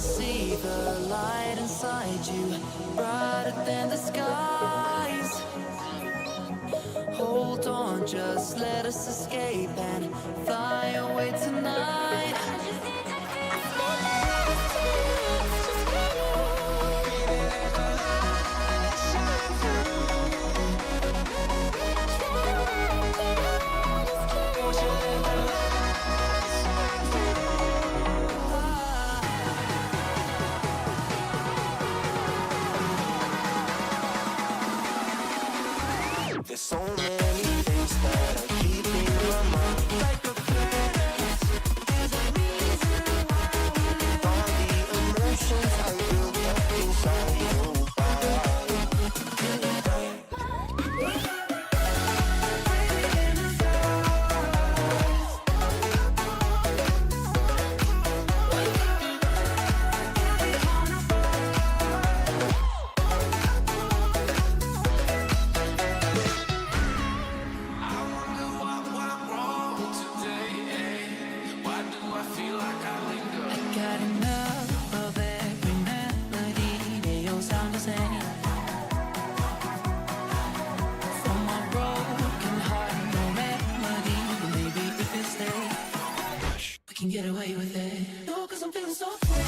see the light inside you, brighter than the skies. Hold on, just let us escape and fly away tonight. There's so many things that are keeping my mind like a planet. There's a reason why we live. All the emotions I built up inside you. Got enough of every melody, they all sound the same. For my broken heart, no remedy. Maybe if we stay, we can get away with it. No, 'cause I'm feeling so free.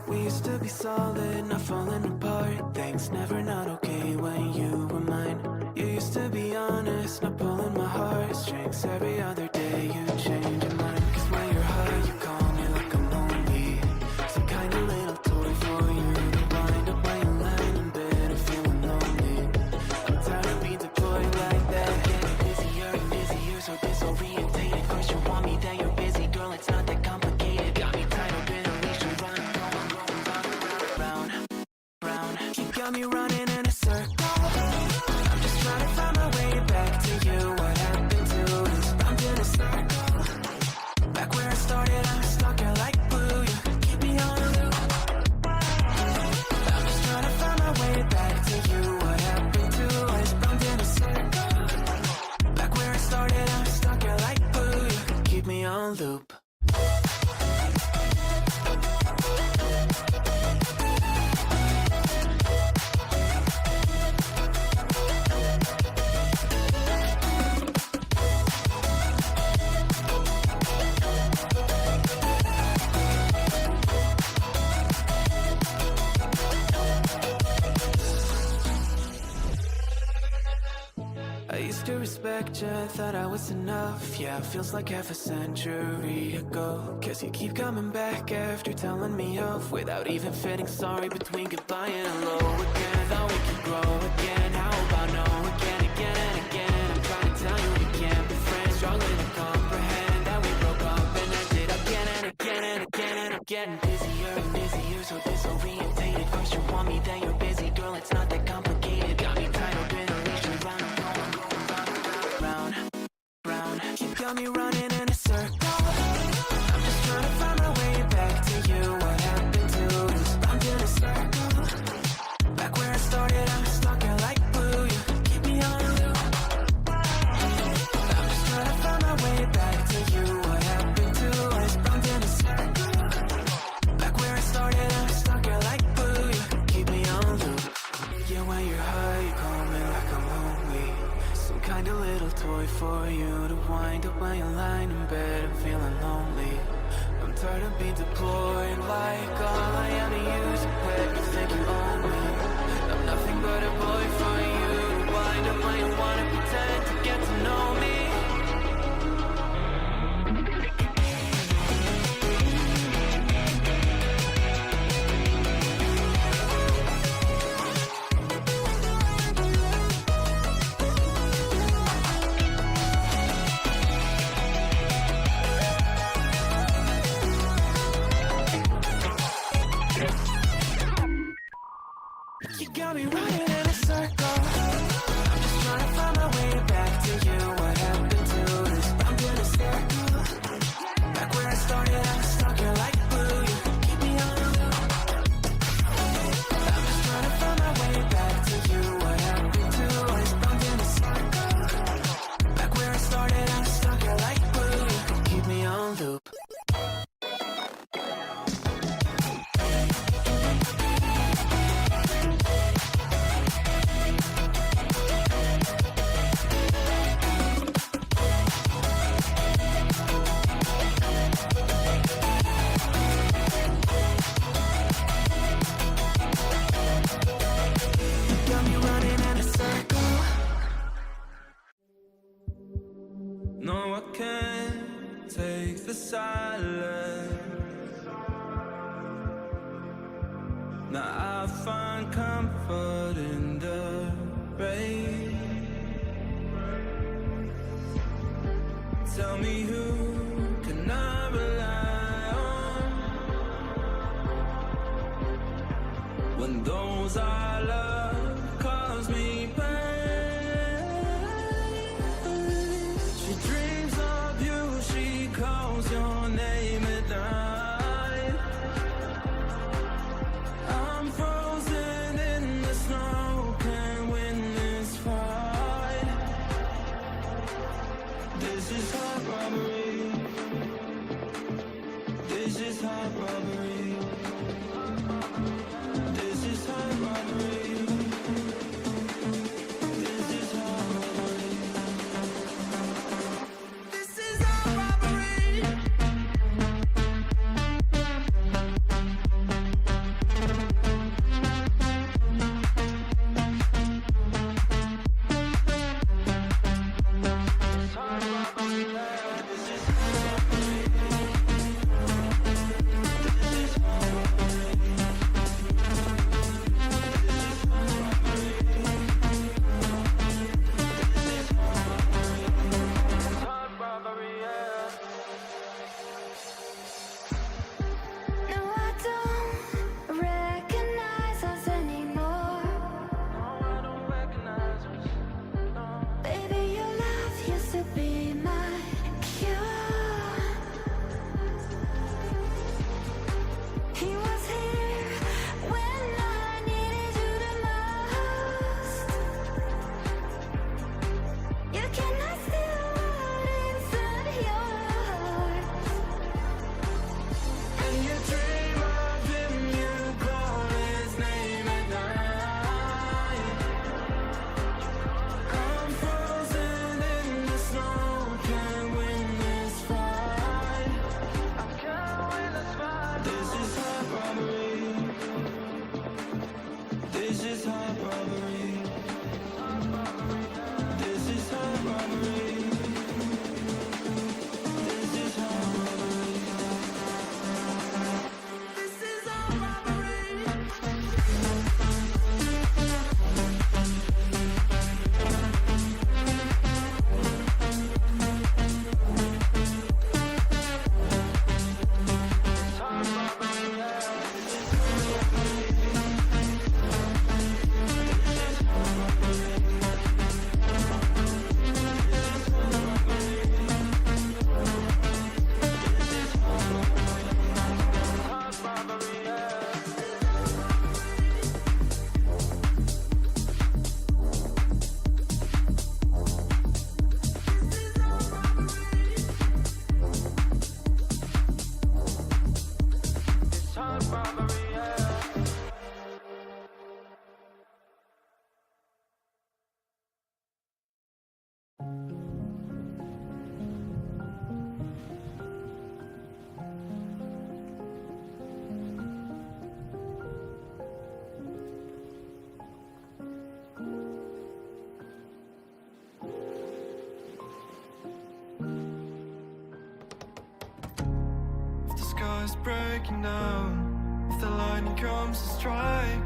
We used to be solid, not falling apart. Things never not okay when you were mine. You used to be honest, not pulling my heartstrings. Every other day you change your mind. 'Cause when you're high, you call me like I'm lonely. Some kind of little toy for you to wind up when you lying in bed and feeling lonely. I'm tired of being deployed like that. Getting busier and busier, so disorientated. First you want me, then you're busy. Girl, it's not that complicated. Got me tied up in a leash and running, round, round. You got me running in a circle. I'm just trying to find my way back to you. What happened to this? I'm in a circle. respect you, thought I was enough. Yeah, it feels like half a century ago. Guess you keep coming back after telling me off, without even fitting sorry between goodbye and hello again. Thought we could grow again, how about no again, again and again. I'm trying to tell you we can't be friends, struggling to comprehend that we broke up and ended again and again and again. And I'm getting busier and busier, so disorientated. First you want me, then you're busy, girl, it's not that complicated. Got me tied up in a leash, round and round, round, round. You got me running in a circle. I'm just trying to find my way back to you. What happened to us? I'm in a circle. Back where I started, I'm stuck here like glue. You keep me on loop. I'm just trying to find my way back to you. What happened to us? I'm in a circle. Back where I started, I'm stuck here like glue. You keep me on loop. Yeah, when you're high, you call me like I'm lonely. Some kind of little toy for you to wind up when you're lying in bed and feeling lonely. I'm tired of being deployed, like all I am to use and pet. You think you own me? I'm nothing but a boy for you to wind up when you wanna pretend to get to know me. You got me running in a circle. I'm just trying to find my way back to you. What happened to us? I'm in a circle. Back where I started, I'm stuck here like glue. You keep me on loop. I'm just trying to find my way back to you. What happened to us? I'm in a circle. Back where I started, I'm stuck here like glue. You keep me on loop. Got me running in a circle. No, I can't take the silence. Now I find comfort in the rain. Tell me who can I rely on when those I love cause me pain? She dreams of you, she calls your name at night. I'm frozen in the snow, can't win this fight. This is heart robbery. This is heart robbery. This is heart robbery. breaking down. If the lightning comes to strike,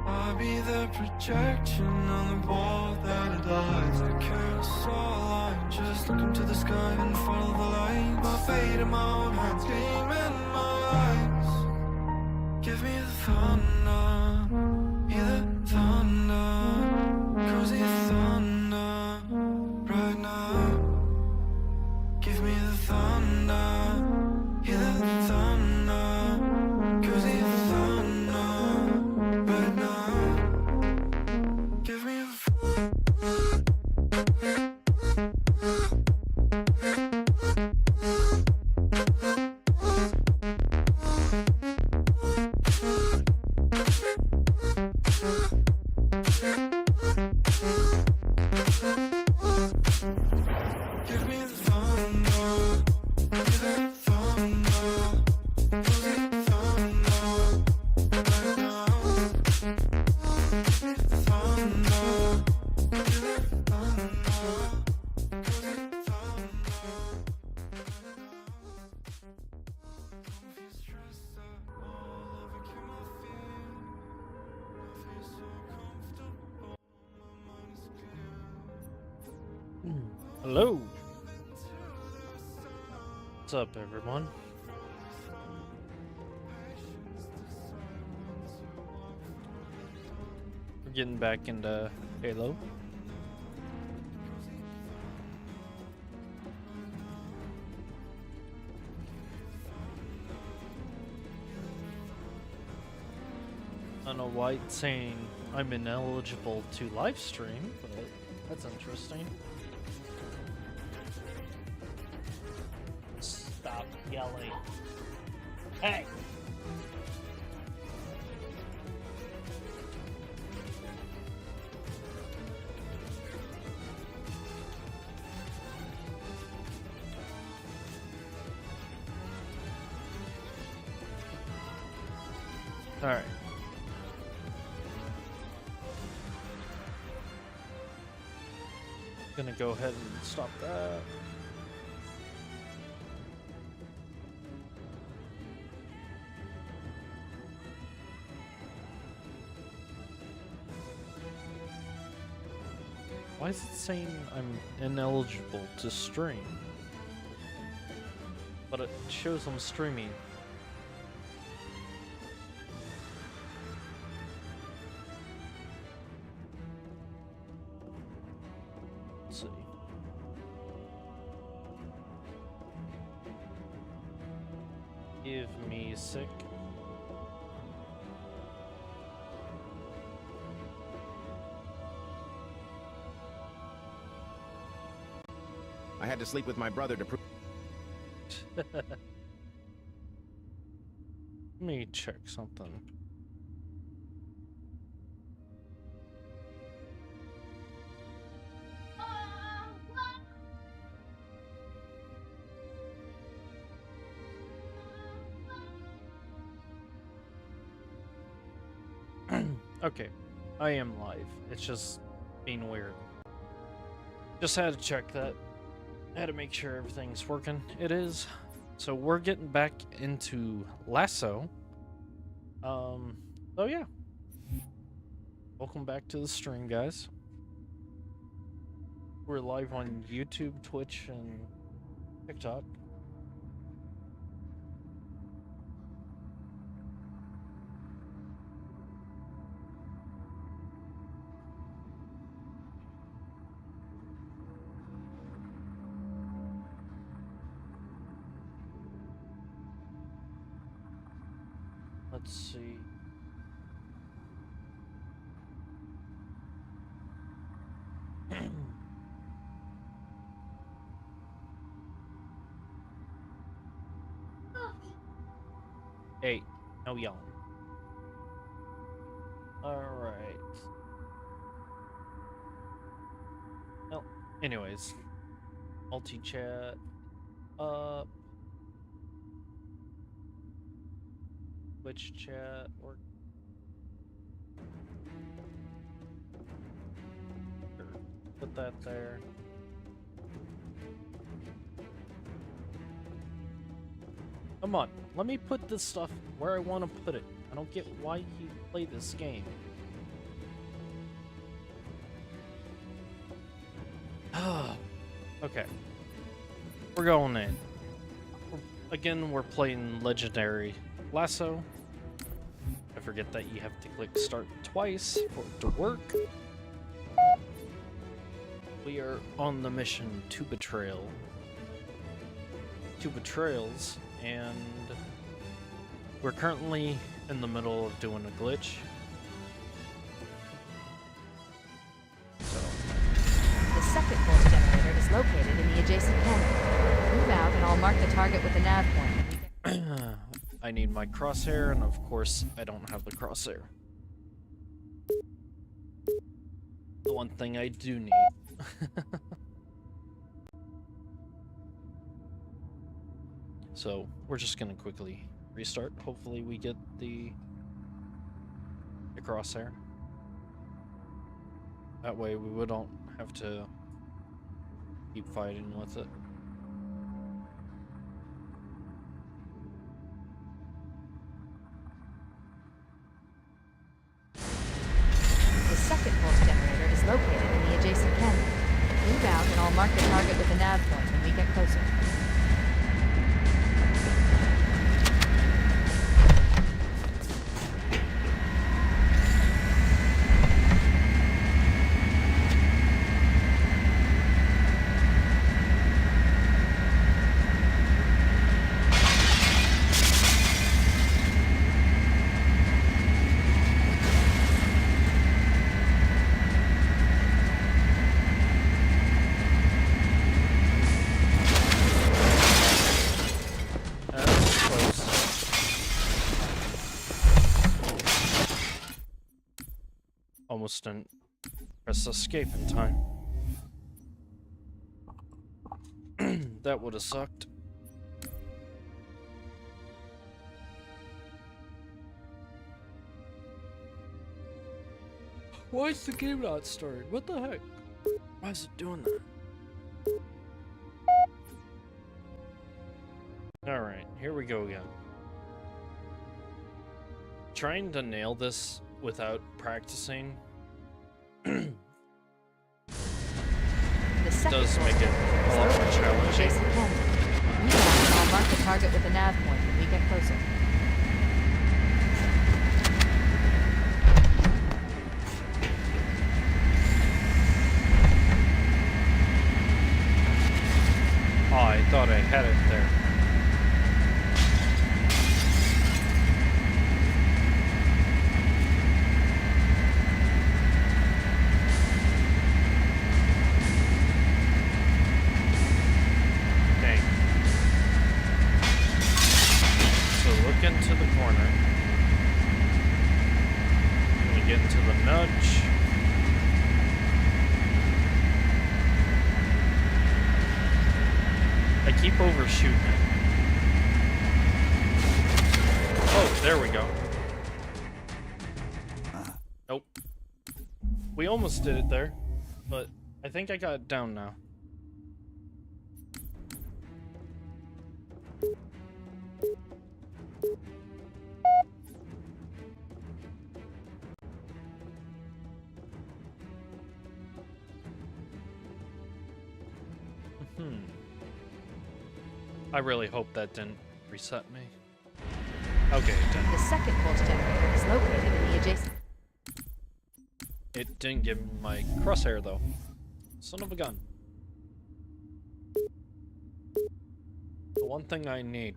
I'll be the projection on the wall that it lies. I can't saw line, just look into the sky and follow the light. My fate in my own hands, gleam in my eyes. Give me the thunder, be the thunder, cozy thunder, right now. Give me the thunder, hear the thunder, cozy thunder, right now. Give me the Give me the thunder, give it thunder, cozy thunder, right now. Give me the thunder, give it thunder, cozy thunder, right now. Don't feel stressed at all, overcame my fear. I feel so comfortable, my mind is clear. Hello. What's up, everyone? We're getting back into Halo. I don't know why it's saying I'm ineligible to live stream, but that's interesting. Stop yelling. Hey! Alright. Gonna go ahead and stop that. Why is it saying I'm ineligible to stream? But it shows I'm streaming. Let's see. Give me a sec. I had to sleep with my brother to prove. Let me check something. Okay, I am live. It's just being weird. Just had to check that. Had to make sure everything's working. It is. So we're getting back into LASO. So yeah. Welcome back to the stream, guys. We're live on YouTube, Twitch, and TikTok. Let's see. Hey, no yelling. Alright. Well, anyways. Multi-chat up. Twitch chat or put that there. Come on, let me put this stuff where I want to put it. I don't get why you play this game. Okay. We're going in. Again, we're playing Legendary LASO. I forget that you have to click start twice for it to work. We are on the mission to Betrayal. Two betrayals, and we're currently in the middle of doing a glitch. The second pulse generator is located in the adjacent canyon. Move out and I'll mark the target with a nav point. I need my crosshair, and of course, I don't have the crosshair. The one thing I do need. So, we're just gonna quickly restart. Hopefully we get the crosshair. That way we don't have to keep fighting with it. The second pulse generator is located in the adjacent canyon. Move out and I'll mark the target with a nav point when we get closer. Almost didn't press escape in time. That would have sucked. Why is the game not started? What the heck? Why is it doing that? Alright, here we go again. Trying to nail this without practicing The second does pulse make it generator a is lot more located in the challenging. adjacent canyon. Move out and I'll mark the target with a nav point when we get closer. Oh, I thought I had it there. Dang. So look into the corner. I'm gonna get into the nudge. I keep overshooting it. Oh, there we go. Nope. We almost did it there, but I think I got it down now. I really hope that didn't reset me. Okay, it didn't. The second pulse generator is located in the adjacent... It didn't give me my crosshair though. Son of a gun. The one thing I need.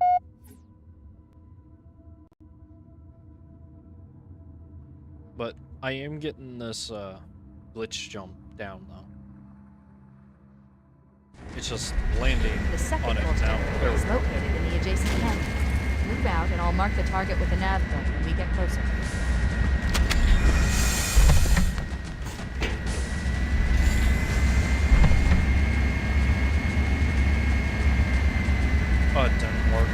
But I am getting this glitch jump down though. It's just landing The second on it pulse now. generator There we is go. located in the adjacent canyon. Move out and I'll mark the target with a nav point when we get closer. Oh, it didn't work.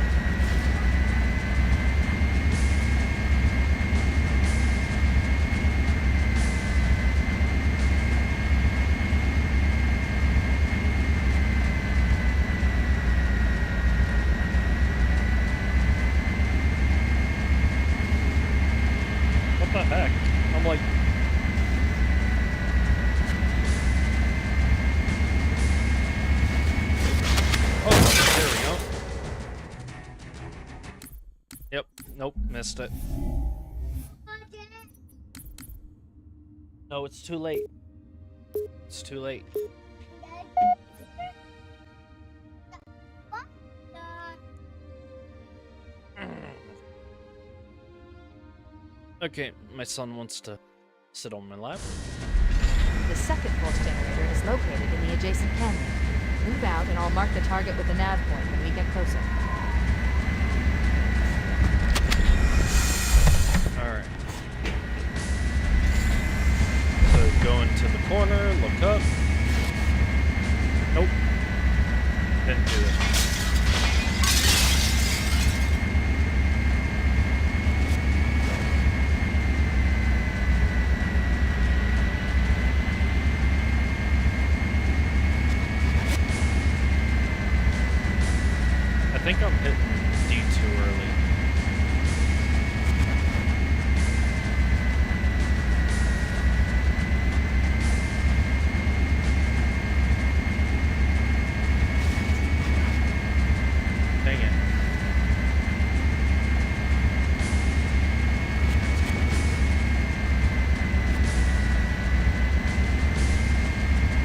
heck? I'm like... Oh, there we go. Yep, nope, missed it. No, it's too late. It's too late. Okay, my son wants to sit on my lap. The second pulse generator is located in the adjacent canyon. Move out and I'll mark the target with the nav point when we get closer. Alright. So go into the corner, look up. Nope. Didn't do it. I think I'm hitting D too early. Dang it.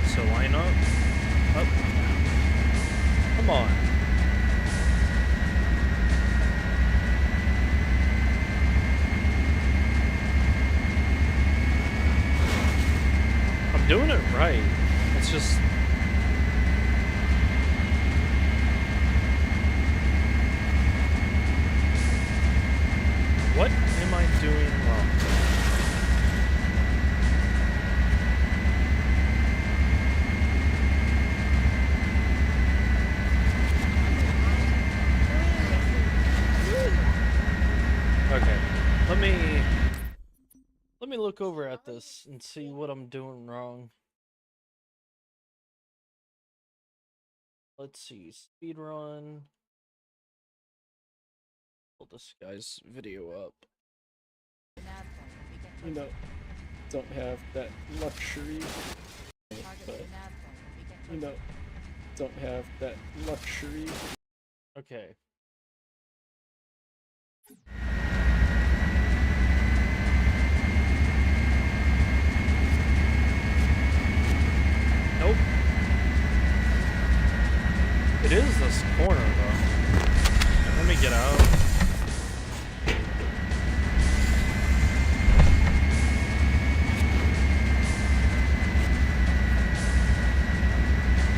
So line up. Up. Come on. I'm doing it right. It's just... What am I doing wrong? Okay, let me look over at this and see what I'm doing wrong. Let's see, speed run. Pull this guy's video up. The nav point when we get You closer. know, don't have that luxury, Target with the nav point when we get you closer. know, don't have that luxury. Okay. Nope. It is this corner, though. Let me get out.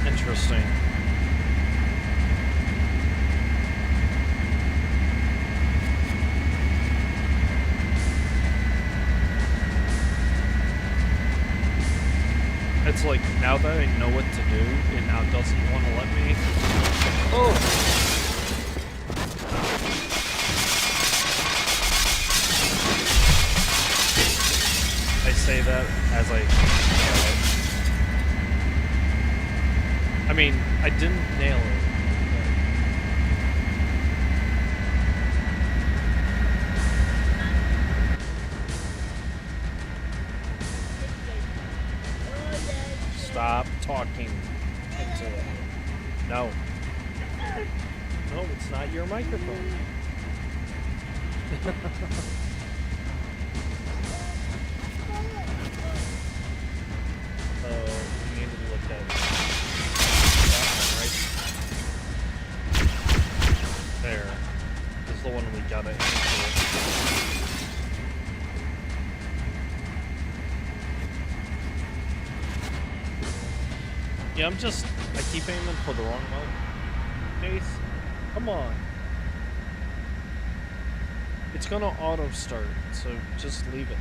Interesting. It's like, now that I know what to do, it now doesn't want to let me. Oh! I say that as I nail it. I mean, I didn't nail it. Stop talking into it. No. No, it's not your microphone. So, we need to look at that one right there. This is the one we gotta aim for. Yeah, I keep aiming for the wrong one. Chase, come on. It's gonna auto start, so just leave it.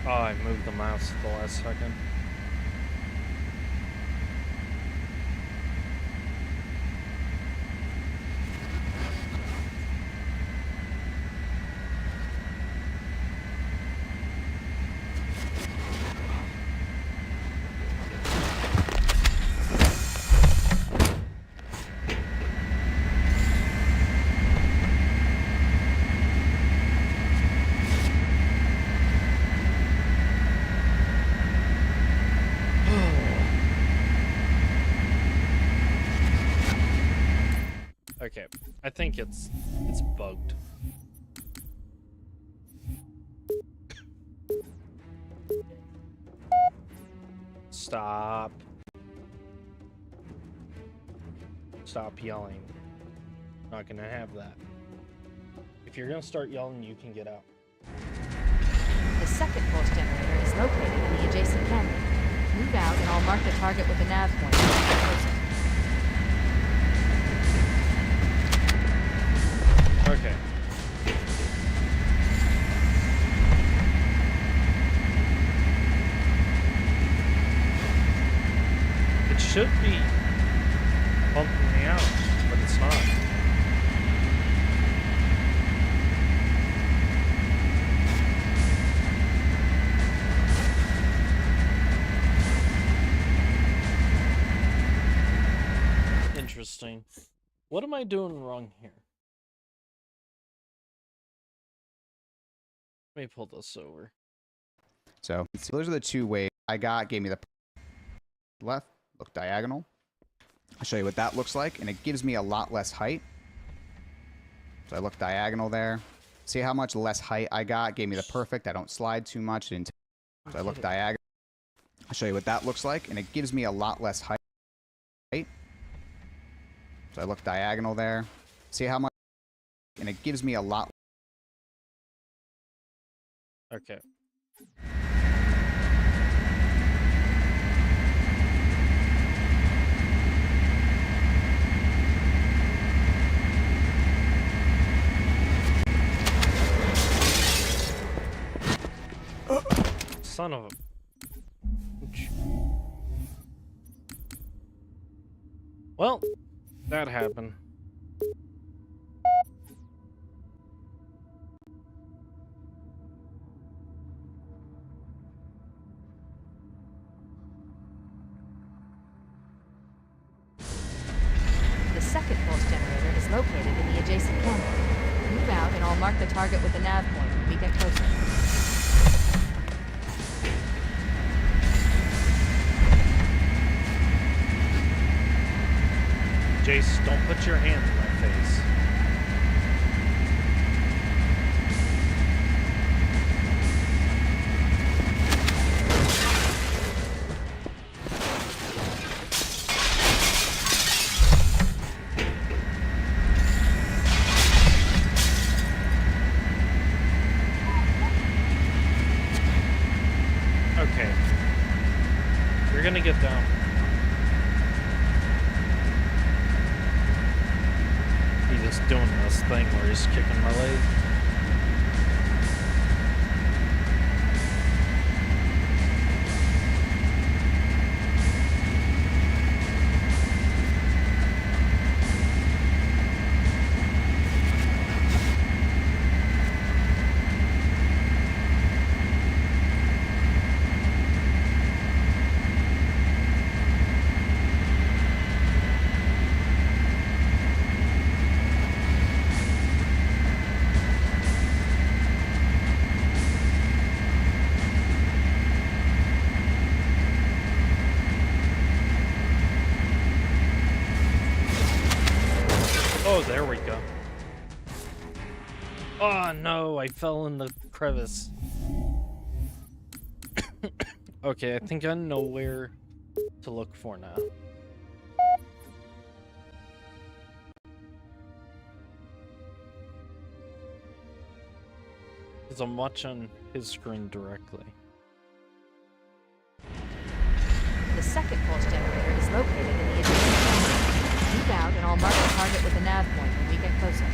Oh, I moved the mouse at the last second. Okay, I think it's bugged. Stop. Stop yelling. Not gonna have that. If you're gonna start yelling, you can get out. The second pulse generator is located in the adjacent canyon. Move out and I'll mark the target with a nav point. Okay. It should be bumping me out, but it's not. Interesting. What am I doing wrong here? Let me pull this over. So those are the two ways I got. Gave me the left, look diagonal. I'll show you what that looks like, and it gives me a lot less height. So I look diagonal there. See how much less height I got? Gave me the perfect. I don't slide too much. So I look diagonal. I'll show you what that looks like, and it gives me a lot less height. So I look diagonal there. See how much? And it gives me a lot. Okay. Son of a... Ouch. Well, that happened. The second pulse generator is located in the adjacent canyon. Move out and I'll mark the target with a nav point when we get closer. Jace, don't put your hand in my face. Okay. You're gonna get down. He's just doing this thing where he's kicking my leg. Oh, there we go. Oh no, I fell in the crevice. Okay, I think I know where to look for now. Because I'm watching his screen directly. The second pulse generator is located in the adjacent canyon. Move out and I'll mark the target with a nav point when we get closer.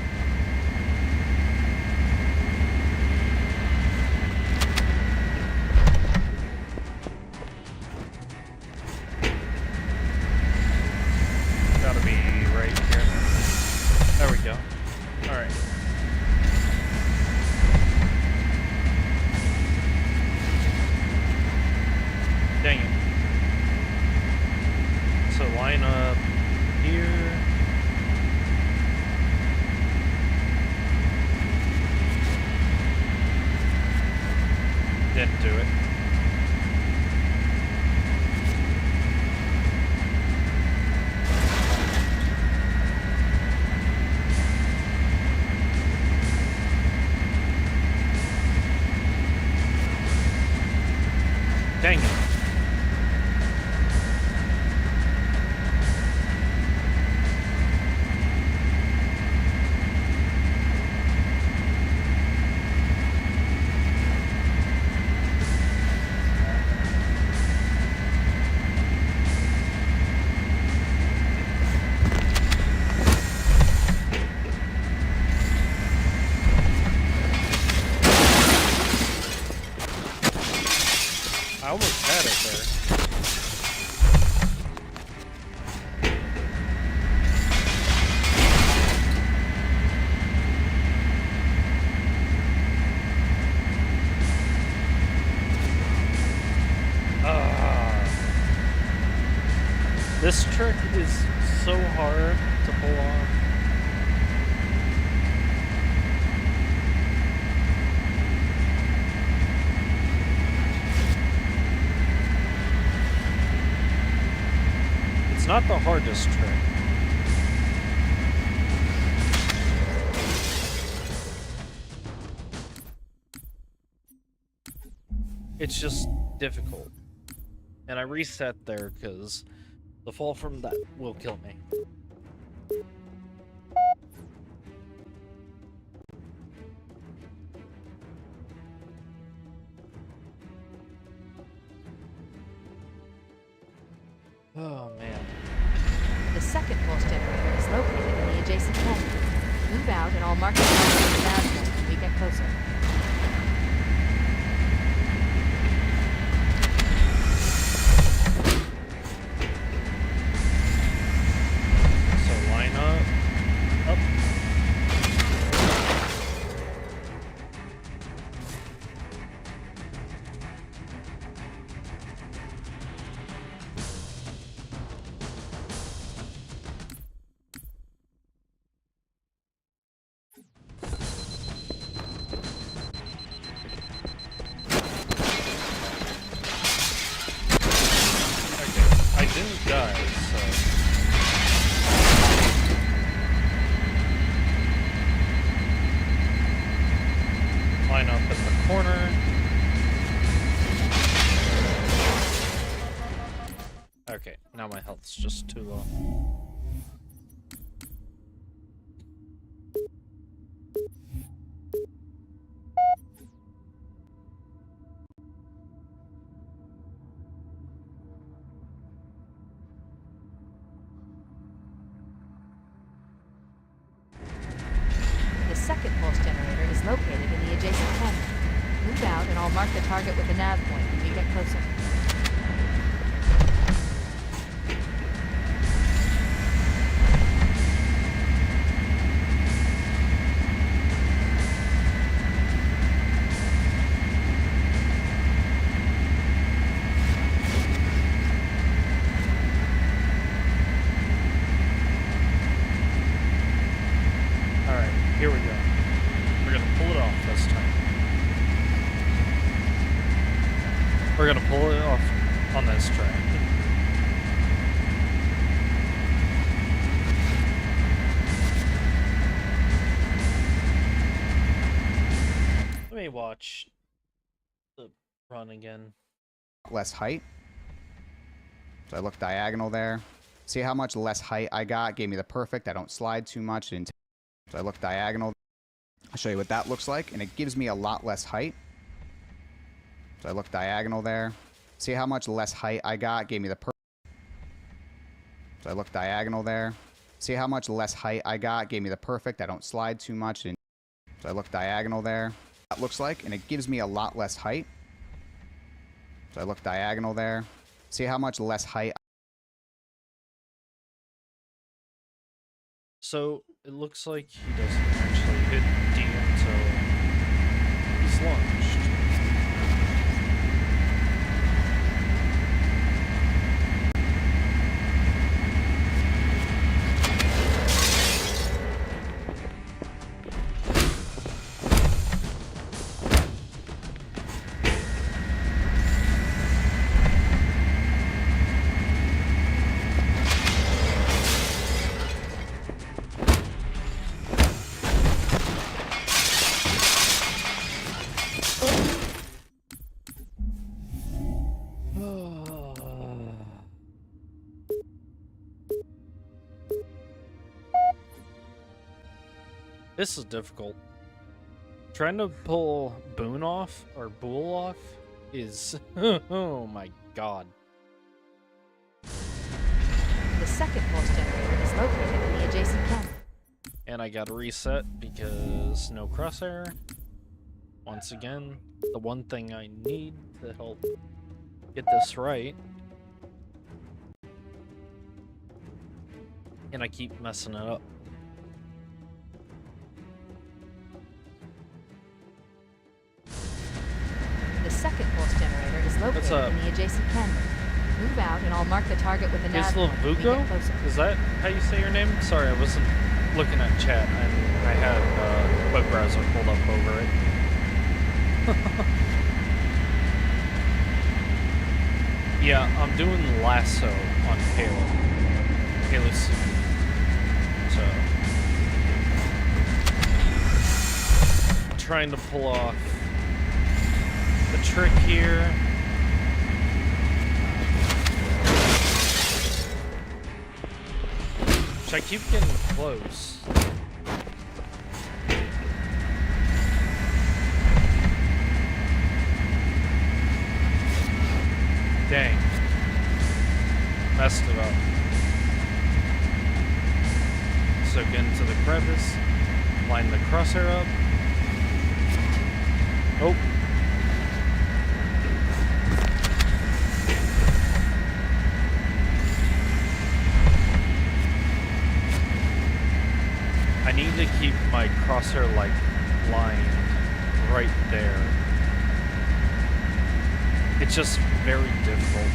Gotta be right here. There we go. Alright. Dang it. So line up here. This trick is so hard to pull off. It's not the hardest trick. It's just difficult. And I reset there because the fall from that will kill me. Oh man. The second pulse generator is located in the adjacent pen. Move out and I'll mark the target with a nav point when we get closer. So line up. Up. I didn't die, so... Line up in the corner. Okay, now my health's just too low. The second pulse generator is located in the adjacent pen. Move out and I'll mark the target with a nav point when we get closer. Alright, here we go. We're gonna pull it off this time. We're gonna pull it off on this try. Let me watch the run again. Less height. So I look diagonal there. See how much less height I got? Gave me the perfect. I don't slide too much. So I look diagonal. I'll show you what that looks like, and it gives me a lot less height. So I look diagonal there. See how much less height I got? Gave me the perfect. So I look diagonal there. See how much less height I got? Gave me the perfect. I don't slide too much. So I look diagonal there. That looks like, and it gives me a lot less height. So I look diagonal there. See how much less height. So it looks like he doesn't actually hit D until he's launched. This is difficult. Trying to pull Boone off, or Boole off, is... oh my god. The second pulse generator is located in the adjacent pen. And I gotta reset because no crosshair. Once again, the one thing I need to help get this right. And I keep messing it up. The second pulse generator is located in the adjacent pen. Move out, and I'll mark the target with a nav Is point when we get Vugo? closer. Is that how you say your name? Sorry, I wasn't looking at chat, and I had web browser pulled up over it. Yeah, I'm doing Lasso on Halo. Halo C. So, trying to pull off the trick here. Which I keep getting close. Dang. Messed it up. So get into the crevice, line the crosshair up. Oh. I need to keep my crosshair like line right there. It's just very difficult.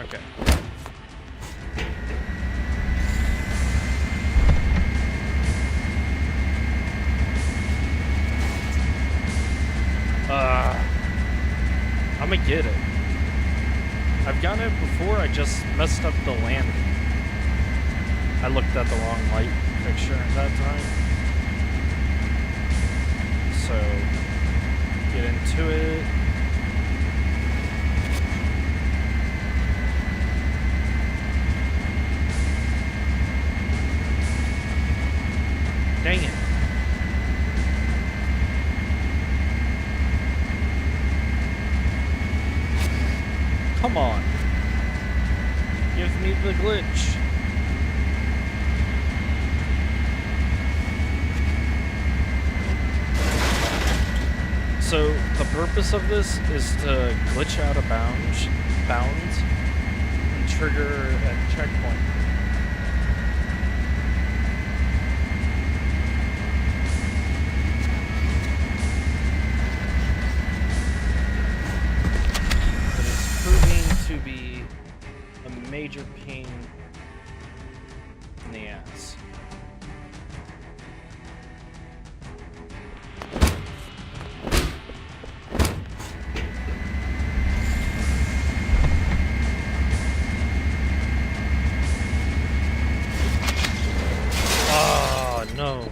Okay. I'm gonna get it. I've gotten it before, I just messed up the landing. I looked at the wrong light fixture at that time. So, get into it. Dang it. Come on. Give me the glitch. So the purpose of this is to glitch out of bounds and trigger a checkpoint. To be a major pain in the ass. Oh no.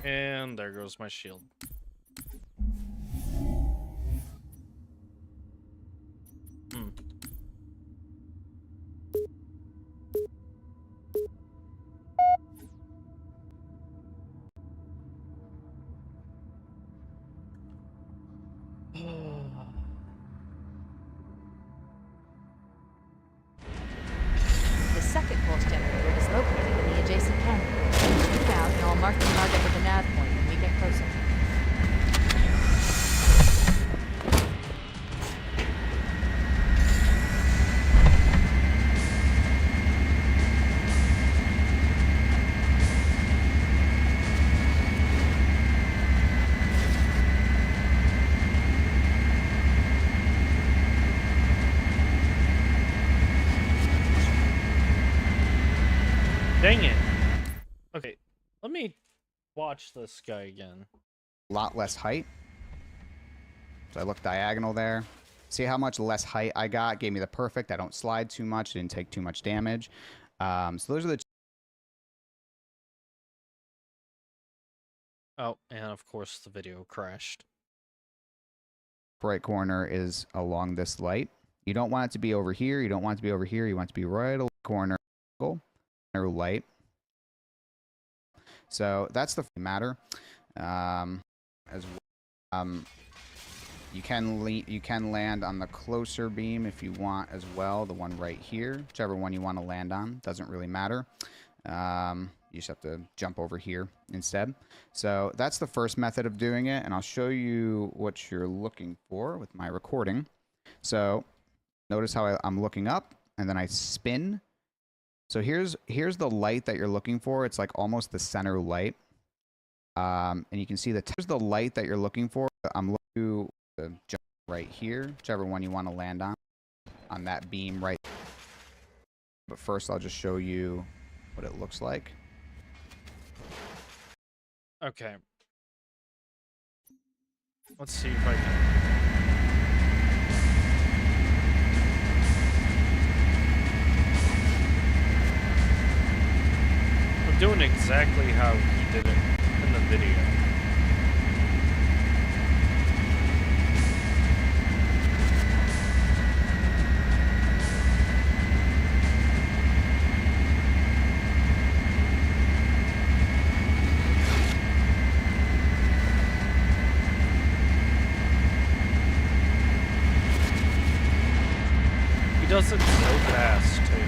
And there goes my shield. The second pulse generator is located in the adjacent canyon. Move out, and I'll mark the target with a nav point when we get closer. Dang it. Okay, let me watch this guy again. A lot less height. So I look diagonal there. See how much less height I got? Gave me the perfect. I don't slide too much. Didn't take too much damage. So those are the Oh, and of course the video crashed. right corner is along this light. You don't want it to be over here. You don't want it to be over here. You want it to be right along the corner light. So that's the matter. As well. You can land on the closer beam if you want as well, the one right here, whichever one you want to land on, doesn't really matter. You just have to jump over here instead. So that's the first method of doing it, and I'll show you what you're looking for with my recording. So notice how I'm looking up, and then I spin. So here's the light that you're looking for. It's like almost the center light. And you can see here's the light that you're looking for. I'm looking to jump right here, whichever one you want to land on that beam right. But first, I'll just show you what it looks like. Okay. Let's see if I can. I'm doing exactly how he did it in the video. He does it so fast, too.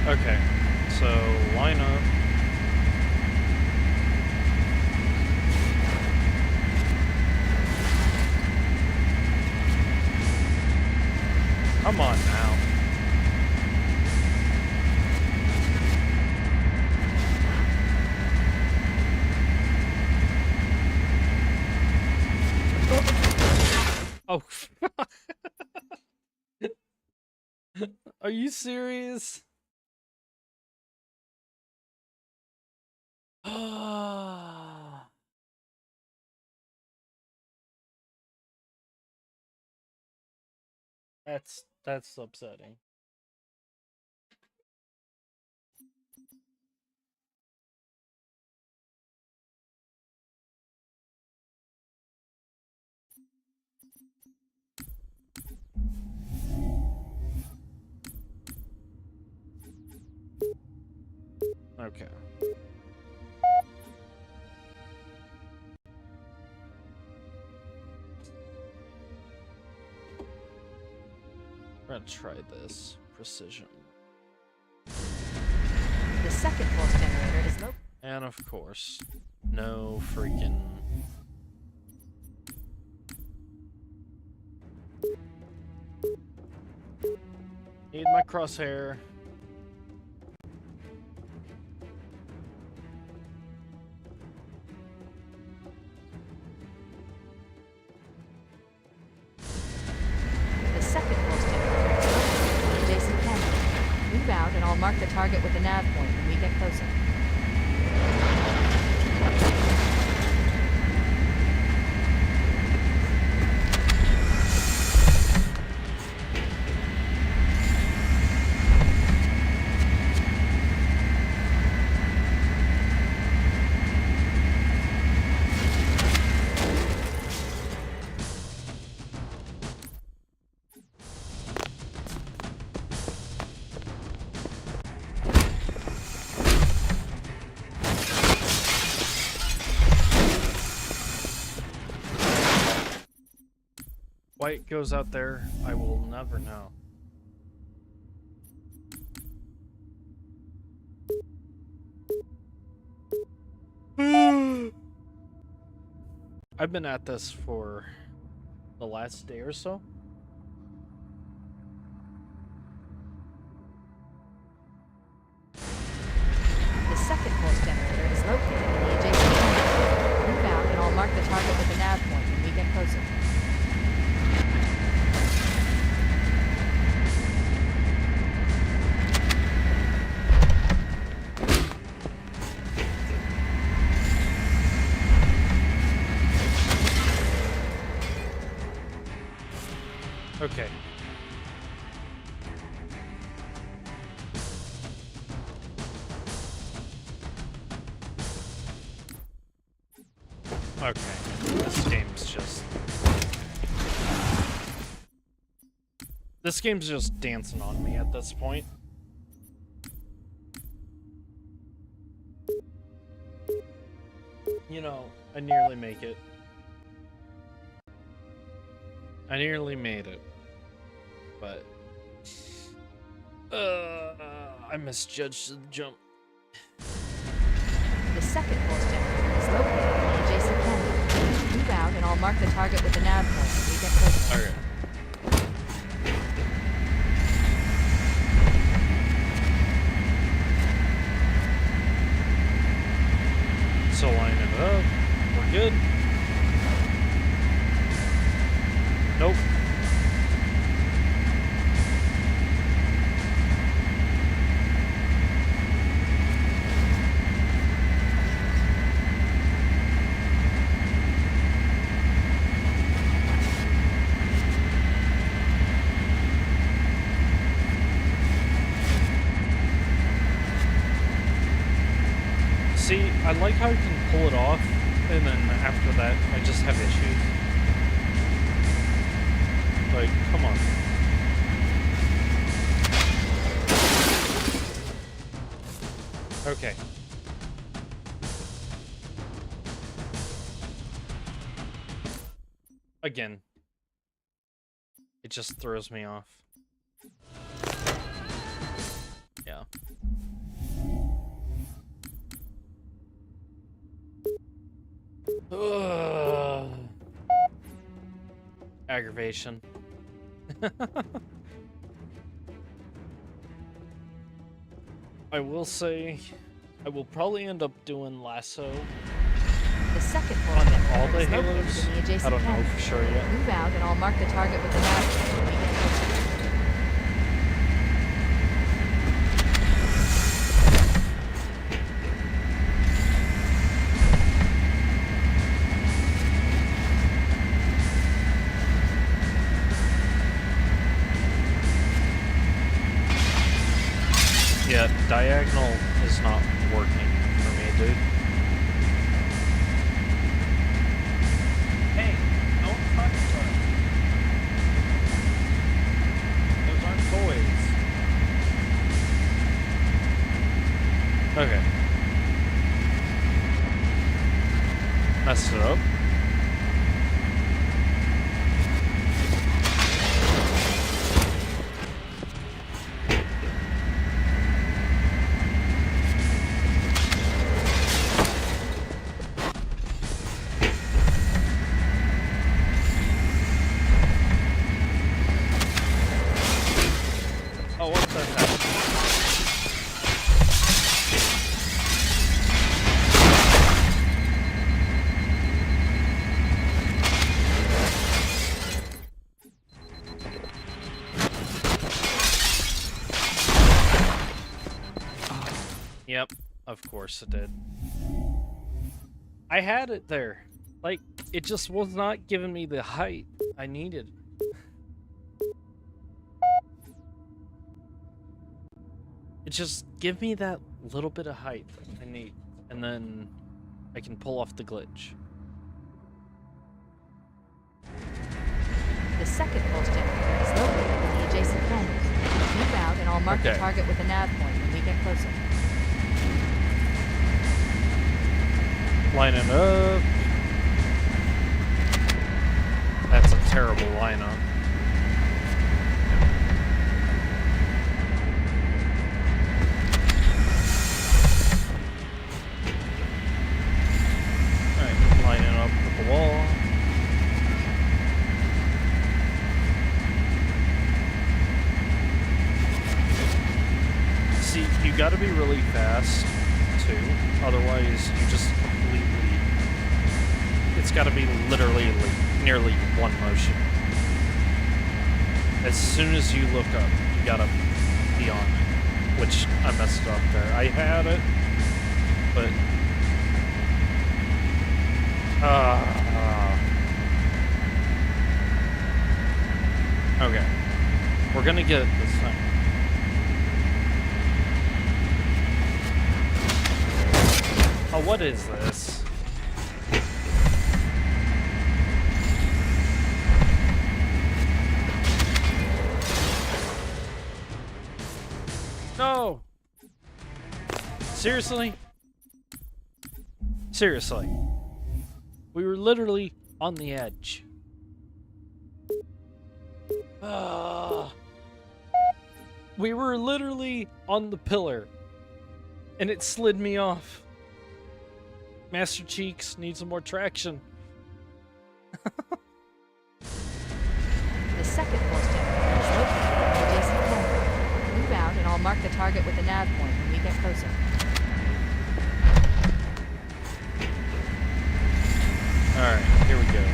Okay, so line up. Come on now. Oh. Are you serious? That's upsetting. Okay. We're gonna try this. Precision. The second pulse generator is low. And of course, no freaking... Need my crosshair. The second pulse generator is located adjacent canyon. Move out and I'll mark the target with a nav point when we get closer. Why it goes out there, I will never know. I've been at this for the last day or so. The second pulse generator is located in the adjacent canyon. Move out and I'll mark the target with a nav point when we get closer. Okay. Okay. This game's just... This game's just dancing on me at this point. You know, I nearly make it. I nearly made it. But... I misjudged the jump. The second pulse generator is located in the adjacent canyon. Move out and I'll mark the target with the nav point when we get closer. Okay. So line it up. We're good. Nope. See, I like how you can pull it off, and then after that, I just have issues. Like, come on. Okay. Again. It just throws me off. Yeah. Ugh. Aggravation. I will say, I will probably end up doing lasso The second pulse on generator all the is located halos. in the I adjacent don't know canyon. for sure yet. Move out and I'll mark the target with the nav point when we get closer. Yeah, diagonal is not working for me, dude. Hey, don't touch them. Those aren't toys. Okay. Messed it up. Oh, what the heck? Yep, of course it did. I had it there. Like, it just was not giving me the height I needed. It just give me that little bit of height I need, and then I can pull off the glitch. The second pulse generator is located in the adjacent canyon. Move out and I'll mark the Okay. target with the nav point when we get closer. Line it up. That's a terrible lineup. Alright, line it up with the wall. See, you gotta be really fast, too. Otherwise, you just completely... It's gotta be literally nearly one motion. As soon as you look up, you gotta be on it. Which, I messed up there. I had it, but... Okay. We're gonna get it this time. Oh, what is this? No! Seriously? Seriously. We were literally on the edge. We were literally on the pillar, and it slid me off. Master Cheeks needs some more traction. The second force generator is located in the adjacent camp. Move out and I'll mark the target with a nav point when we get closer. Alright, here we go.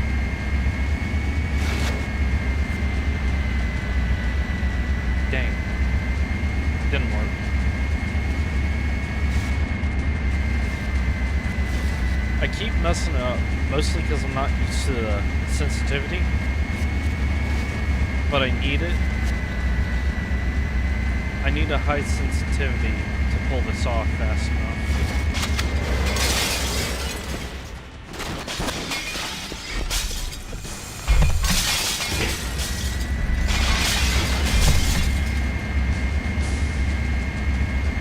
Dang. Didn't work. I keep messing up, mostly because I'm not used to the sensitivity. But I need it. I need a high sensitivity to pull this off fast enough.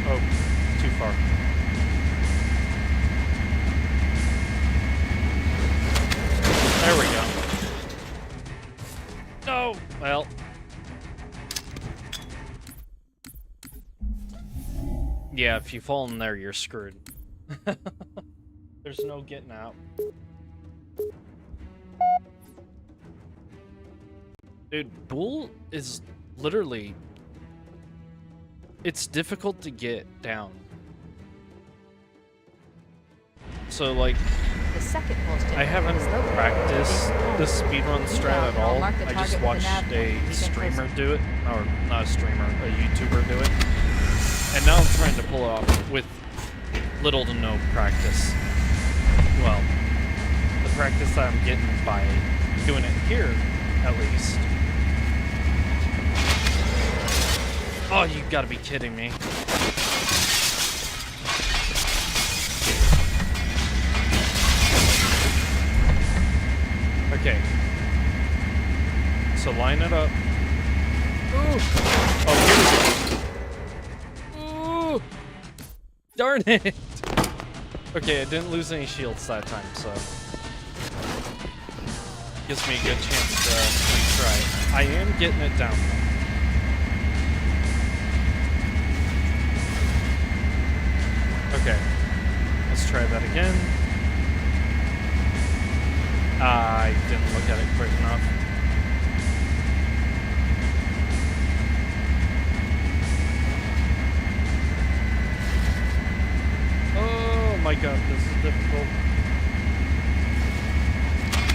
Oh, too far. There we go. No! Well. Yeah, if you fall in there, you're screwed. There's no getting out. Dude, Bull is literally... It's difficult to get down. So, like... The second force I generator haven't is located practiced the speedrun strat at all. I just watched a streamer do it. Or, not a streamer, a YouTuber do it. And now I'm trying to pull it off with little to no practice. Well, the practice that I'm getting by doing it here, at least. Oh, you gotta be kidding me. Okay. So line it up. Ooh. Oh, here we go. Ooh. Darn it. Okay, I didn't lose any shields that time, so gives me a good chance to retry. I am getting it down though. Okay. Let's try that again. I didn't look at it quick enough. Oh my god, this is difficult.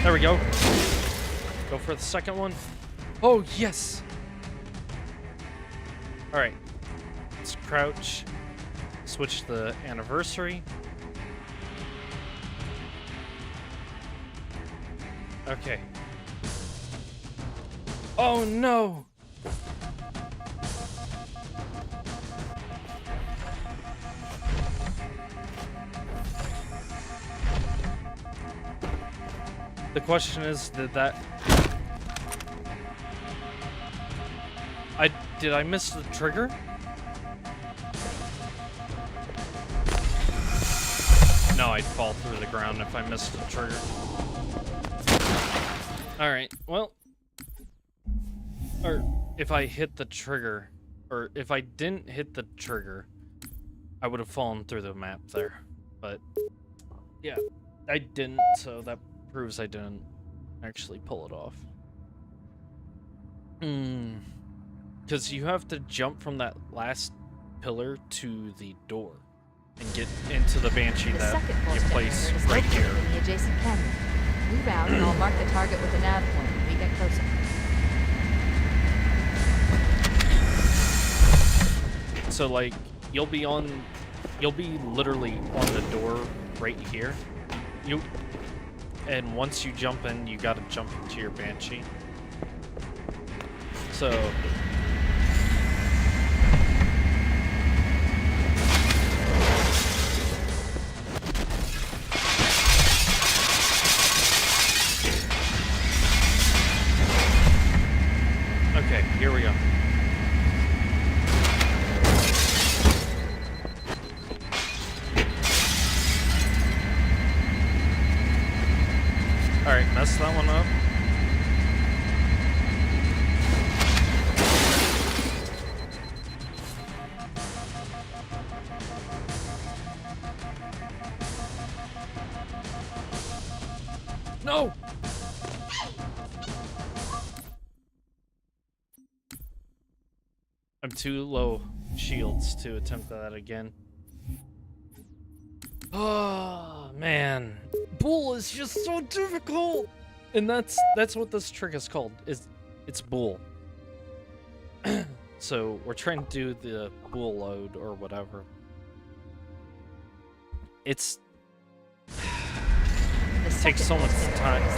There we go. Go for the second one. Oh, yes! Alright. Let's crouch. Switch the anniversary. Okay. Oh no! The question is, did I miss the trigger? No, I'd fall through the ground if I missed the trigger. Alright, well... Or, if I hit the trigger, or if I didn't hit the trigger, I would have fallen through the map there. But, yeah, I didn't, so that proves I didn't actually pull it off. Because you have to jump from that last pillar to the door and get into the Banshee that you place right here. In the adjacent canyon. Move out and I'll mark the target with a nav point when we get closer. So like, you'll be literally on the door right here. And once you jump in, you gotta jump into your Banshee. So okay, here we go. All right, mess that one up. No! I'm too low shields to attempt that again. Oh, man. Bull is just so difficult! And that's what this trick is called. It's bull. So we're trying to do the bull load or whatever. It's takes so much time, and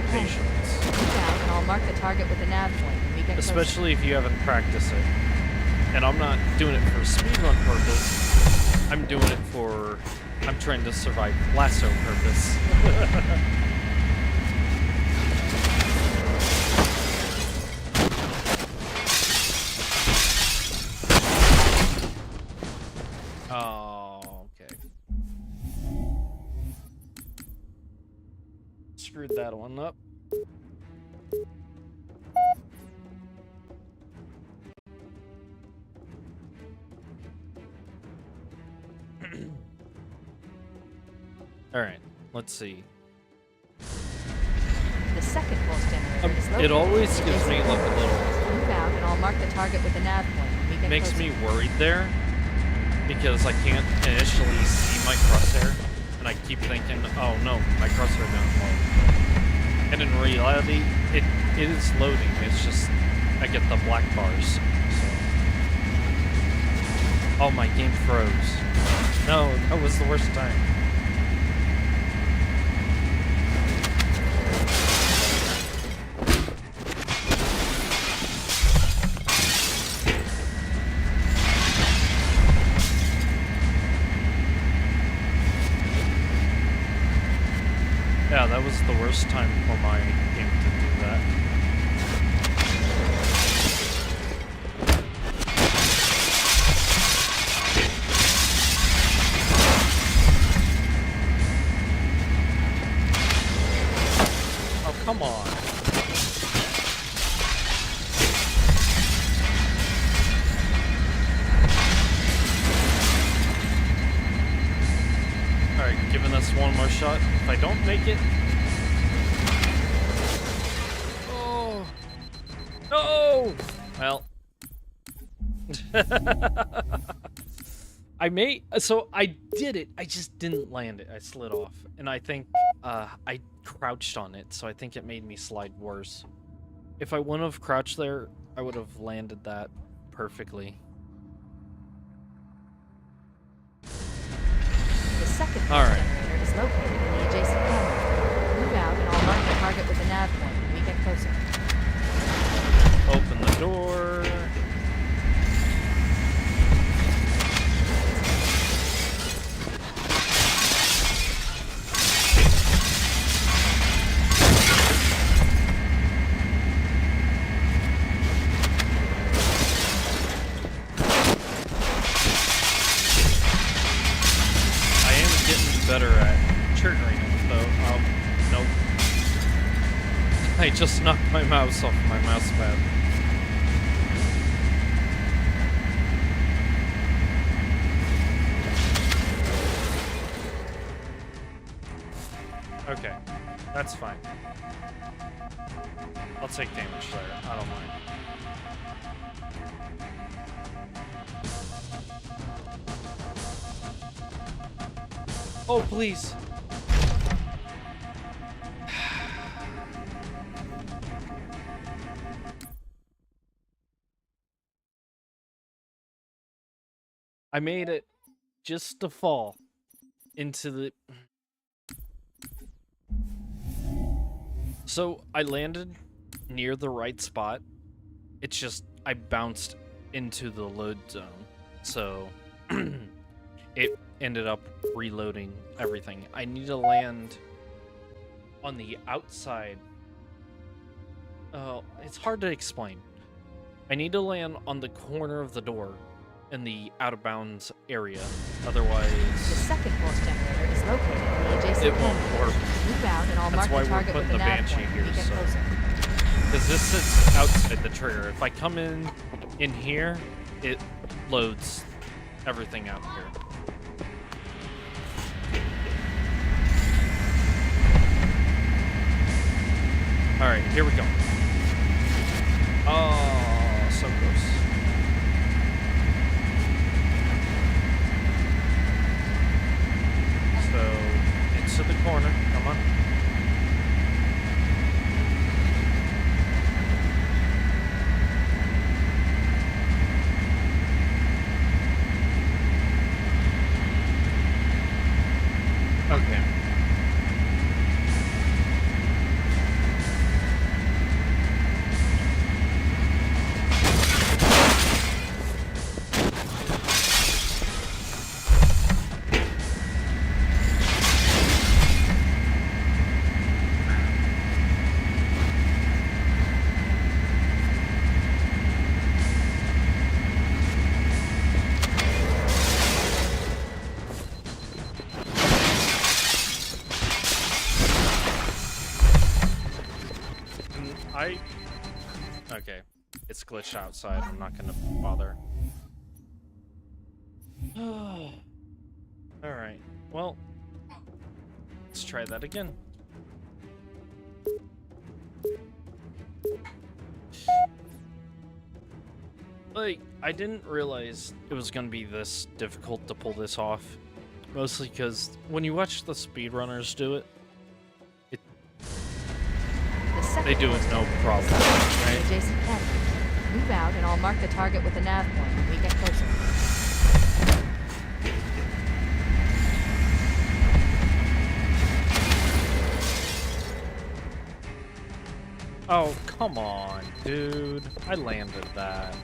patience. Move out, and I'll mark the target with a nav point when we get closer. Especially if you haven't practiced it. And I'm not doing it for speedrun purpose. I'm doing it for... I'm trying to survive lasso purpose. Oh, okay. Screwed that one up. Alright, let's see. The second pulse generator is located. It always gives me like a little... Move out, and I'll mark the target with a nav point when we get Makes closer. me worried there, because I can't initially see my crosshair, and I keep thinking, oh no, my crosshair doesn't load. And in reality, it is loading, it's just, I get the black bars. So. Oh, my game froze. No, that was the worst time. Yeah, that was the worst time for my game to do that. Oh, come on. Alright, giving us one more shot. If I don't make it... Oh! No! Well... So I did it, I just didn't land it. I slid off. And I think I crouched on it, so I think it made me slide worse. If I wouldn't have crouched there, I would have landed that perfectly. The second pulse All right. generator is located in the adjacent canyon. Move out, and I'll mark the target with a nav point when we get closer. Open the door. I am getting better at triggering it, though. Oh, nope. I just knocked my mouse off my mouse pad. Okay, that's fine. I'll take damage there. I don't mind. Oh, please. I made it just to fall into the... So I landed near the right spot, It's just I bounced into the load zone, so it ended up reloading everything. I need to land on the outside. Oh, it's hard to explain. I need to land on the corner of the door in the out of bounds area. The Otherwise, second pulse generator is located in the adjacent it won't canyon. work. Move out and I'll That's mark why the we're target with putting the the nav Banshee point when we here, get so- closer. Because this sits outside the trigger. If I come in here, it loads everything out here. Alright, here we go. Oh, so close. So, into the corner. Come on. Okay. Okay. It's glitched outside. I'm not gonna bother. Alright. Well, let's try that again. Like, I didn't realize it was gonna be this difficult to pull this off. Mostly because when you watch the speedrunners do it, The second they do it pulse no generator is problem, located in the right? adjacent canyon. Move out and I'll mark the target with the nav point when we get closer. Oh, come on, dude. I landed that.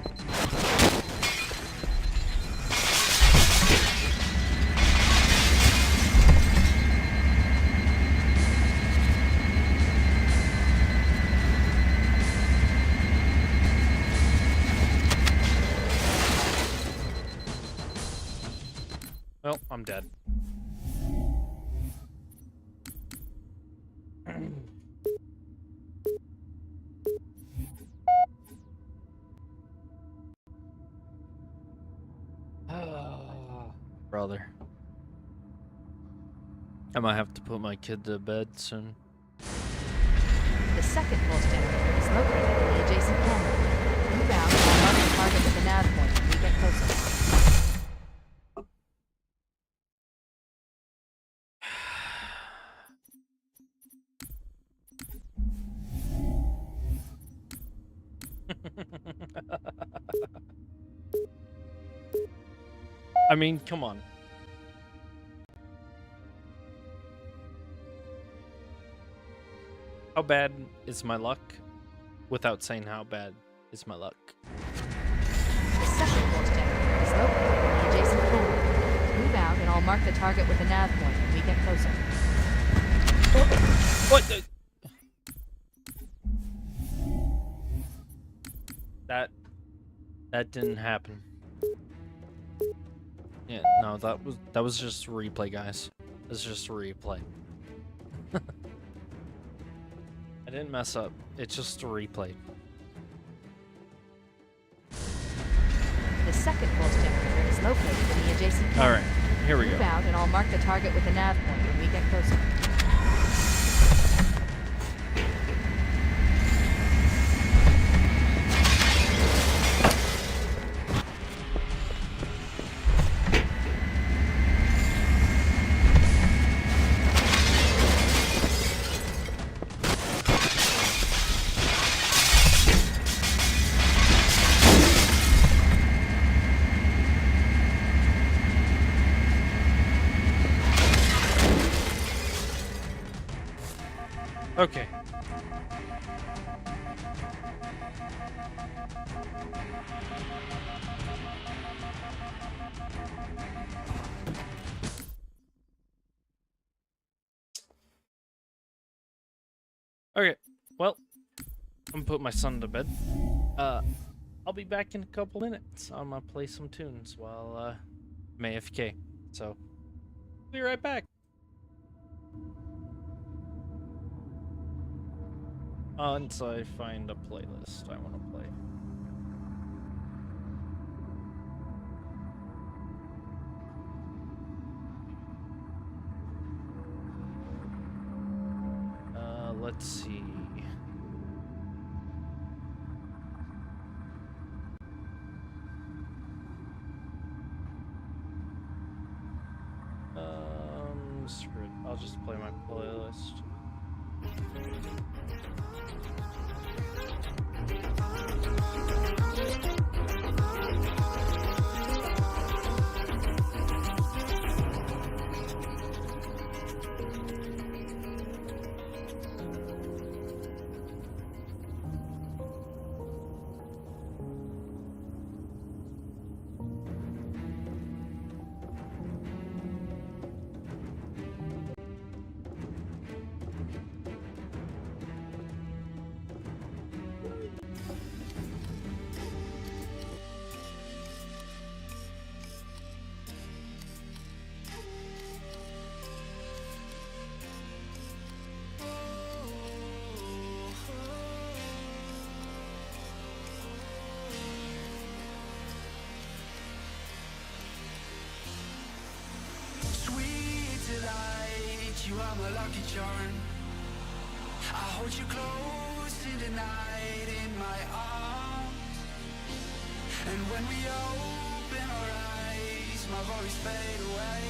Well, I'm dead. Brother. I might have to put my kid to bed soon. The second pulse generator is located in the adjacent canyon. Move out and I'll mark the target with the nav point when we get closer. I mean, come on. How bad is my luck? Without saying how bad is my luck. The second pulse generator is located in the adjacent canyon. Move out and I'll mark the target with the nav point when we get closer. What the? That didn't happen. Yeah, no, that was just a replay, guys. It's just a replay. I didn't mess up. It's just a replay. The second pulse generator is located in the adjacent canyon. Alright, here we Move go. out and I'll mark the target with the nav point when we get closer. Okay. Okay, well, I'm gonna put my son to bed. I'll be back in a couple minutes. I'm gonna play some tunes while I'm AFK. So, be right back. Until I find a playlist I want to play. Let's see. Screw it. I'll just play my playlist. Sweet delight, you are my lucky charm. I hold you close in the night in my arms. And when we open our eyes, my worries fade away.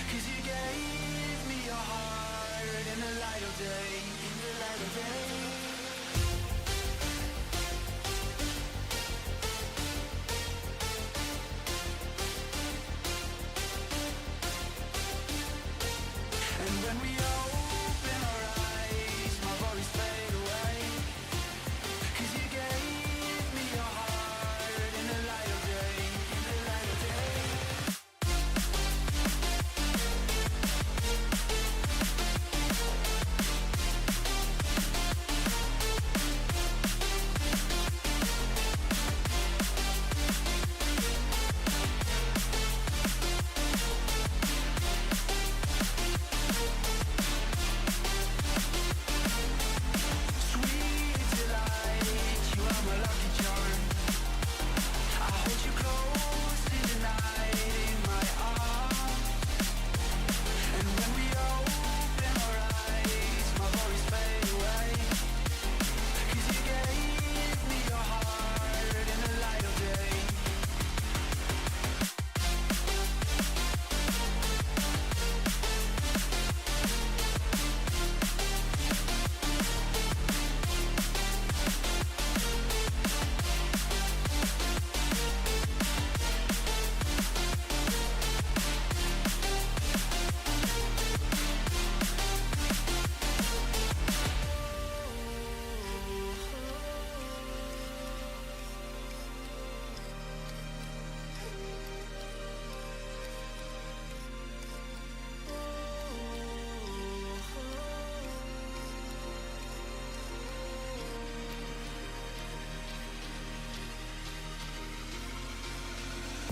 'Cause you gave me your heart in the light of day, in the light of day. And when we open our eyes, my worries fade away. 'Cause you gave me your heart in the light of day, in the light of day. Sweet delight, you are my lucky charm. I hold you close in the night in my arms. And when we open our eyes, my worries fade away. 'Cause you gave me your heart in the light of day.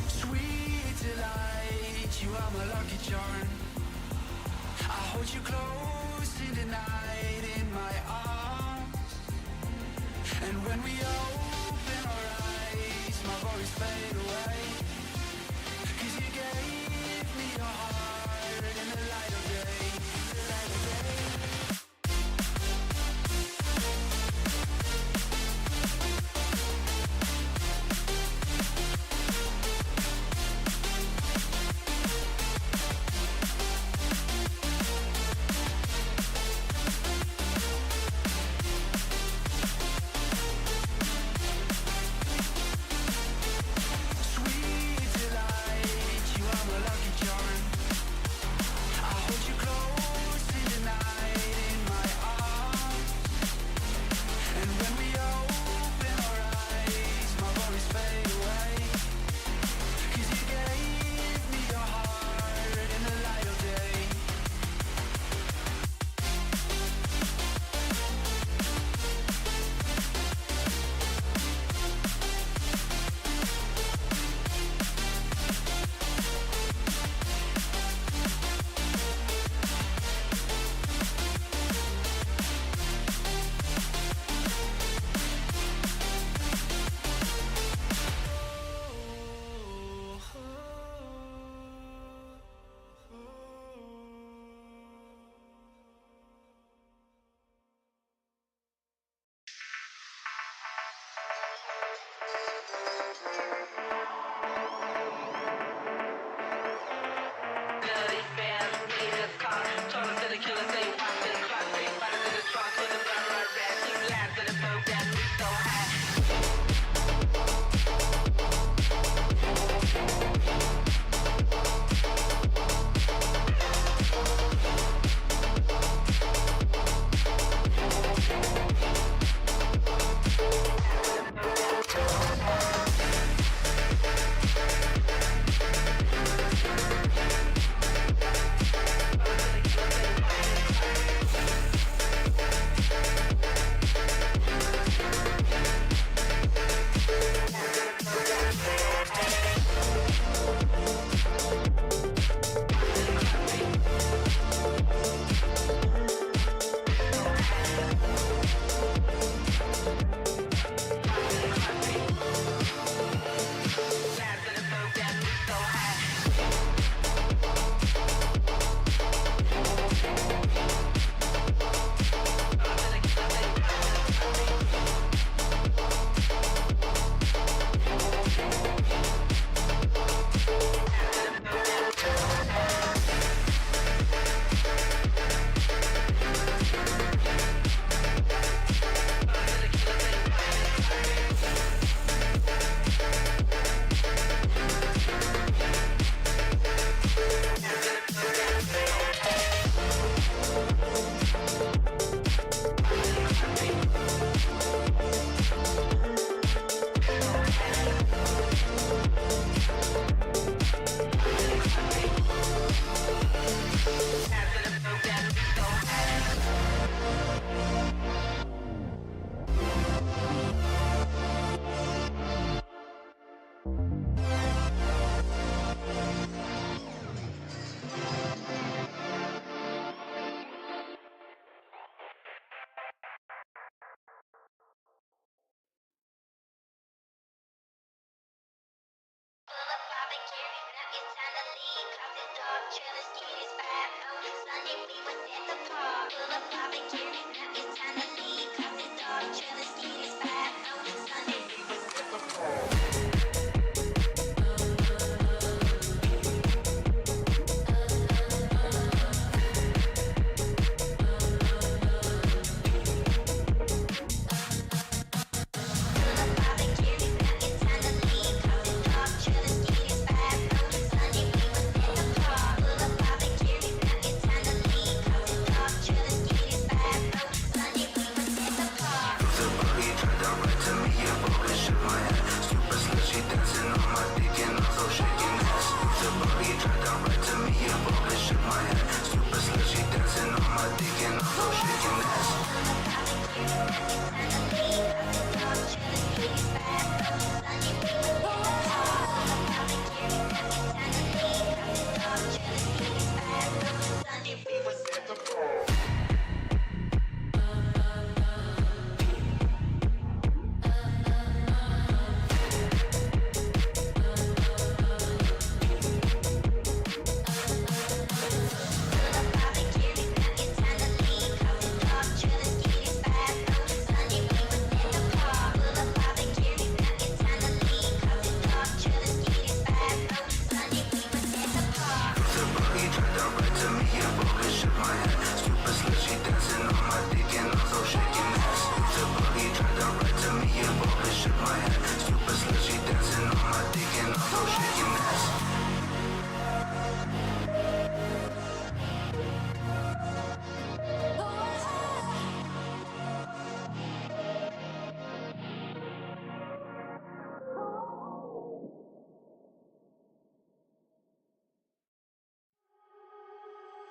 Sweet delight, you are my lucky charm. I hold you close in the night in my arms. And when we open our eyes, my worries fade away. 'Cause you gave me your heart in the light of day, in the light of day. Sweet delight, you are my lucky charm. I hold you close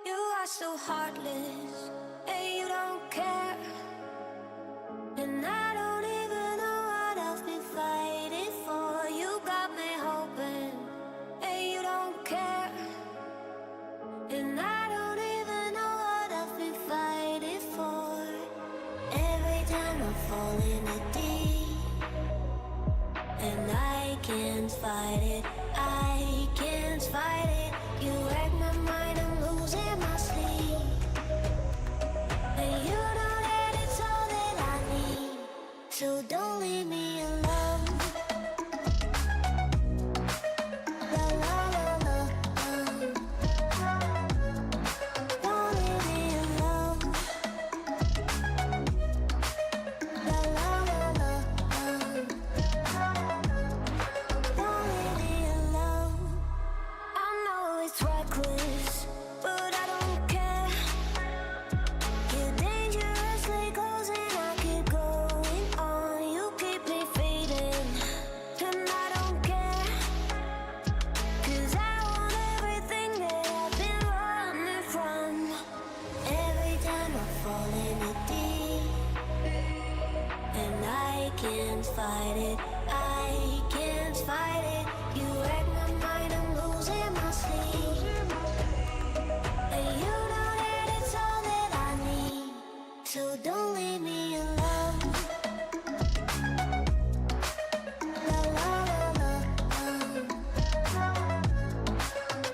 You are so heartless, and you don't care. And I don't even know what I've been fighting for. You got me hoping, and you don't care. And I don't even know what I've been fighting for. Every time I fall in the deep, and I can't fight it, I can't fight it. You wreck my mind, I'm losing my sleep. And you know that it's all that I need. So don't leave me alone. La la la la. Don't leave me alone. La la la la. Don't leave me alone. I know it's reckless, but I don't care. You're dangerously close and I keep going on. You keep me fading, and I don't care. 'Cause I want everything that I've been running from. Every time I fall in the deep, and I can't fight it, I can't fight it. You wreck my mind, I'm losing my sleep. And you know that it's all that I need. So don't leave me alone. La la la la.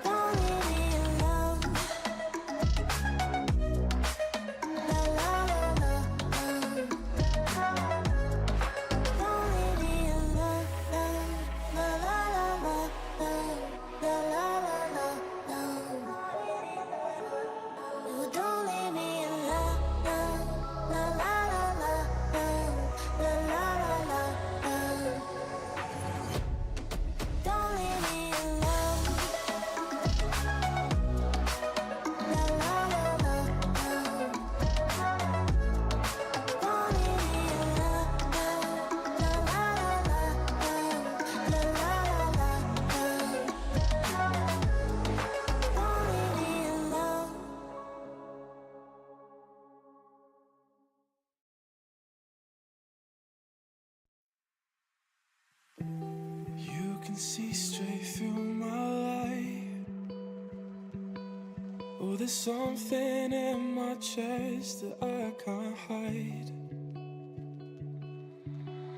Don't leave me alone. La la la la. Don't leave me alone. La la la la. La la la la. No, don't leave me alone. La la la la. La la la la. Don't leave me alone. La la la la. Don't leave me alone. La la la la. La la la la. Don't leave me alone. You can see straight through my light. Oh, there's something in my chest that I can't hide.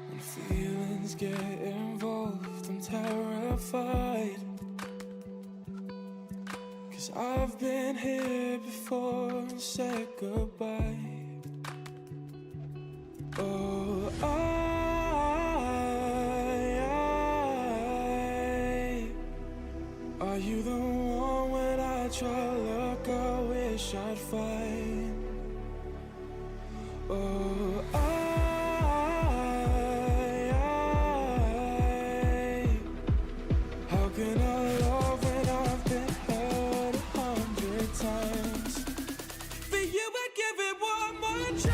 When feelings get involved, I'm terrified. I've been here before and said goodbye. Oh, are you the one when I try to look, I wish I'd find? Oh, how can I love when I've been hurt 100 times? For you, I'd give it one more try.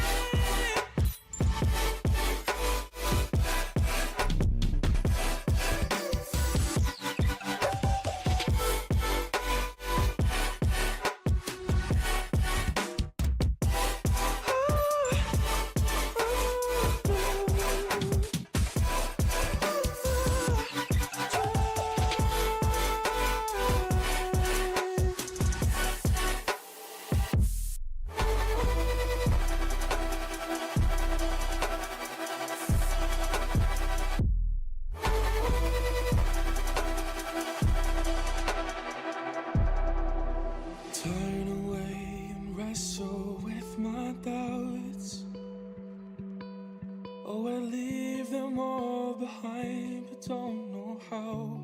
Turn away and wrestle with my doubts. Oh, I leave them all behind, but don't know how.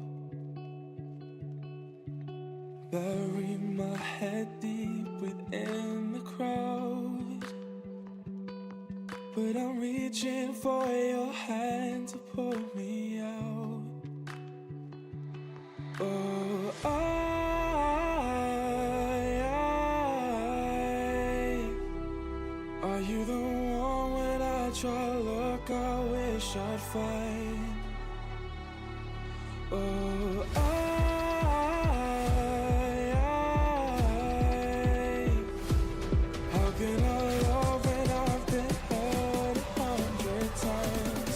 Bury my head deep within the crowd, but I'm reaching for your hand to pull me out. Oh, are you the one when I try to look, I wish I'd find? Oh, how can I love when I've been hurt 100 times?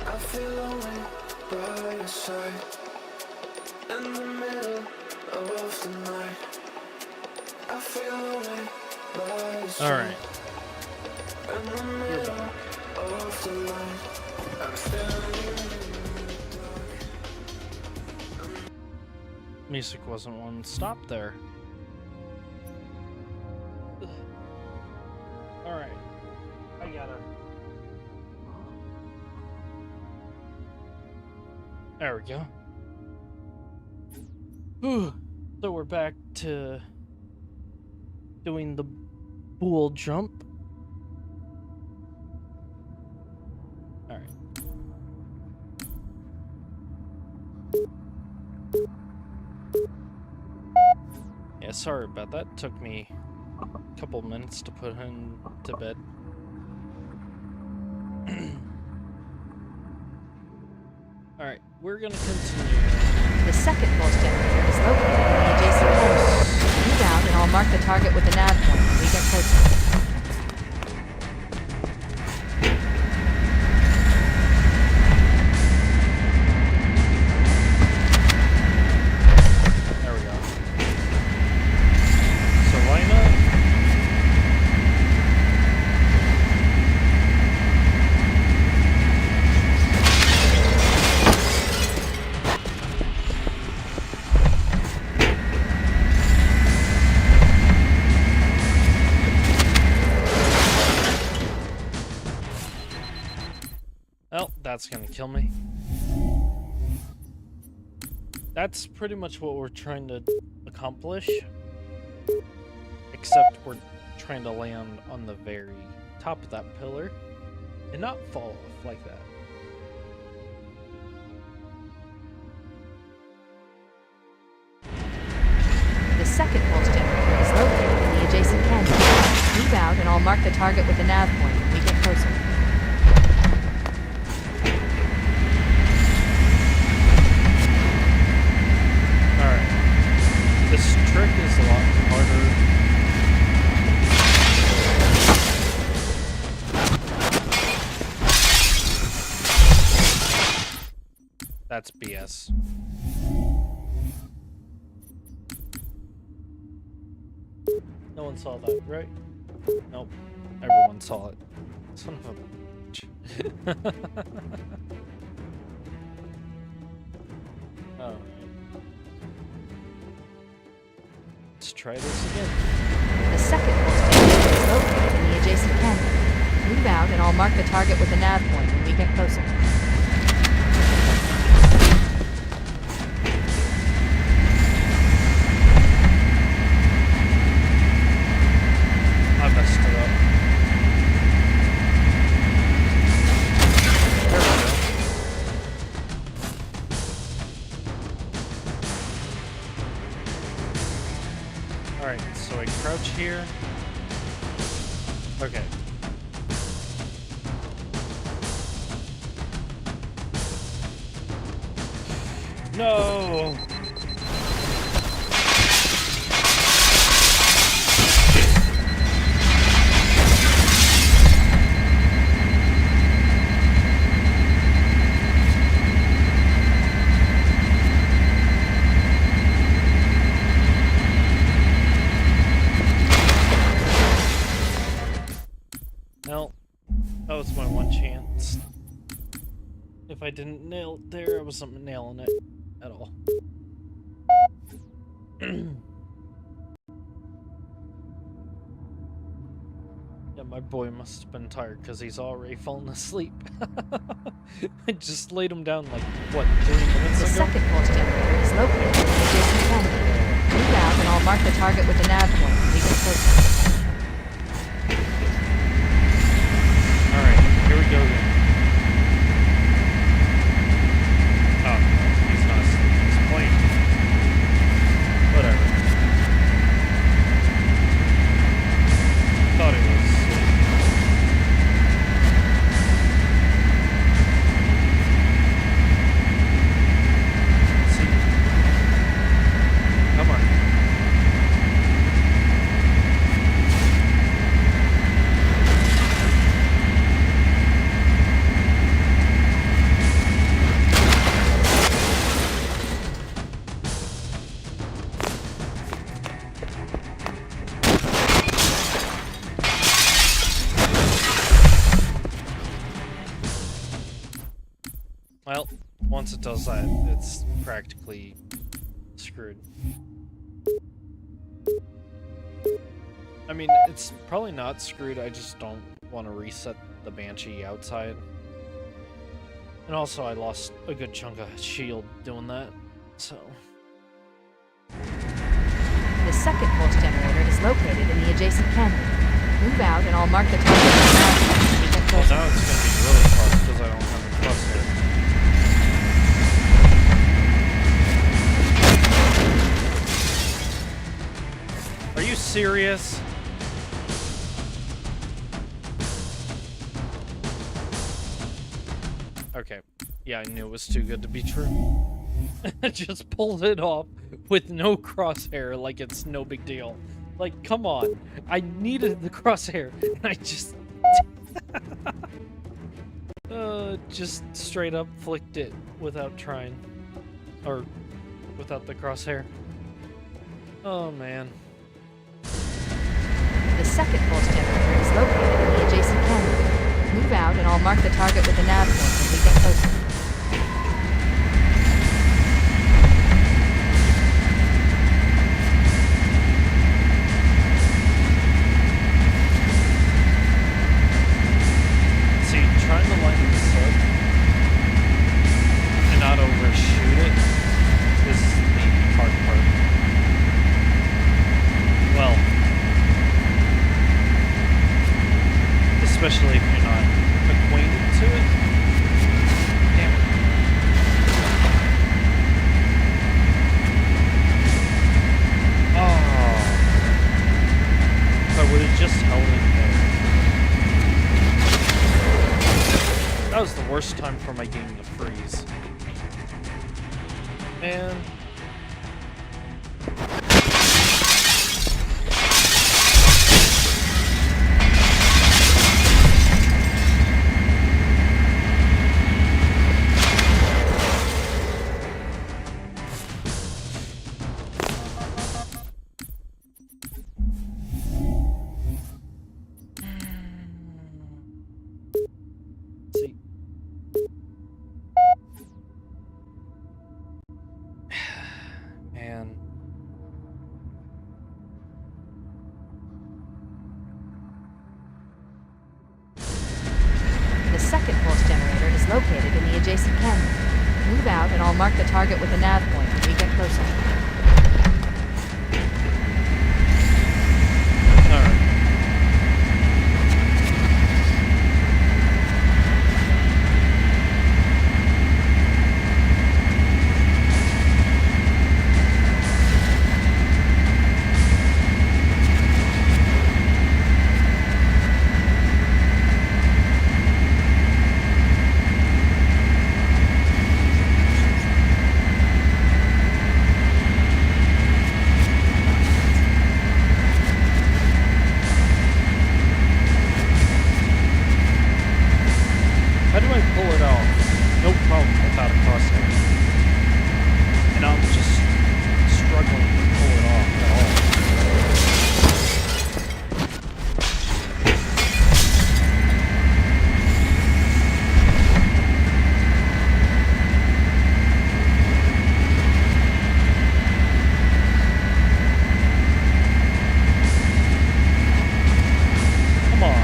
I feel lonely by your side, in the middle of the night. I feel lonely by your side. All right. In the middle of the night. I'm standing in the dark. Music wasn't one stop there. All right. I gotta. There we go. Whew. So we're back to doing the bool jump. All right. Yeah, sorry about that. Took me a couple minutes to put him to bed. Alright, we're gonna continue. The second pulse generator is located in the adjacent campus. Move out and I'll mark the target with the nav point when we get closer. There we go. So line up. Well, that's gonna kill me. That's pretty much what we're trying to accomplish. Except we're trying to land on the very top of that pillar and not fall off like that. The second pulse generator is located in the adjacent canyon. Move out and I'll mark the target with the nav point when we get closer. Alright. This trick is a lot harder. That's BS. No one saw that, right? Nope. Everyone saw it. Son of a bitch. Alright. Let's try this again. The second pulse generator is located in the adjacent canyon. Move out and I'll mark the target with the nav point when we get closer. I messed it up. There we go. Alright, so I crouch here. Okay. No! Well, that was my one chance. If I didn't nail it there, I wasn't nailing it at all. Yeah, my boy must have been tired because he's already fallen asleep. I just laid him down like, what, 3 minutes The ago? second pulse generator is located in the adjacent canyon. Move out and I'll mark the target with the nav point when we get closer. Alright, here we go again. Oh, he's not asleep. He's playing. Whatever. Thought he was asleep. See? Come on. Well, once it does that, it's practically screwed. I mean, it's probably not screwed, I just don't want to reset the Banshee outside. And also, I lost a good chunk of shield doing that, so... The second pulse generator is located in the adjacent canyon. Move out and I'll mark the target with the nav point when we get Well, closer. now it's going to be really hard because I don't have a crosshair. Are you serious? Okay. Yeah, I knew it was too good to be true. I just pulled it off with no crosshair like it's no big deal. Like, come on. I needed the crosshair, and I just... just straight up flicked it without trying. Or without the crosshair. Oh, man. The second pulse generator is located in the adjacent canyon. Move out and I'll mark the target with the nav point when we get closer. See, trying to line this up and not overshoot it is was the worst time for my game to freeze. Man. See. Man. The second pulse generator is located in the adjacent canyon. Move out and I'll mark the target with a nav point when we get closer. Alright. How do I pull it off? No problem without a crosshair. And I'm just struggling to pull it off at all. Come on.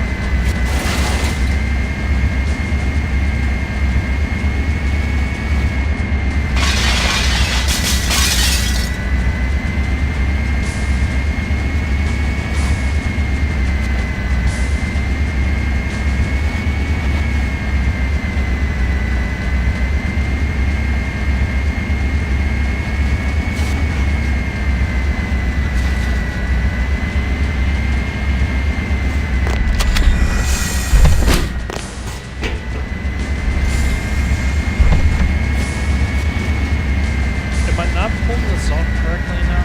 Am I not pulling this off correctly now?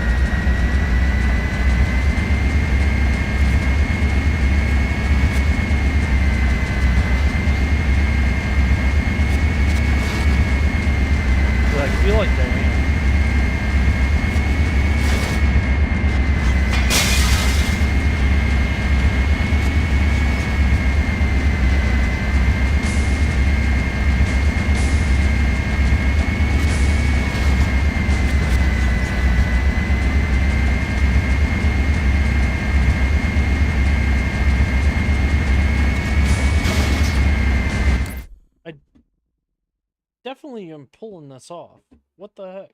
I feel like I am. I definitely am pulling this off. What the heck?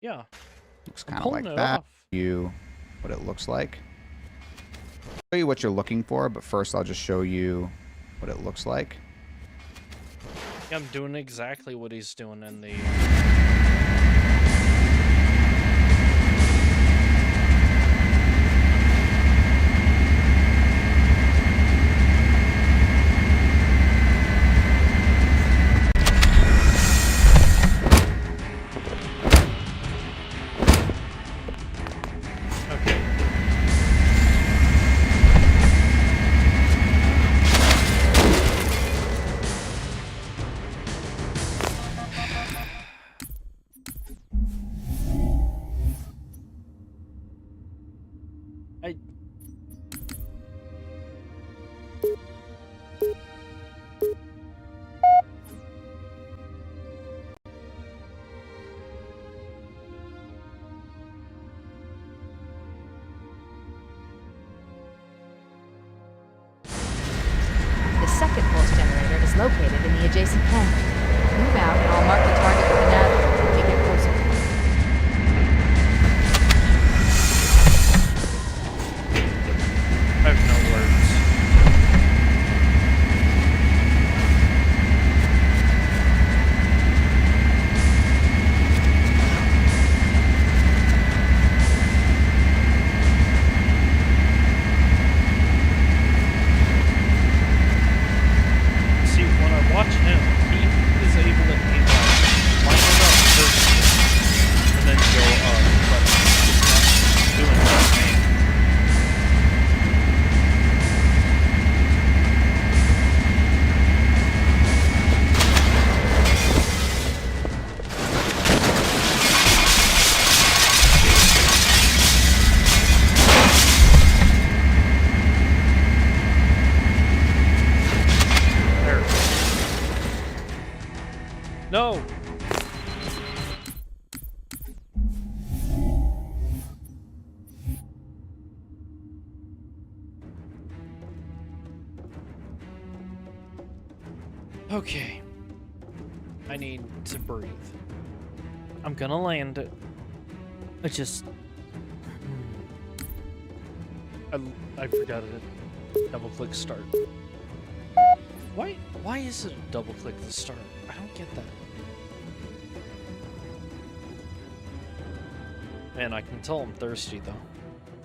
Yeah. Looks I'm kind of pulling like it that. off. You, what it looks like. Show you what you're looking for, but first I'll just show you what it looks like. Yeah, I'm doing exactly what he's doing in the... Okay. I... The second pulse generator is located in the adjacent canyon. Move out and I'll mark the target with a nav point when we get closer. I have no words. Okay. I need to breathe. I'm gonna land it. I just... I forgot it. Double click start. Why is it a double click to start? I don't get that. Man, I can tell I'm thirsty though,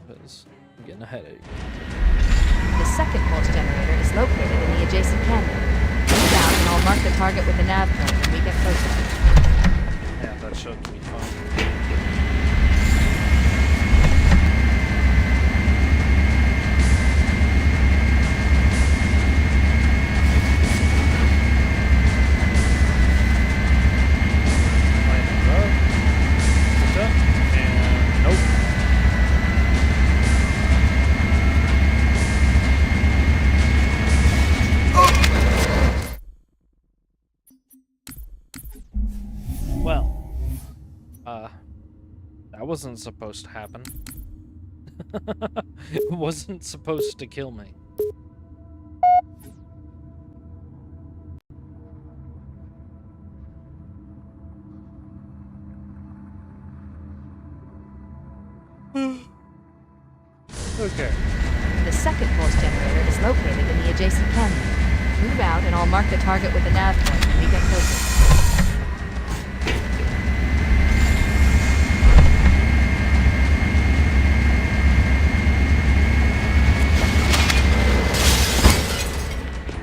because I'm getting a headache. The second pulse generator is located in the adjacent canyon. Move out and I'll mark the target with the nav point when we get closer. Yeah, that should be fun. That wasn't supposed to happen. It wasn't supposed to kill me. Okay. The second pulse generator is located in the adjacent canyon. Move out and I'll mark the target with the nav point when we get closer.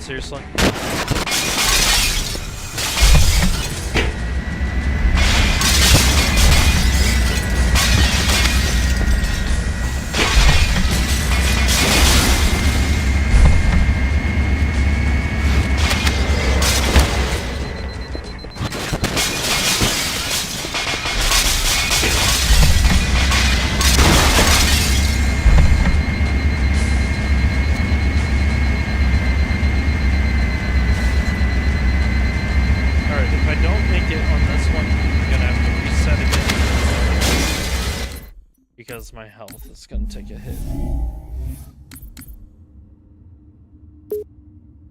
Seriously? Because my health is gonna take a hit.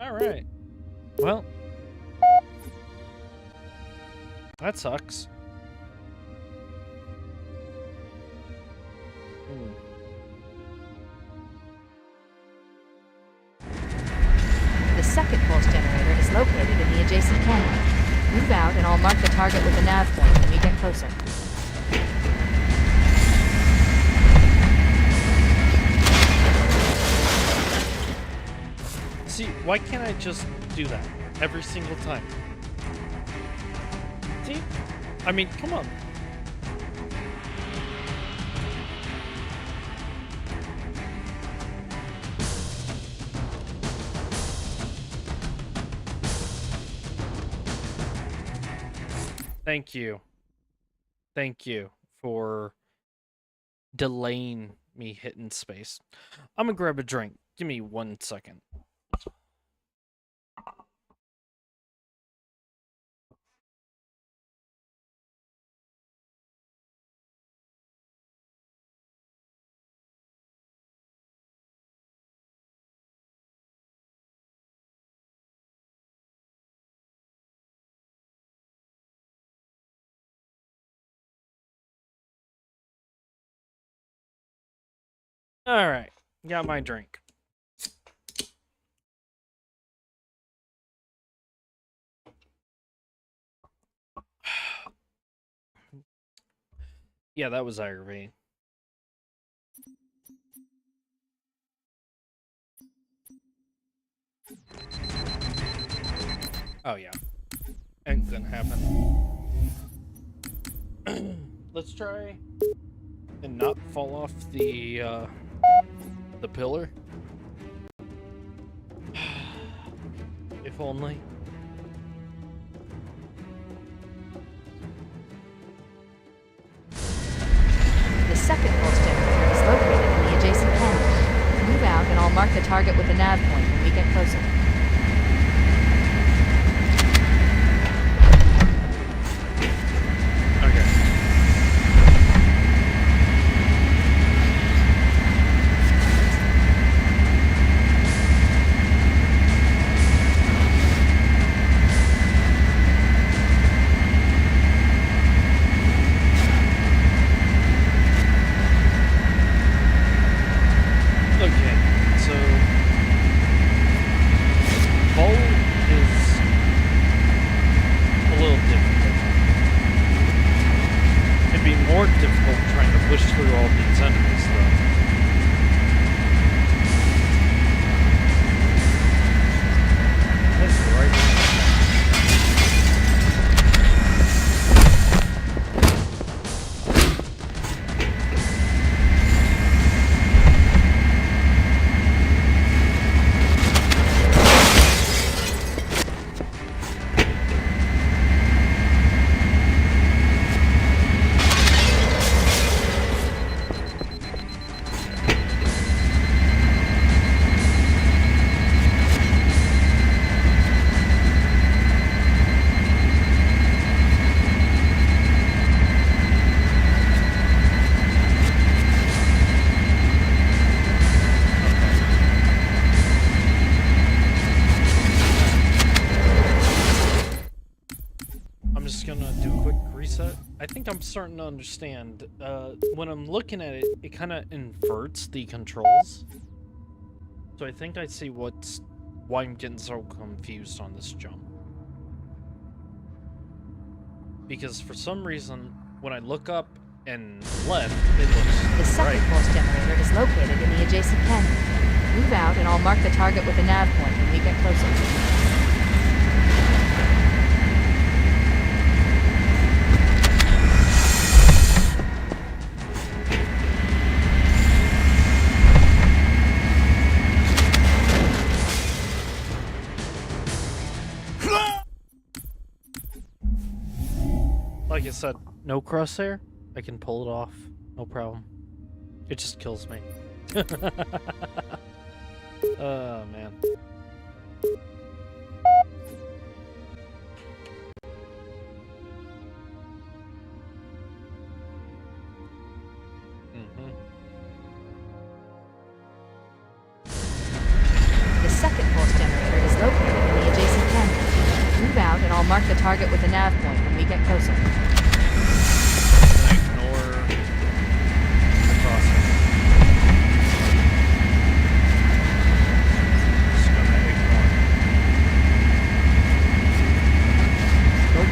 Alright. Well. That sucks. The second pulse generator is located in the adjacent canyon. Move out and I'll mark the target with the nav point when we get closer. See, why can't I just do that every single time? See? I mean, come on. Thank you. Thank you for delaying me hitting space. I'm gonna grab a drink. Give me 1 second. All right, got my drink. Yeah, that was aggravating. Oh yeah, ain't gonna happen. Let's try and not fall off the pillar. If only. The second pulse generator is located in the adjacent canyon. Move out and I'll mark the target with the nav point when we get closer. I'm starting to understand. When I'm looking at it, it kind of inverts the controls. So I think I see why I'm getting so confused on this jump. Because for some reason, when I look up and left, it looks The second right. pulse generator is located in the adjacent canyon. Move out and I'll mark the target with a nav point when we get closer. Like I said, no crosshair. I can pull it off. No problem. It just kills me. Oh, man. The second pulse generator is located in the adjacent canyon. Move out and I'll mark the target with a nav point when we get closer. Ignore the crosshair. Just gonna ignore it. Nope.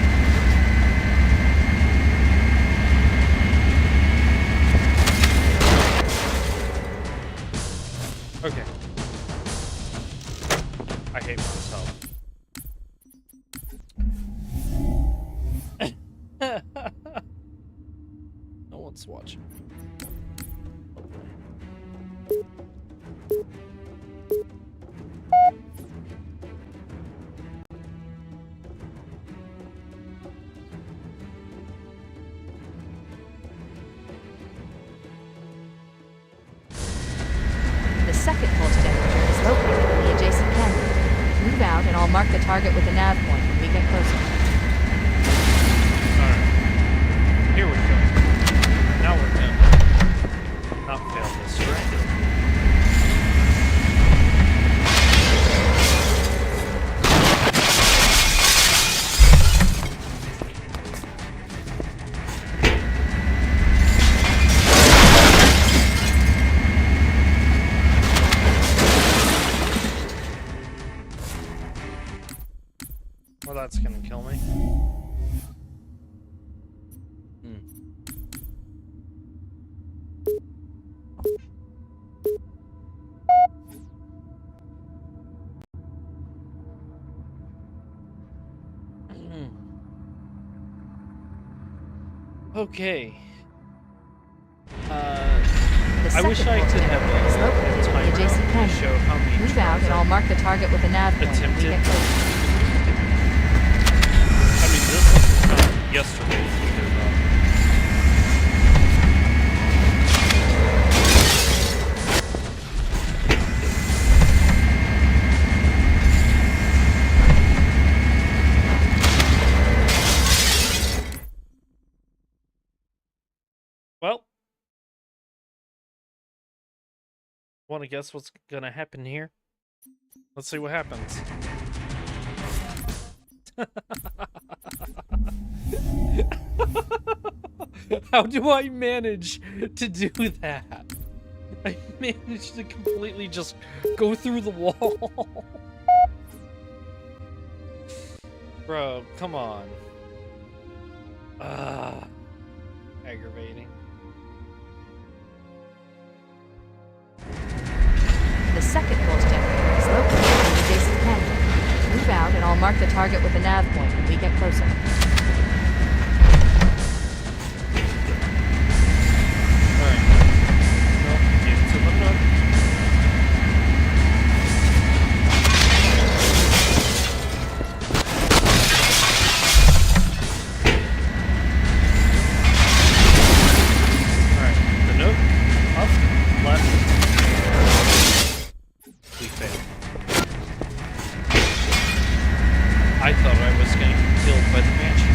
Okay. I hate myself. No one's watching. The second pulse generator is located in the adjacent canyon. Move out and I'll mark the target with a nav point when we get closer. Alright. Here we go. Now we're gonna not fail this, right? Well, that's gonna kill me. Okay. The I wish second I pulse could have generator is located in the timer adjacent to canyon. show how many Move out and I'll mark the target with a nav point when we Attempted. get closer. I mean, this wasn't from yesterday either, though. Well, want to guess what's gonna happen here? Let's see what happens. How do I manage to do that? I managed to completely just go through the wall. Bro, come on. Aggravating. The second pulse generator is located in the adjacent canyon. Move out and I'll mark the target with a nav point when we get closer. Alright. Nope, get to the nook. Alright, the nook, up, left. We failed. I thought I was getting killed by the banshee.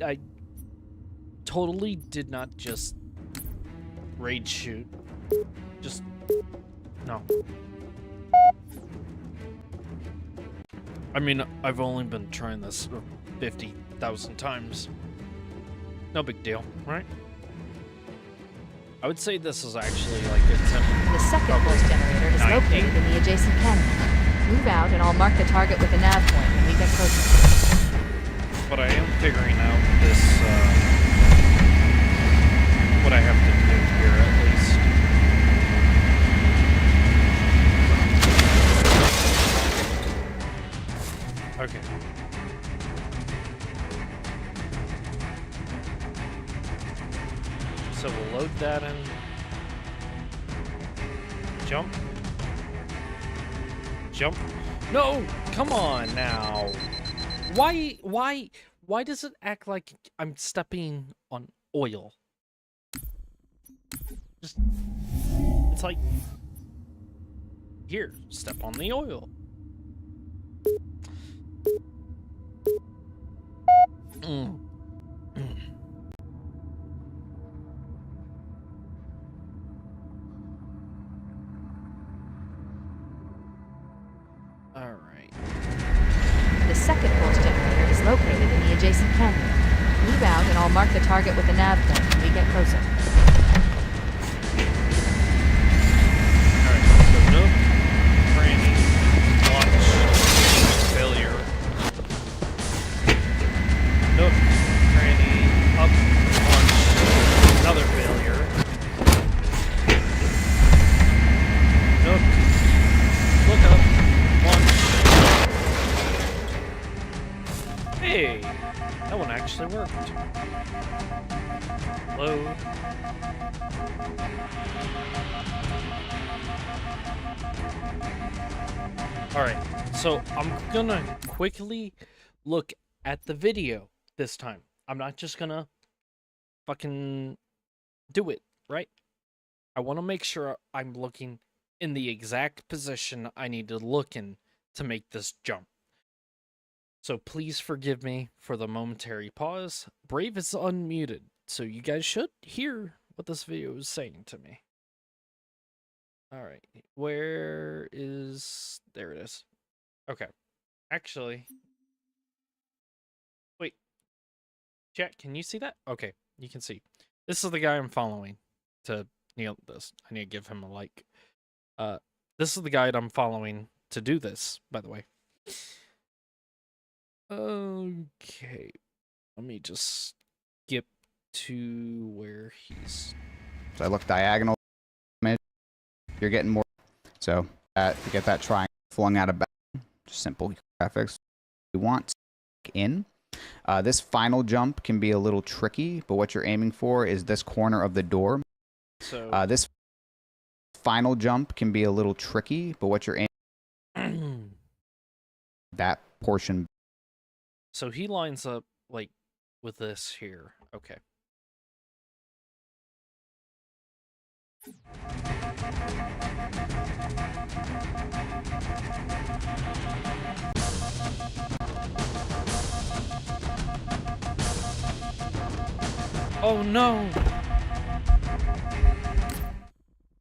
I totally did not just raid shoot. Just no. I mean, I've only been trying this 50,000 times. No big deal, right? I would say this is actually like it's The second pulse generator is 90. located in the adjacent canyon. Move out and I'll mark the target with a nav point when we get closer. But I am figuring out this, what I have to do here at least. Okay. So we'll load that in. Jump. Jump. No! Come on now. Why does it act like I'm stepping on oil? Just, it's like, here, step on the oil. All right. The second pulse generator is located in the adjacent canyon. Move out and I'll mark the target with a nav point when we get closer. Alright, so nope, cranny, launch, failure. Nope, cranny, up, launch, another failure. Nope, look up, launch. Hey, that one actually worked. Load. Alright, so I'm gonna quickly look at the video this time. I'm not just gonna fucking do it, right? I want to make sure I'm looking in the exact position I need to look in to make this jump. So please forgive me for the momentary pause. Brave is unmuted, so you guys should hear what this video is saying to me. Alright, where is... There it is. Okay. Actually... Wait. Chat, can you see that? Okay, you can see. This is the guy I'm following to nail this. I need to give him a like. This is the guide I'm following to do this, by the way. Okay. Let me just skip to where he's... So I look diagonal. You're getting more. So to get that triangle flung out of bounds, just simple graphics. You want in. This final jump can be a little tricky, but what you're aiming for is this corner of the door. So This final jump can be a little tricky, but what you're aiming that portion. so he lines up like with this here. Okay. Oh no!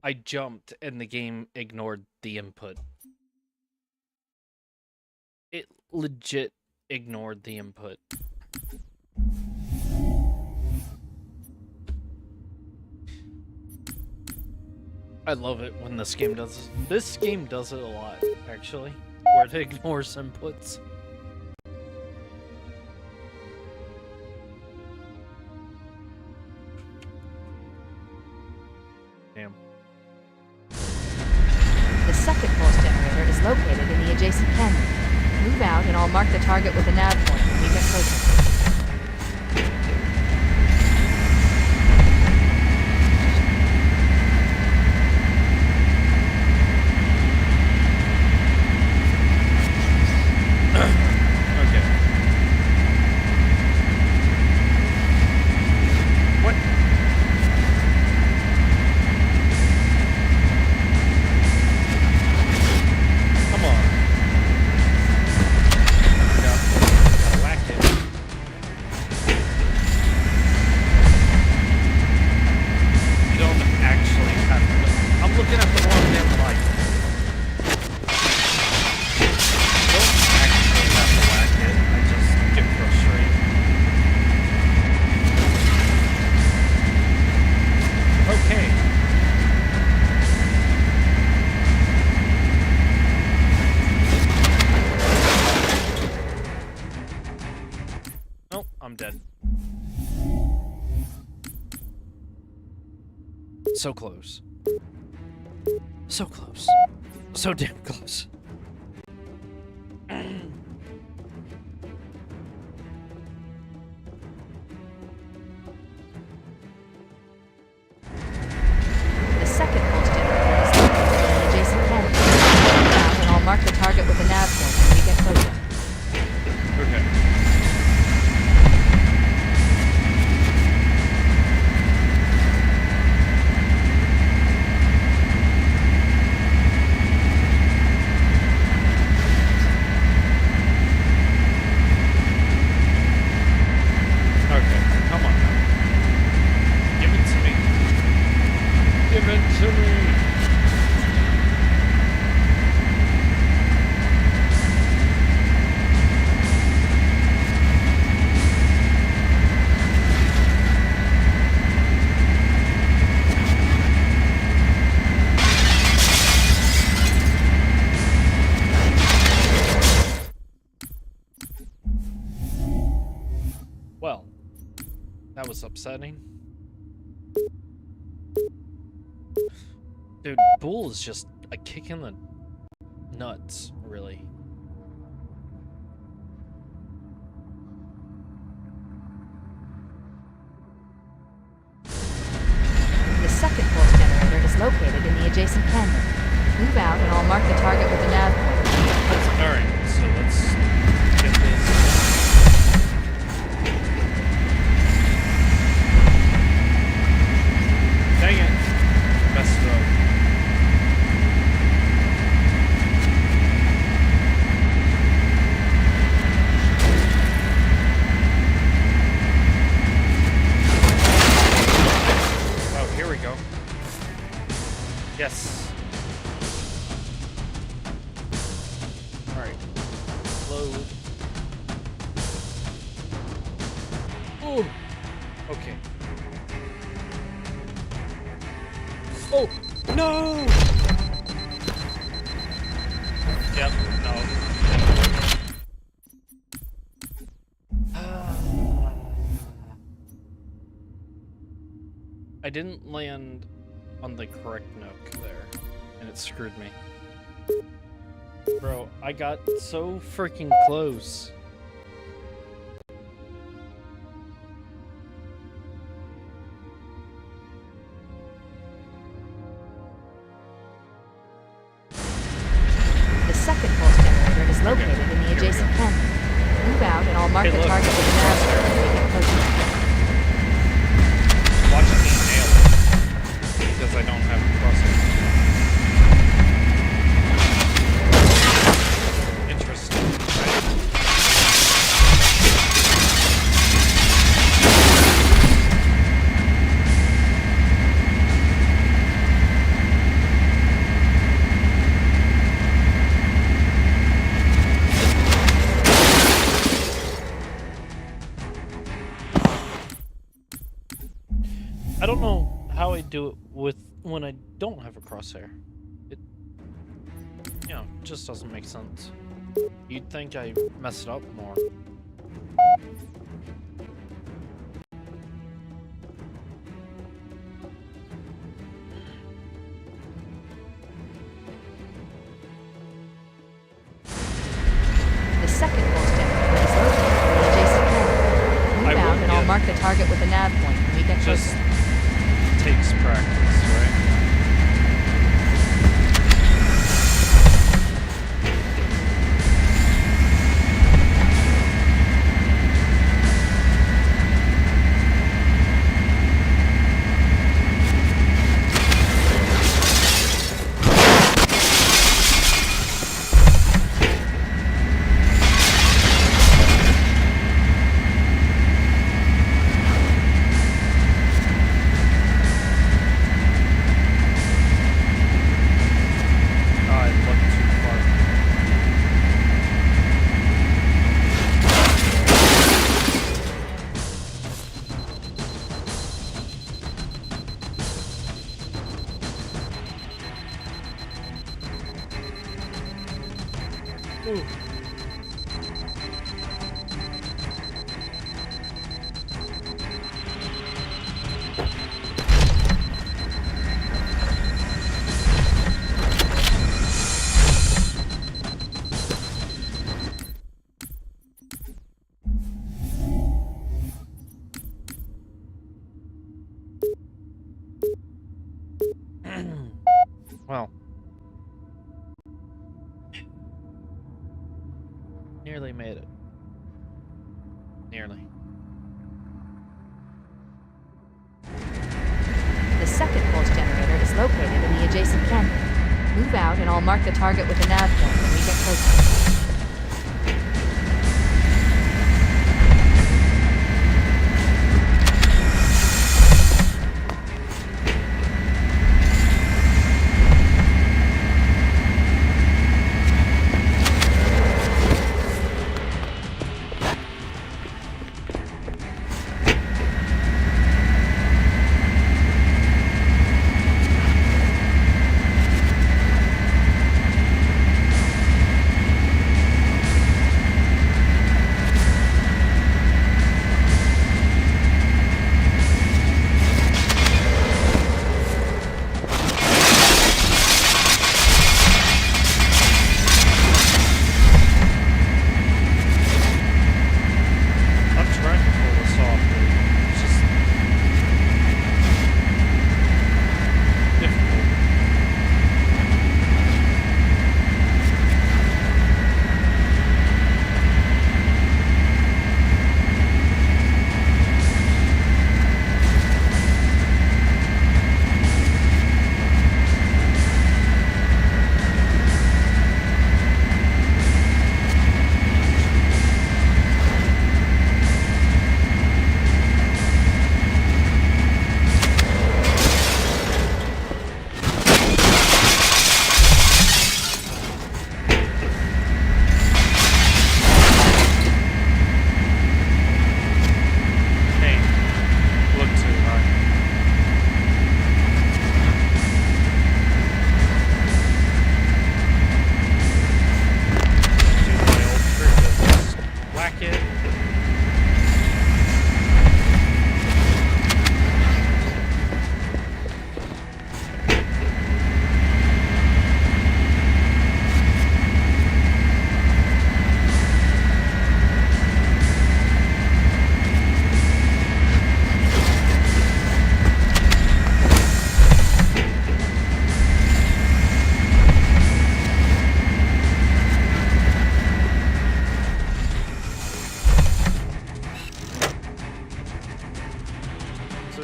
I jumped and the game ignored the input. It legit ignored the input. I love it when this game does this. This game does it a lot, actually, where it ignores inputs. Damn. The second pulse generator is located in the adjacent canyon. Move out and I'll mark the target with a nav point when we get closer. Okay. What? Come on. So close. So close. So damn close. The second pulse generator is located in the adjacent canyon. Move out and I'll mark the target with a nav point when we get closer. Okay. Okay, come on now. Give it to me. Give it to me. Well, that was upsetting. Dude, Bull is just a kick in the nuts, really. The second pulse generator is located in the adjacent canyon. Move out and I'll mark the target with a nav point when we get closer. Alright, so let's get this. Dang it. Messed up. Oh, here we go. Yes. Alright. Load. Oh! Okay. Oh! No! Yep, no. I didn't land on the correct nook there, and it screwed me. Bro, I got so freaking close. The second pulse generator is located Okay, in the here we adjacent go. canyon. Move out and I'll mark Hey, the look. target with a nav point when we get closer. Watch me nail it, because I don't have a crosshair. Interesting, right? I don't know how I do it with when I don't have a crosshair. It, you know, just doesn't make sense. You'd think I mess it up more. The second pulse generator is located in the adjacent canyon. Move I out will and I'll get- mark the target with a nav point when we get Just closer. takes practice, right? I looked too far. Ooh. Well. Nearly made it. Nearly. The second pulse generator is located in the adjacent canyon. Move out and I'll mark the target with a nav point when we get closer.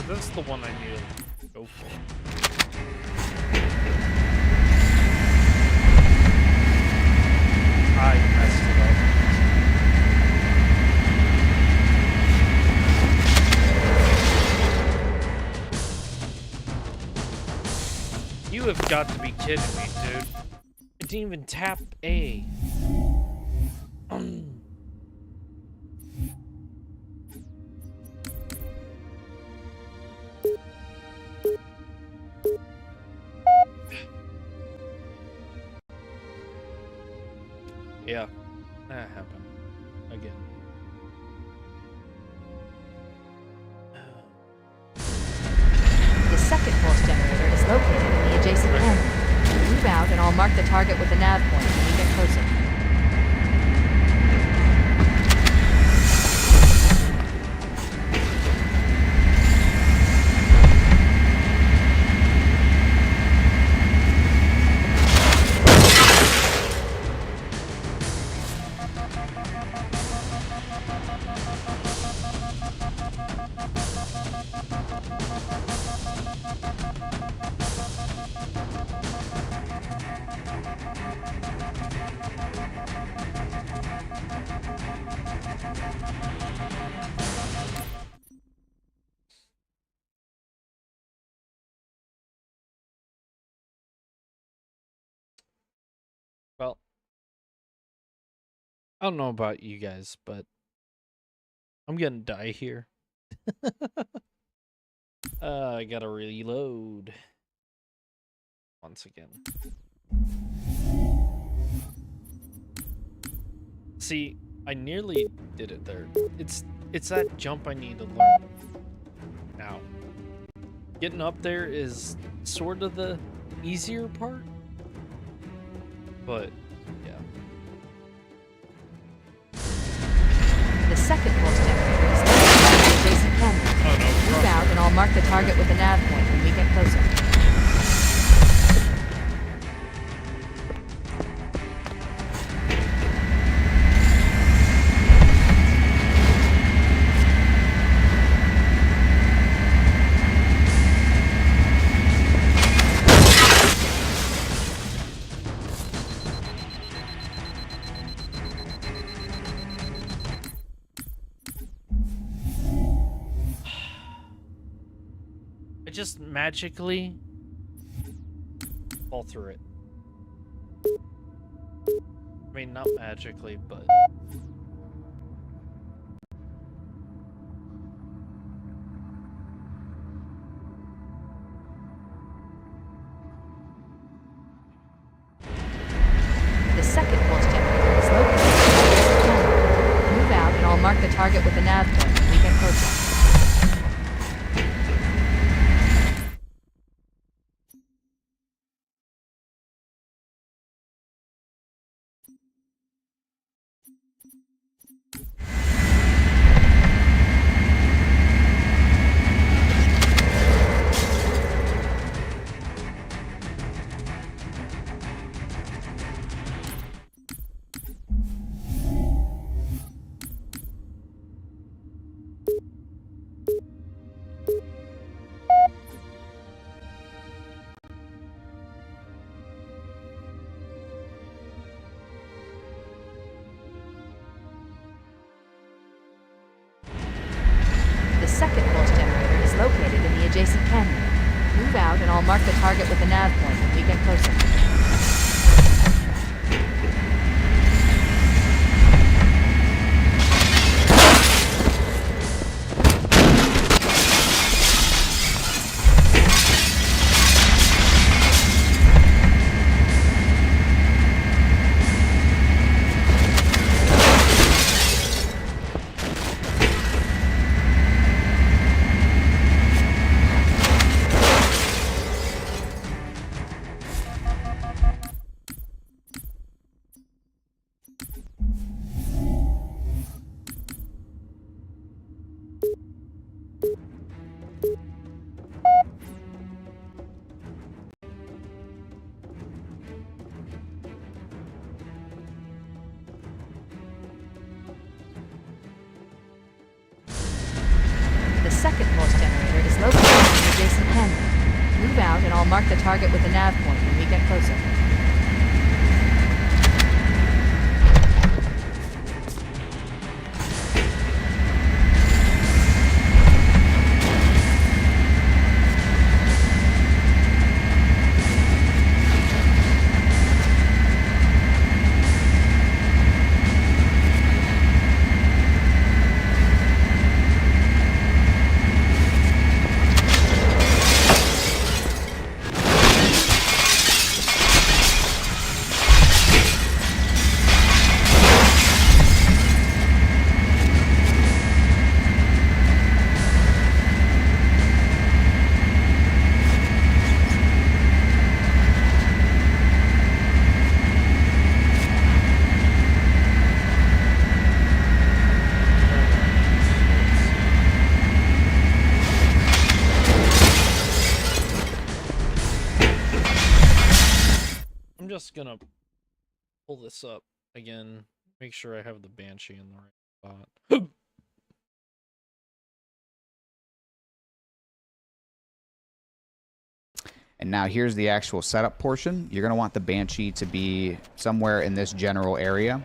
That's the one I need to go for. I messed it up. You have got to be kidding me, dude. I didn't even tap A. Yeah, that happened again. The second pulse generator is located in the adjacent canyon. Move out and I'll mark the target with a nav point when we get closer. Well, I don't know about you guys, but I'm gonna die here. I gotta reload once again. See, I nearly did it there. It's that jump I need to learn now. Getting up there is sort of the easier part, but yeah. The second pulse generator is located in the adjacent canyon. Oh no, Move out and I'll mark the target with a nav point when we get closer. just magically fall through it. I mean, not magically, but... The second pulse generator is located in the adjacent canyon. Move out and I'll mark the target with a nav point when we get closer. The second pulse generator is located in the adjacent canyon. Move out and I'll mark the target with a nav point when we get closer. The second pulse generator is located in the adjacent canyon. Move out and I'll mark the target with a nav point when we get closer. I'm just gonna pull this up again, make sure I have the Banshee in the right spot. And now here's the actual setup portion. You're going to want the Banshee to be somewhere in this general area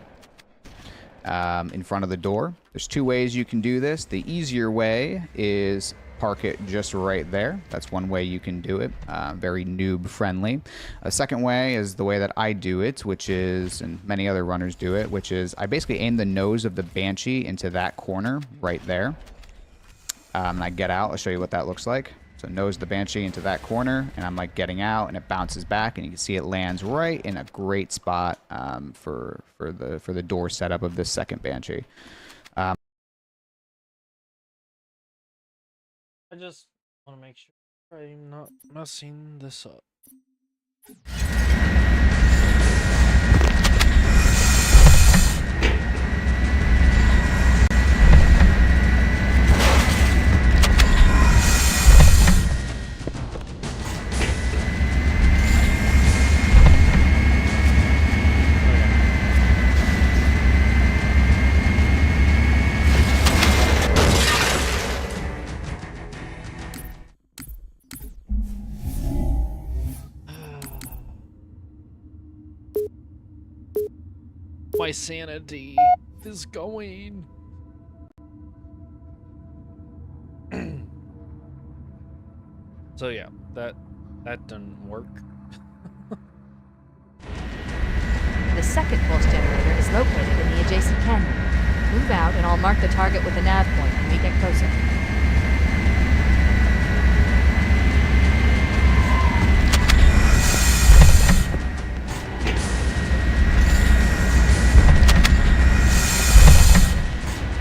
in front of the door. There's two ways you can do this. The easier way is park it just right there. That's one way you can do it. Very noob friendly. A second way is the way that I do it, which is, and many other runners do it, which is I basically aim the nose of the Banshee into that corner right there. And I get out. I'll show you what that looks like. So nose the Banshee into that corner, and I'm like getting out, and it bounces back, and you can see it lands right in a great spot for the door setup of this second Banshee. I just want to make sure I'm not messing this up. My sanity is going. So yeah, that didn't work. The second pulse generator is located in the adjacent canyon. Move out and I'll mark the target with a nav point when we get closer.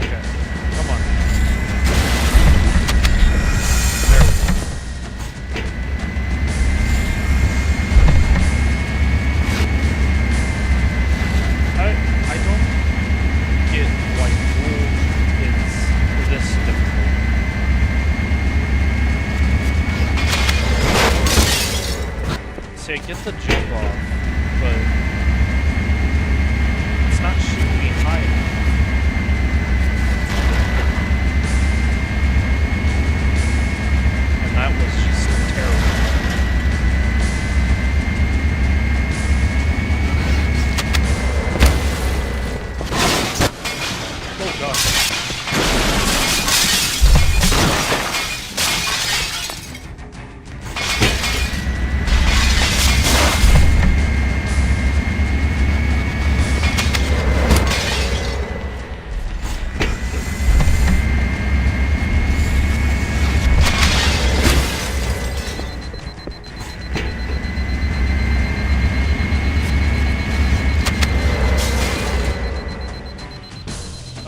Okay, come on. There we go. I don't get why gold is this difficult. See, I get the jump off, but it's not shooting me high enough. And that was just terrible. Oh god.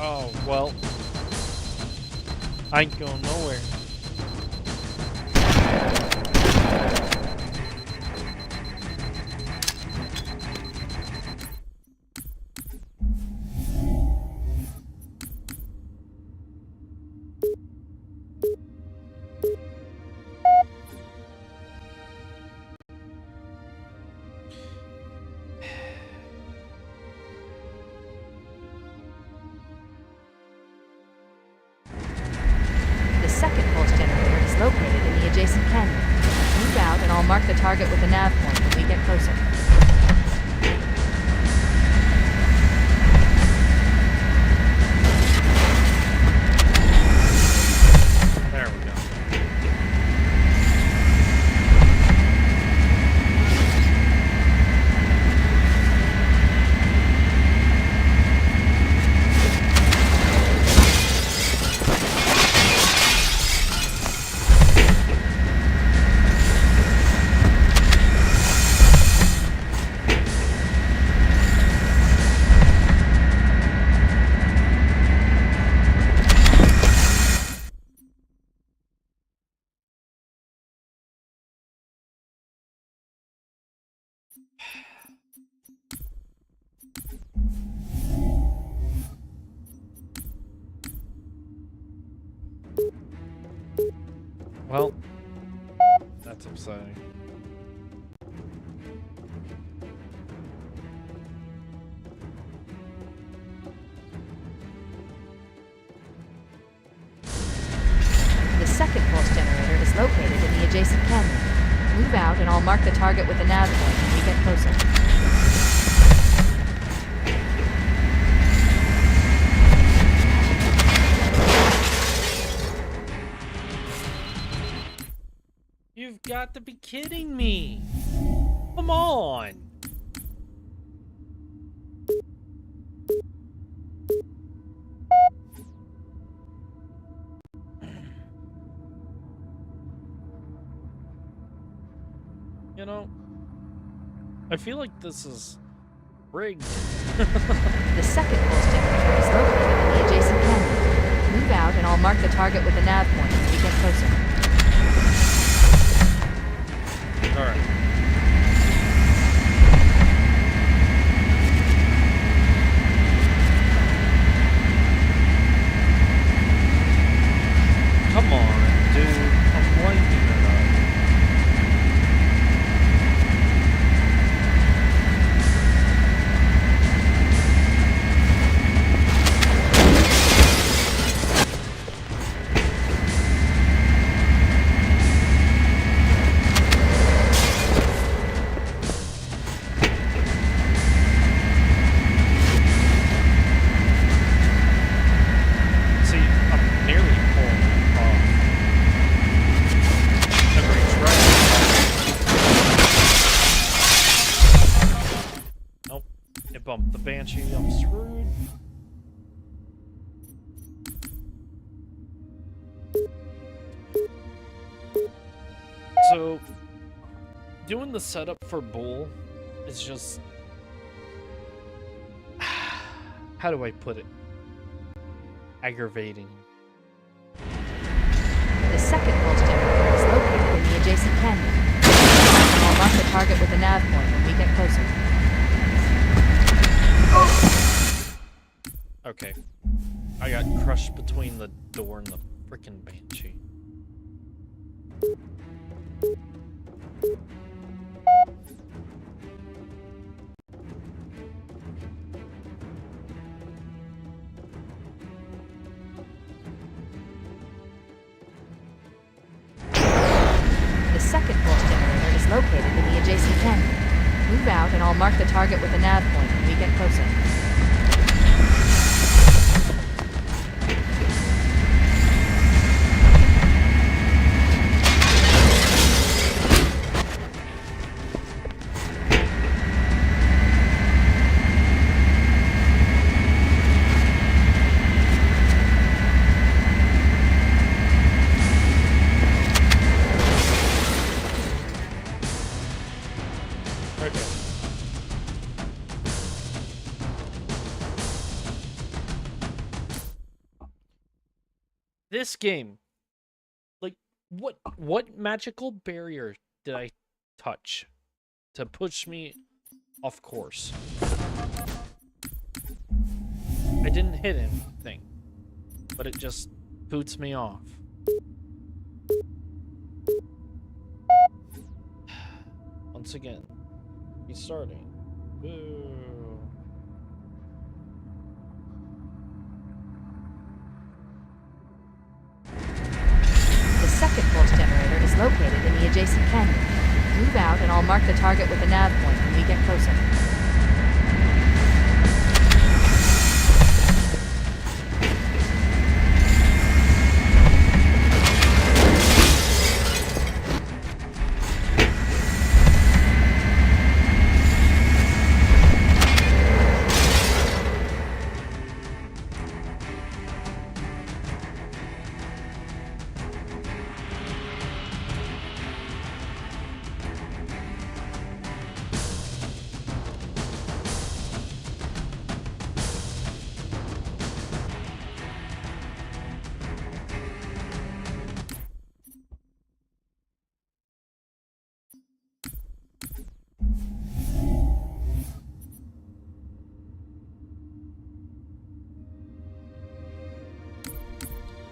Oh, well. I ain't going nowhere. The second pulse generator is located in the adjacent canyon. Move out and I'll mark the target with a nav point when we get closer. There we go. Well, that's upsetting. The second pulse generator is located in the adjacent canyon. Move out and I'll mark the target with a nav point when we get closer. You've got to be kidding me. Come on. You know, I feel like this is rigged. The second pulse generator is located in the adjacent canyon. Move out and I'll mark the target with a nav point when we get closer. All right. Come on, dude. I'm lighting it up. bumped the Banshee, I'm screwed. So, doing the setup for Bull is just... How do I put it? Aggravating. The second pulse generator is located in the adjacent canyon. I'll mark the target with a nav point when we get closer. Okay. I got crushed between the door and the frickin' Banshee. The second pulse generator is located in the adjacent canyon. Move out and I'll mark the target with a nav point when we get closer. Okay. This game, like, what magical barrier did I touch to push me off course? I didn't hit anything, but it just boots me off. Once again, restarting. Boo. The second pulse generator is located in the adjacent canyon. Move out and I'll mark the target with a nav point when we get closer.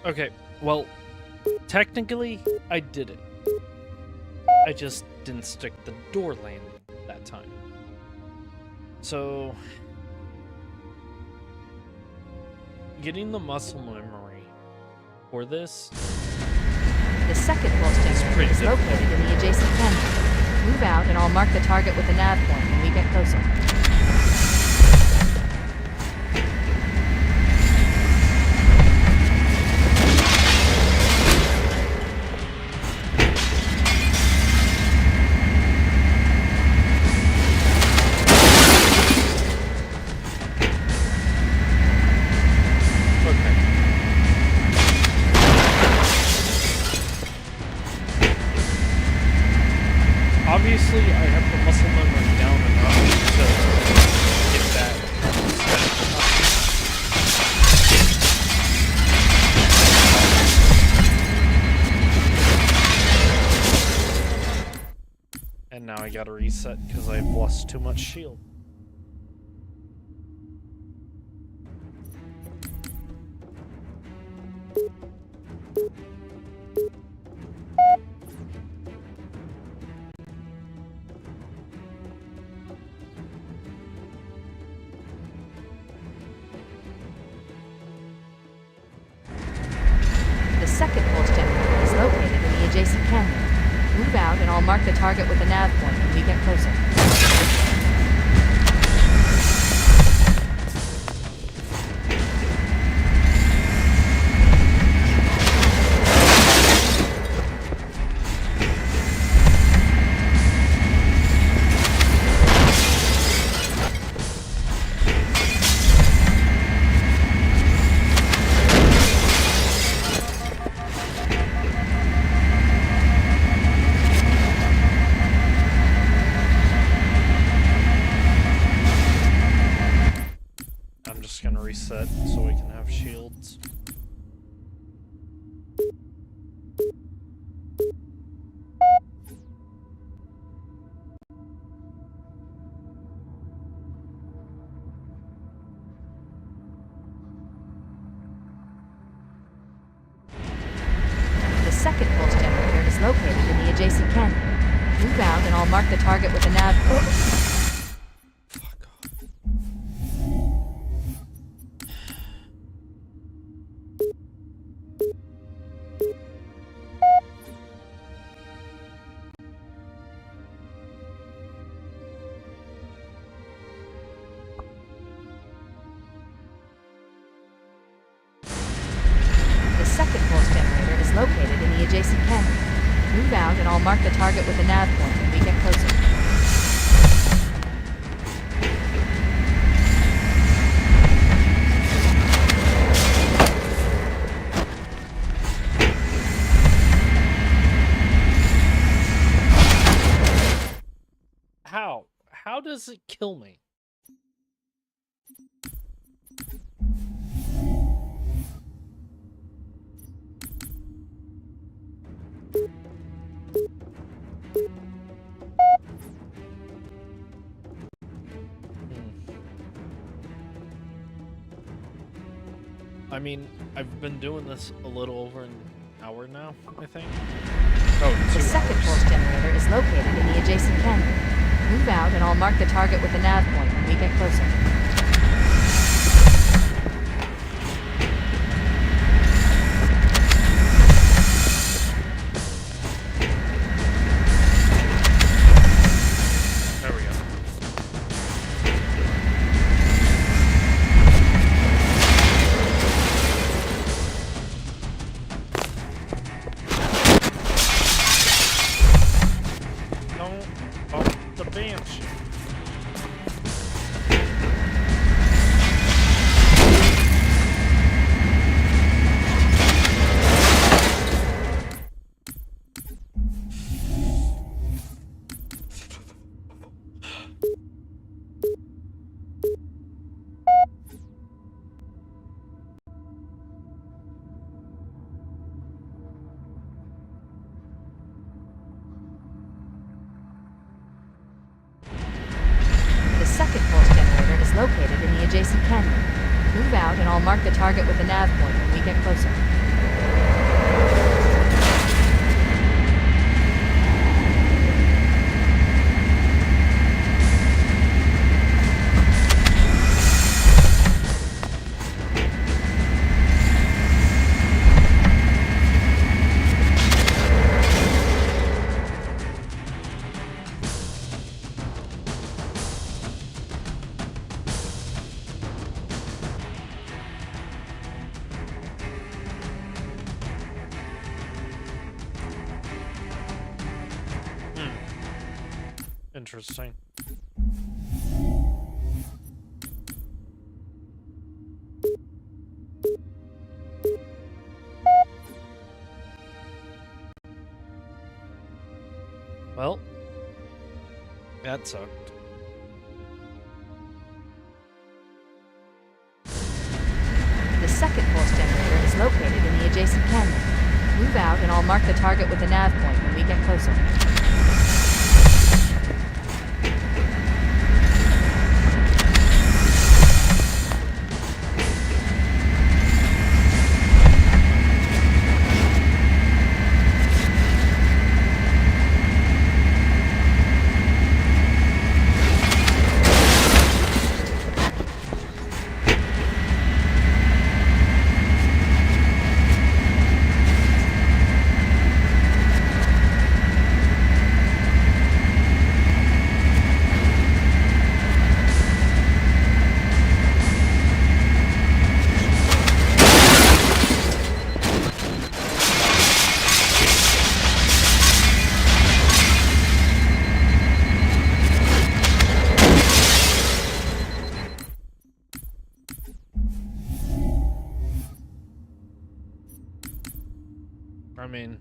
Okay, well, technically, I did it. I just didn't stick the door landing that time. So, getting the muscle memory for this... The second pulse generator is located in the adjacent canyon. Move out and I'll mark the target with a nav point when we get closer. Obviously, I have the muscle memory down enough to get that. And now I gotta reset because I've lost too much shield. The second pulse generator is located in the adjacent canyon. Move out and I'll mark the target with a nav point when we get closer. set so we can have shields. The second pulse generator is located in the adjacent canyon. Move out and I'll mark the target with a nav point. Fuck off. The second pulse generator is located in the adjacent canyon. Move out and I'll mark the target with a nav point when we get closer. How? How does it kill me? I mean, I've been doing this a little over an hour now, I think. Oh, 2 The second hours. pulse generator is located in the adjacent canyon. Move out and I'll mark the target with a nav point when we get closer. There we go. Don't bump the bench. The second pulse generator is located in the adjacent canyon. Move out and I'll mark the target with a nav point when we get closer. Interesting. Well, that sucked. The second pulse generator is located in the adjacent canyon. Move out and I'll mark the target with a nav point when we get closer. I mean,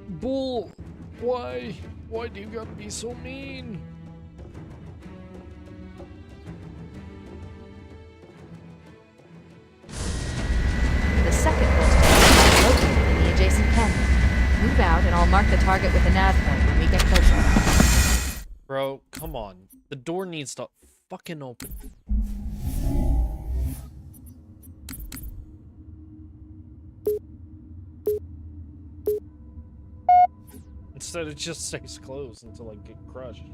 Bull, why? Why do you gotta be so mean? mark the target with the nav point when we get closer. Bro, come on. The door needs to fucking open. Instead, it just stays closed until I get crushed.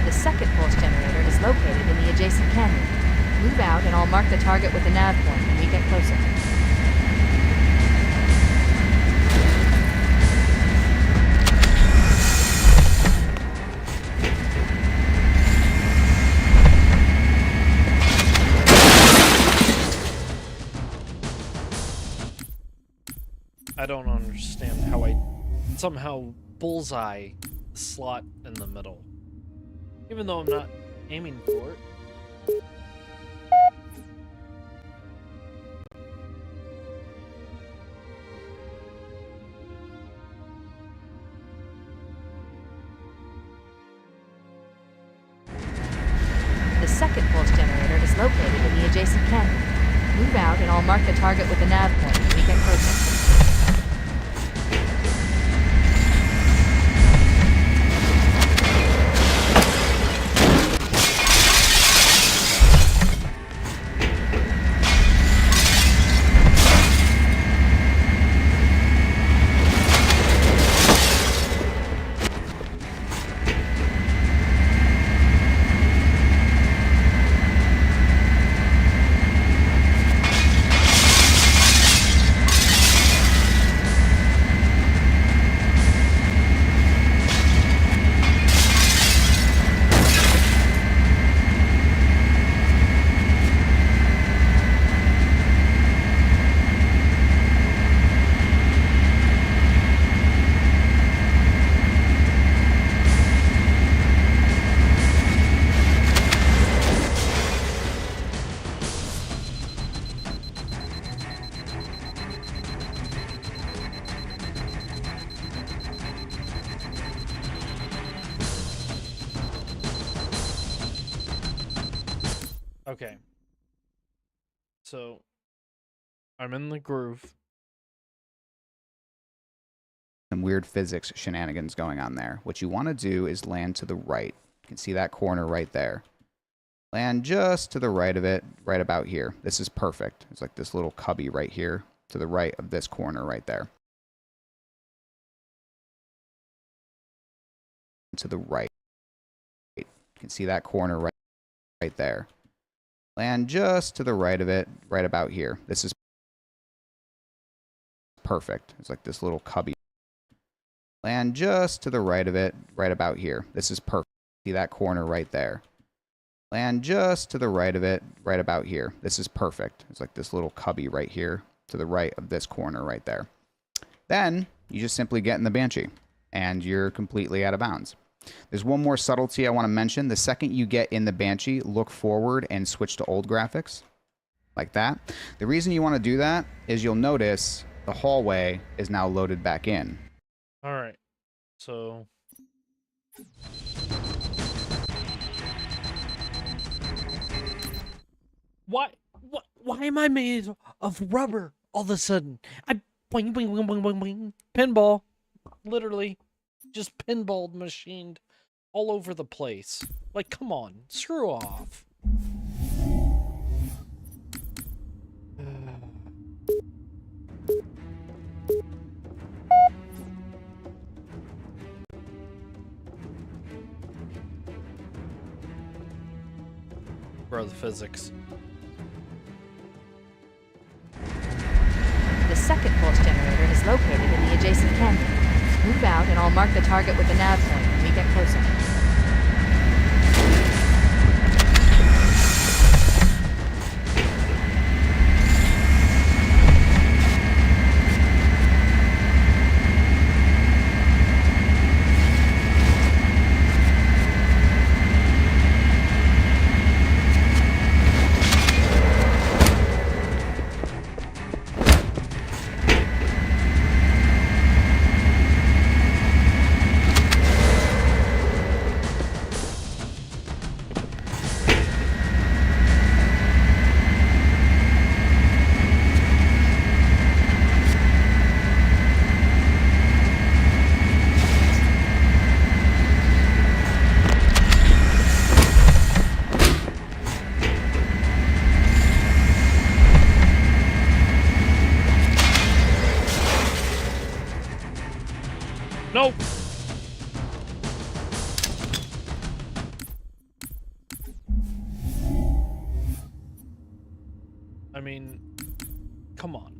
The second pulse generator is located in the adjacent canyon. Move out and I'll mark the target with the nav point when we get closer. I don't understand how I somehow bullseye the slot in the middle. Even though I'm not aiming for it. The second pulse generator is located in the adjacent canyon. Move out and I'll mark the target with the nav point when we get closer. Okay. So, I'm in the groove. Some weird physics shenanigans going on there. What you want to do is land to the right. You can see that corner right there. Land just to the right of it, right about here. This is perfect. It's like this little cubby right here to the right of this corner right there. To the right. You can see that corner right there. Land just to the right of it, right about here. This is perfect. It's like this little cubby. Land just to the right of it, right about here. This is perfect. See that corner right there. Land just to the right of it, right about here. This is perfect. It's like this little cubby right here to the right of this corner right there. Then you just simply get in the Banshee and you're completely out of bounds. There's one more subtlety I want to mention. The second you get in the Banshee, look forward and switch to old graphics like that. The reason you want to do that is you'll notice the hallway is now loaded back in. All right. So why am I made of rubber all of a sudden? I boing boing boing boing boing boing. Pinball. Literally just pinball machined all over the place. Like, come on, screw off. Bro, the physics. The second pulse generator is located in the adjacent canyon. Move out and I'll mark the target with the nav point when we get closer. I mean, come on.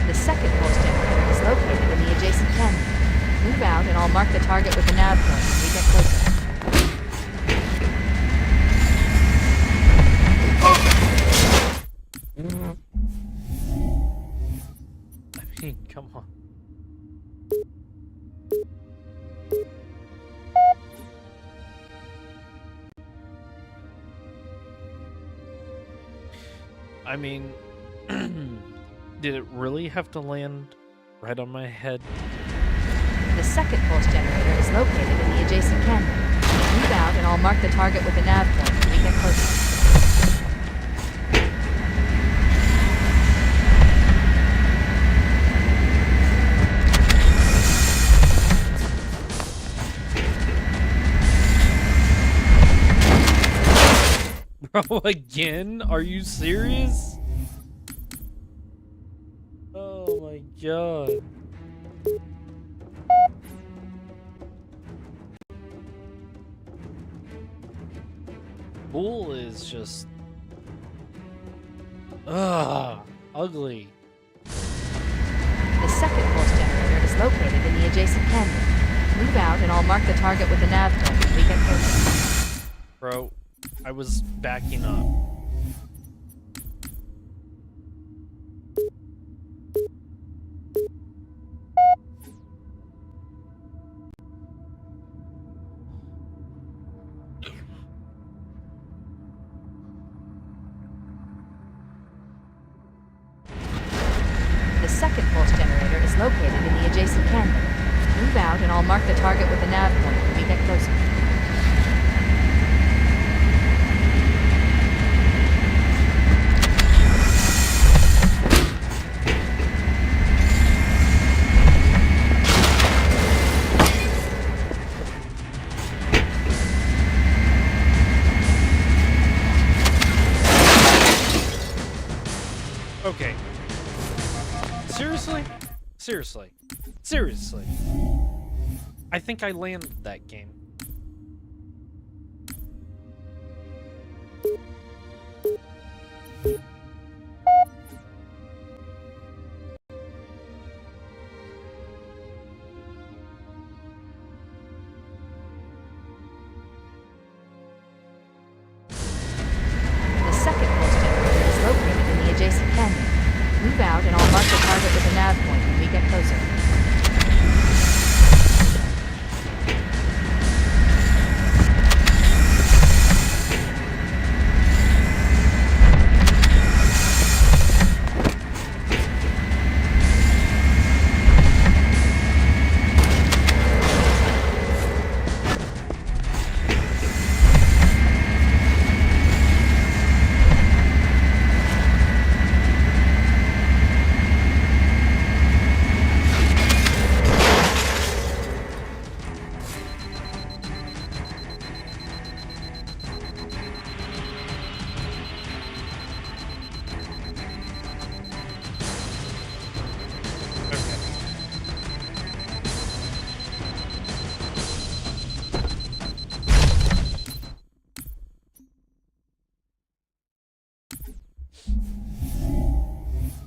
The second pulse generator is located in the adjacent canyon. Move out and I'll mark the target with a nav point when we get closer. I mean, come on. I mean, did it really have to land right on my head? The second pulse generator is located in the adjacent canyon. Move out and I'll mark the target with a nav point when we get closer. Bro, again? Are you serious? Oh my god. Bull is just... ugly. The second pulse generator is located in the adjacent canyon. Move out and I'll mark the target with a nav point when we get closer. Bro, I was backing up. The second pulse generator is located in the adjacent canyon. Move out and I'll mark the target with a nav point when we get closer. Okay. Seriously? Seriously. Seriously. I think I landed that game. The second pulse generator is located in the adjacent canyon. Move out and I'll mark the target with a nav point when we get closer.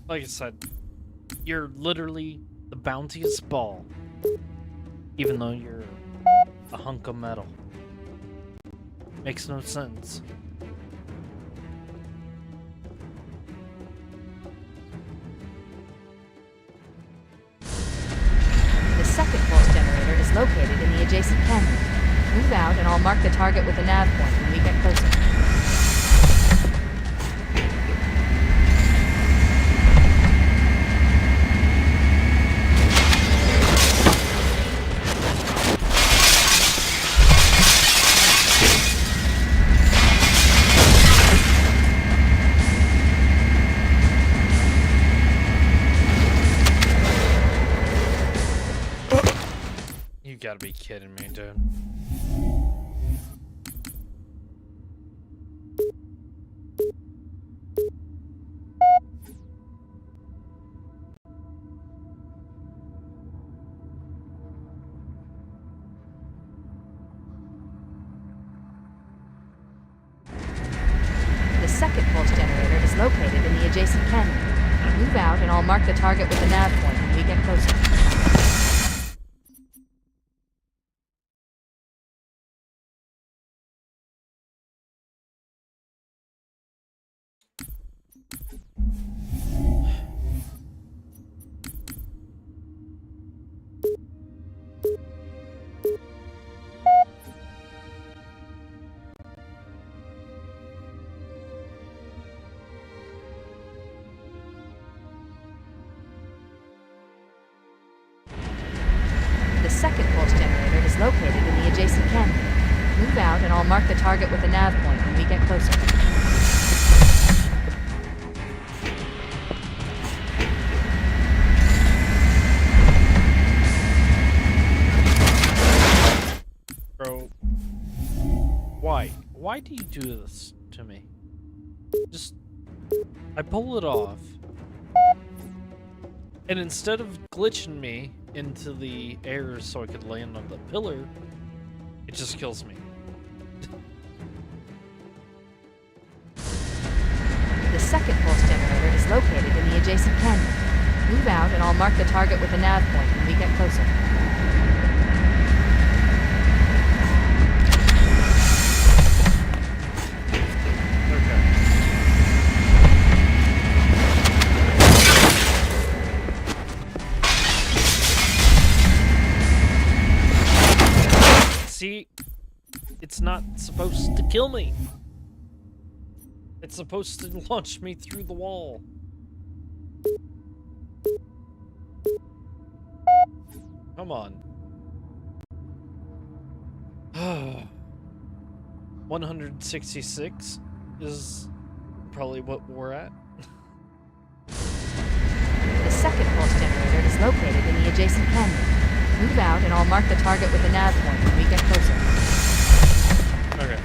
Like I said, you're literally the bountiest ball, even though you're a hunk of metal. Makes no sense. The second pulse generator is located in the adjacent canyon. Move out and I'll mark the target with a nav point when we get closer. You gotta be kidding me, dude. The second pulse generator is located in the adjacent canyon. Move out and I'll mark the target with the nav point when we get closer. The second pulse generator is located in the adjacent canyon. Move out and I'll mark the target with the nav point when we get closer. Bro, why? Why do you do this to me? Just, I pull it off. And instead of glitching me into the air so I could land on the pillar, it just kills me. The second pulse generator is located in the adjacent canyon. Move out and I'll mark the target with the nav point when we get closer. See, it's not supposed to kill me. It's supposed to launch me through the wall. Come on. 166 is probably what we're at. The second pulse generator is located in the adjacent canyon. Move out and I'll mark the target with the nav point when we get closer. Okay.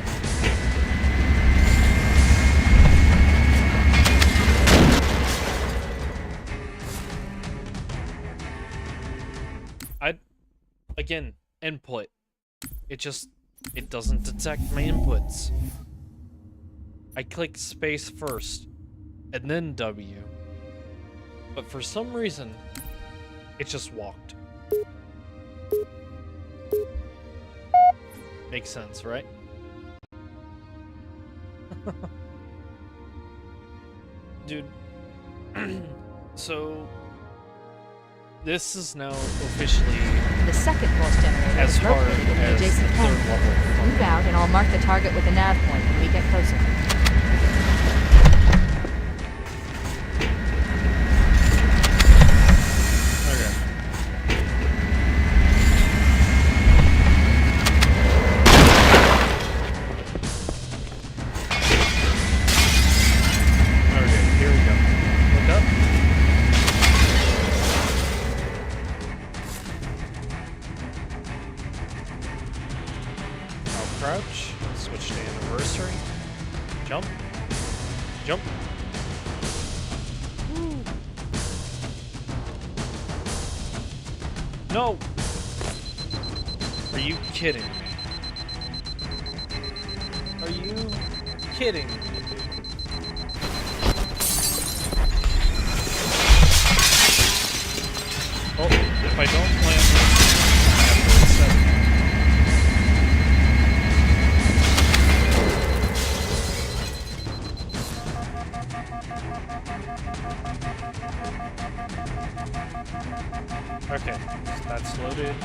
Again, input. It doesn't detect my inputs. I click space first, and then W. But for some reason, it just walked. Makes sense, right? Dude. So, this is now officially The second pulse generator as is hard located in the as the adjacent third canyon. level. Move out and I'll mark the target with the nav point when we get closer. Okay, here we go. Look up. I'll crouch. Switch to anniversary. Jump. Jump. Woo. No! Are you kidding me? Are you kidding me? Oh, if I don't land this, I have to reset. Okay, so that's loaded.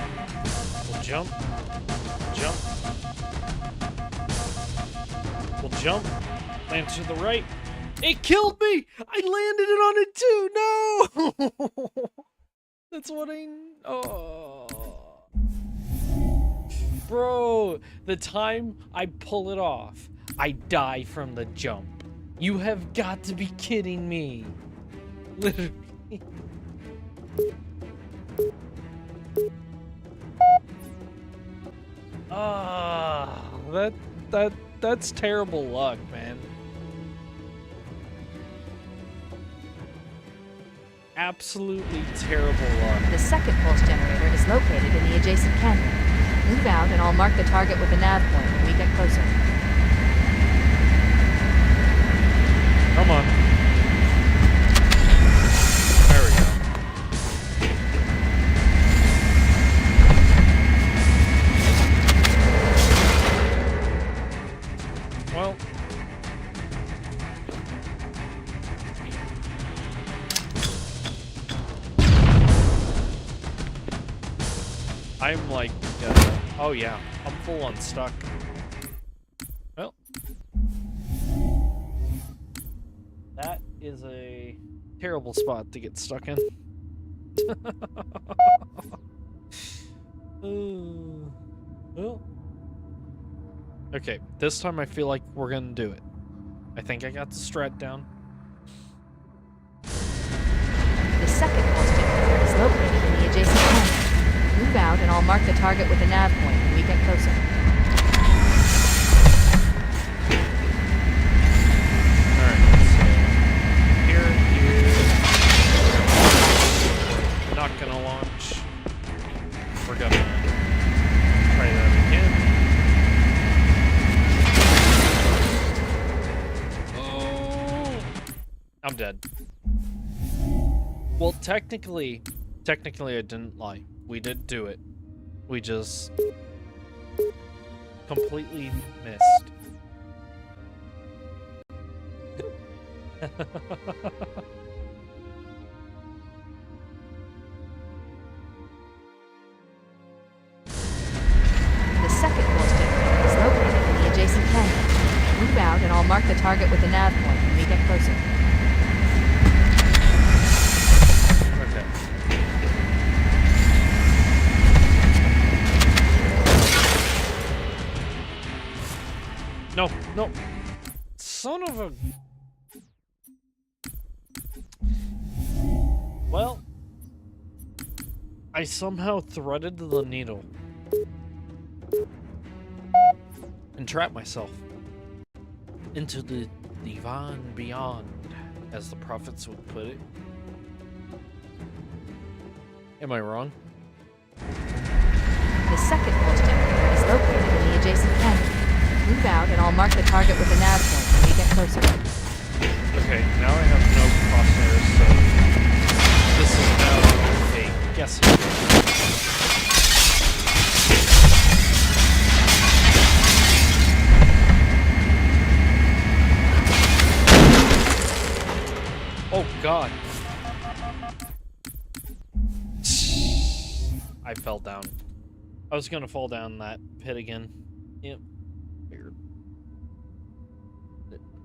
We'll jump. Jump. We'll jump. Land to the right. It killed me! I landed it on it too! No! That's what oh. Bro, the time I pull it off, I die from the jump. You have got to be kidding me. Literally. That's terrible luck, man. Absolutely terrible luck. The second pulse generator is located in the adjacent canyon. Move out and I'll mark the target with the nav point when we get closer. I'm like, oh yeah, I'm full on stuck. Well, that is a terrible spot to get stuck in. Well, okay, this time I feel like we're gonna do it. I think I got the strat down. The second pulse generator is located in the adjacent canyon. Move out and I'll mark the target with a nav point when we get closer. Alright, so here is not gonna launch. We're gonna try that again. Oh, I'm dead. Well, technically I didn't lie. We did do it. We just completely missed. The second pulse generator is located in the adjacent canyon. Move out and I'll mark the target with a nav point when we get closer. Okay. No, no. Son of a... Well, I somehow threaded the needle and trapped myself into the divine beyond, as the prophets would put it. Am I wrong? The second pulse generator is located in the adjacent canyon. Move out and I'll mark the target with a nav point when we get closer. Okay, now I have no crosshairs, so this is now a guessing game. Oh God. I fell down. I was gonna fall down that pit again. Yep. Weird.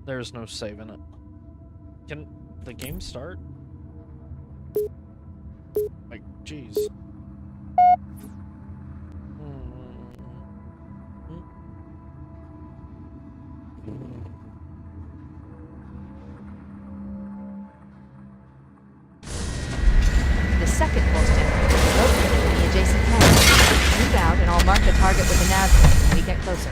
There's no saving it. Can the game start? Like, jeez. The second pulse generator is located in the adjacent canyon. Move out and I'll mark the target with a nav point when we get closer.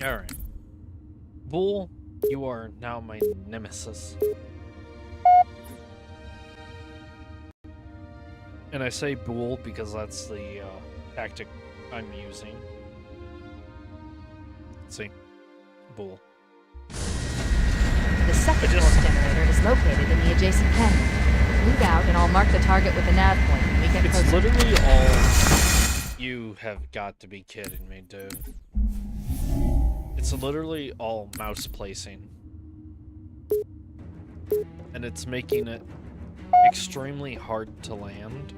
Alright. Bull, you are now my nemesis. And I say Bull because that's the tactic I'm using. Let's see. Bull. The second pulse generator is located in the adjacent canyon. Move out and I'll mark the target with a nav point when we get It's closer. literally all... You have got to be kidding me, dude. It's literally all mouse placing. And it's making it extremely hard to land.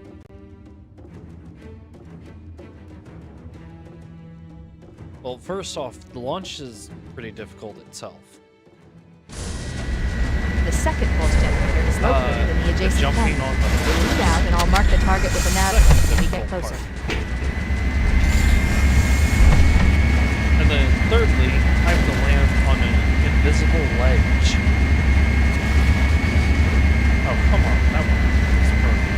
Well, first off, the launch is pretty difficult itself. The second pulse generator is located in the adjacent jumping canyon. on the Move out and I'll mark the target with a nav point when we get closer. And then thirdly, I have to land on an invisible ledge. Oh, come on. That one is perfect.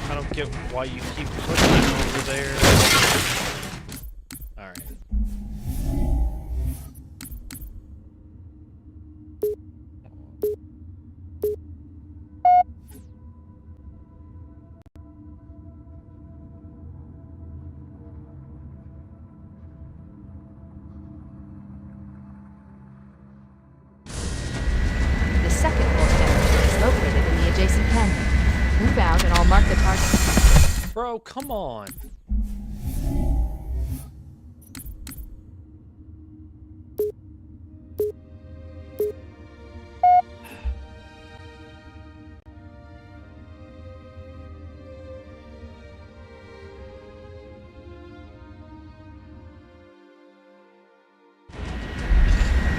I don't get why you keep putting it over there. Alright. The second pulse generator is located in the adjacent canyon. Move out and I'll mark the target. Bro, come on.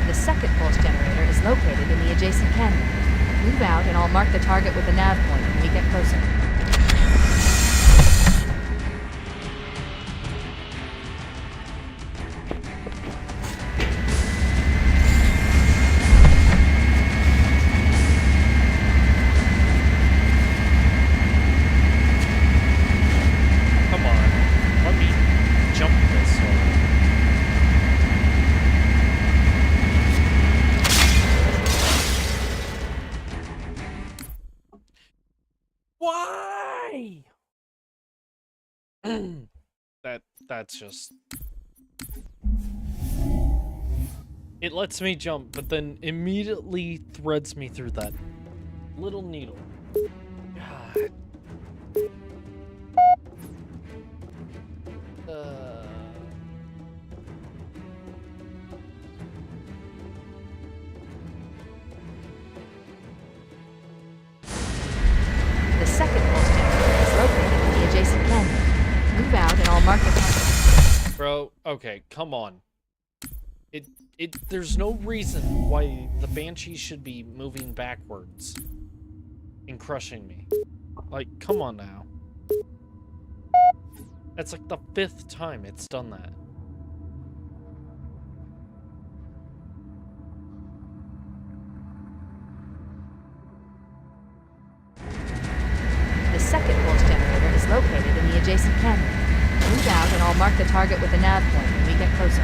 The second pulse generator is located in the adjacent canyon. Move out and I'll mark the target with a nav point when we get closer. Come on. Let me jump this already. Why? That's just... It lets me jump, but then immediately threads me through that little needle. God. The second pulse generator is located in the adjacent canyon. Move out and I'll mark the target. Bro, okay, come on. There's no reason why the Banshee should be moving backwards and crushing me. Like, come on now. That's like the 5th time it's done that. The second pulse generator is located in the adjacent canyon. Move out and I'll mark the target with a nav point when we get closer.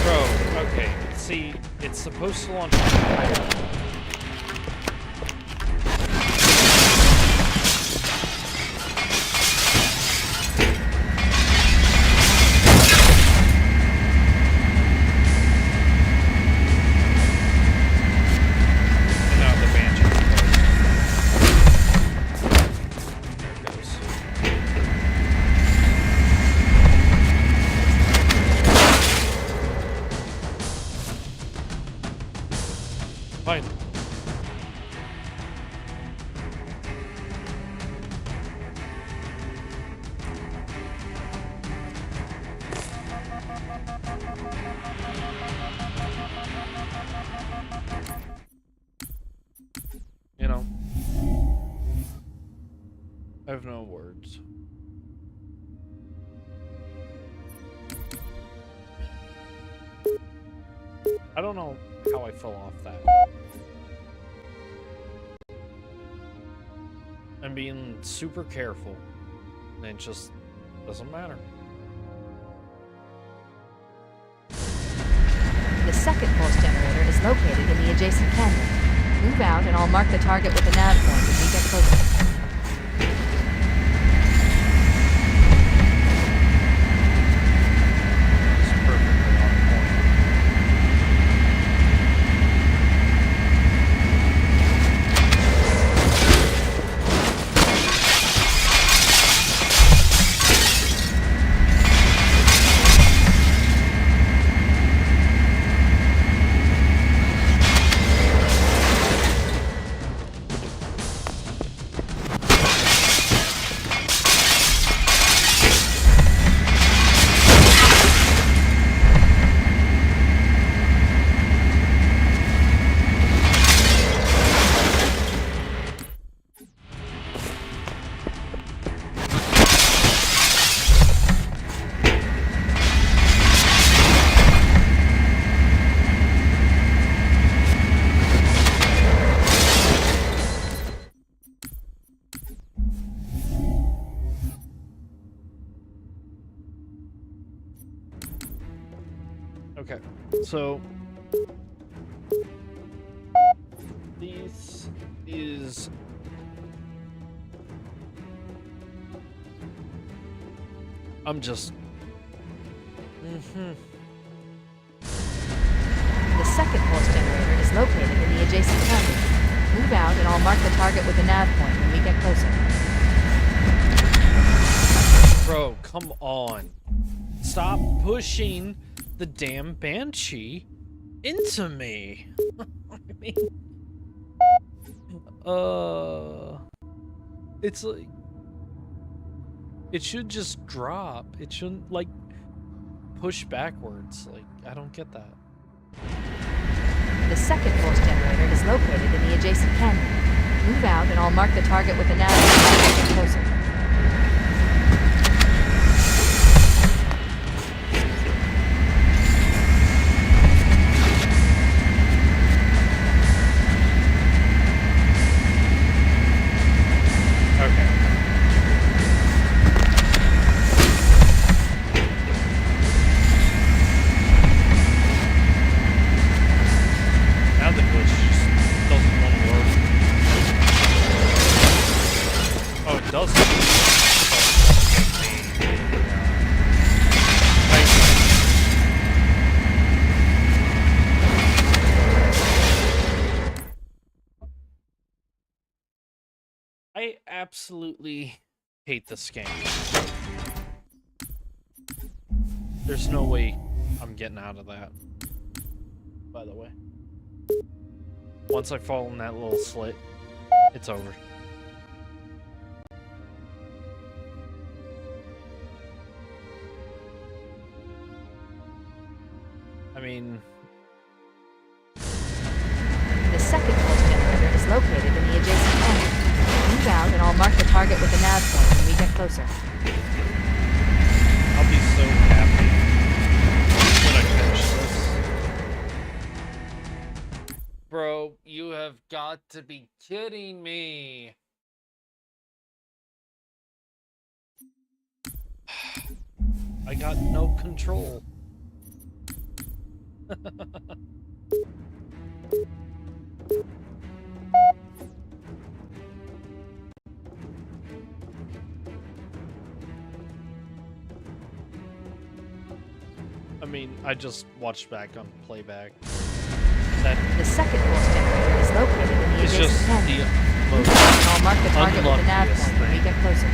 Bro, okay, see, it's supposed to launch higher. And now the Banshee There it goes. Fine. You know, I have no words. I don't know how I fell off that. I'm being super careful, and it just doesn't matter. The second pulse generator is located in the adjacent canyon. Move out and I'll mark the target with a nav point when we get closer. It's perfectly on point. Okay, so this is I'm just The second pulse generator is located in the adjacent canyon. Move out and I'll mark the target with a nav point when we get closer. Bro, come on. Stop pushing the damn banshee into me. I mean, it's like it should just drop. It shouldn't like push backwards. Like, I don't get that. The second pulse generator is located in the adjacent canyon. Move out and I'll mark the target with a nav point when we get closer. Now the glitch just doesn't want to work. Oh, it does. I absolutely hate this game. There's no way I'm getting out of that. By the way. Once I fall in that little slit, it's over. I mean... The second pulse generator is located in the adjacent canyon. Move out and I'll mark the target with a nav point when we get closer. I'll be so happy when I finish this. Bro, you have got to be kidding me. I got no control. I mean, I just watched back on playback. That The second pulse generator is located in the is adjacent just canyon. the Move most out and I'll mark the target with a nav unluckiest point when we thing. get closer.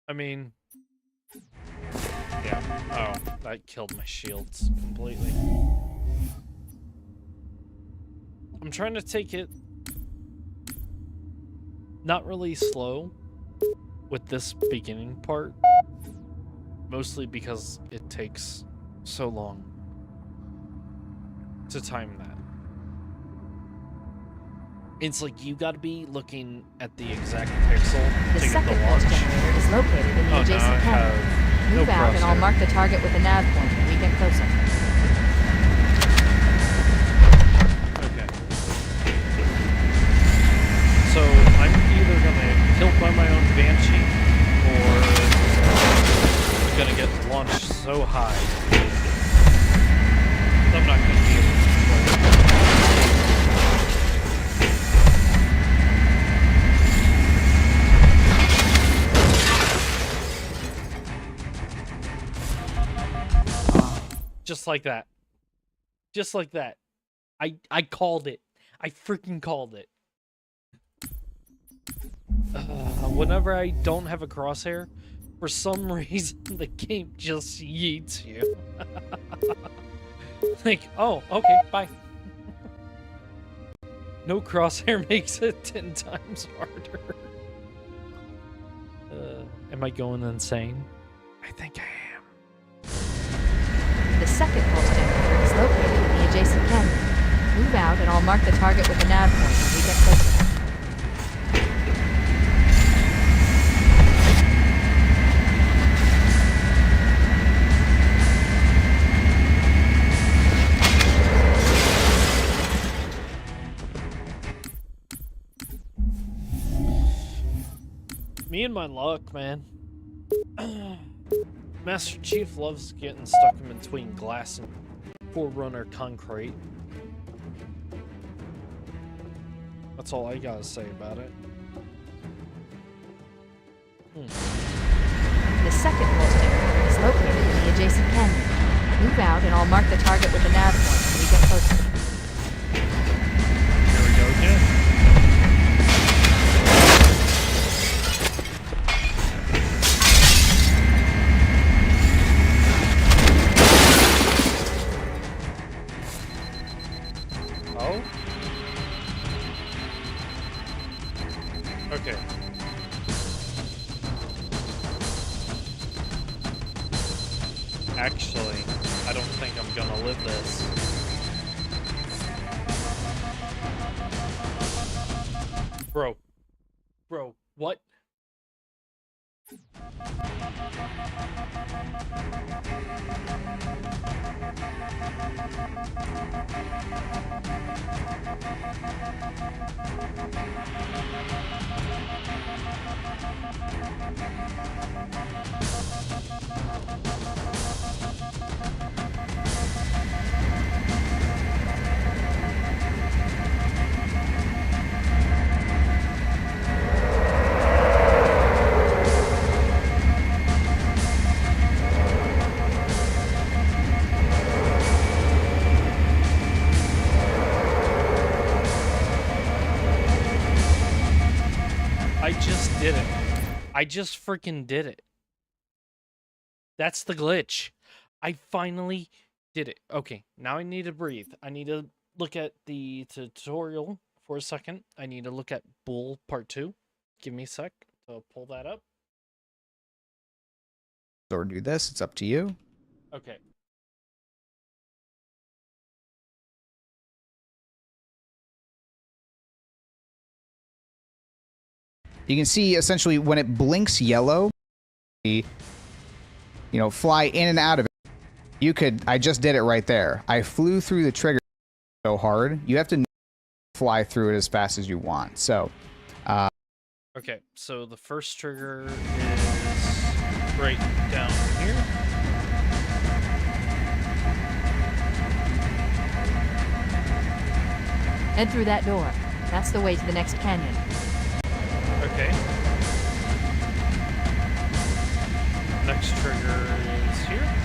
I mean, yeah. Oh, that killed my shields completely. I'm trying to take it not really slow with this beginning part, mostly because it takes so long to time that. It's like you gotta be looking at the exact pixel The to get second the pulse launch. generator is located in the Oh, now I adjacent canyon. have no Move out and I'll crosshair. mark the target with a nav point when we get closer. Okay. So I'm either gonna get killed by my own banshee, or I'm gonna get launched so high I'm not gonna be able to control it. Just like that. Just like that. I called it. I freaking called it. Whenever I don't have a crosshair, for some reason the game just yeets you. Like, oh, okay, bye. No crosshair makes it 10 times harder. Am I going insane? I think I am. The second pulse generator is located in canyon. Move out, and I'll mark the target with the nav point when we get close enough. Me and my luck, man. Master Chief loves getting stuck in between glass and Forerunner concrete. That's all I gotta say about it. The second pulse generator is located in the adjacent canyon. Move out, and I'll mark the target with the nav point when we get close enough. Here we go again. Oh? Okay. Actually, I don't think I'm gonna live this. Bro, what? I just did it. I just freaking did it. That's the glitch. I finally did it. Okay, now I need to breathe. I need to look at the tutorial for a second. I need to look at Bull Part 2. Give me a sec to pull that up. Or do this. It's up to you. Okay. You can see essentially when it blinks yellow, fly in and out of it. You could, I just did it right there. I flew through the trigger so hard. You have to fly through it as fast as you want. So, Okay, so the first trigger is right down here. Head through that door. That's the way to the next canyon. Okay. Next trigger is here.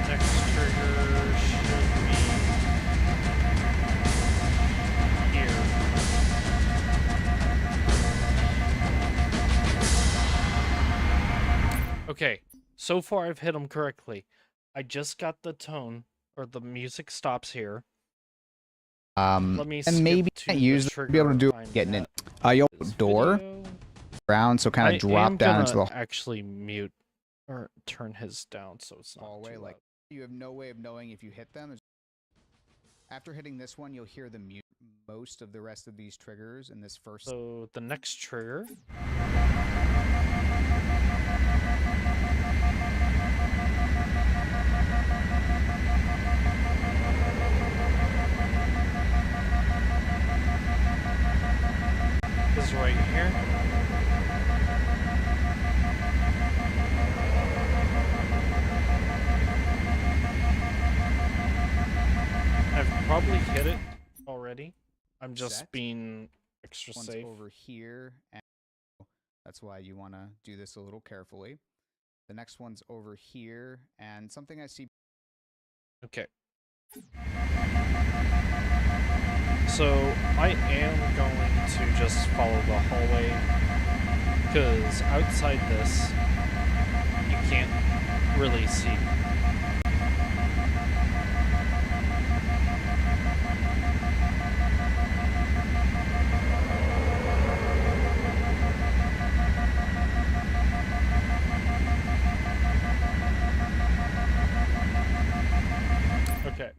Next trigger should be here. Okay, so far I've hit them correctly. I just got the tone, or the music stops here. Let me and maybe skip to can't the use trigger be able to do I'm getting at it. You'll this door video. around, so kind I of drop am down gonna into the actually mute or turn his down so it's not hallway. too Like loud. you have no way of knowing if you hit them. After hitting this one, you'll hear them mute most of the rest of these triggers in this first. So the next trigger is right here. I've probably hit it already. I'm just Set. being extra One's safe. over here, and that's why you want to do this a little carefully. The next one's over here, and something I see. Okay. So I am going to just follow the hallway because outside this can't really see. Okay.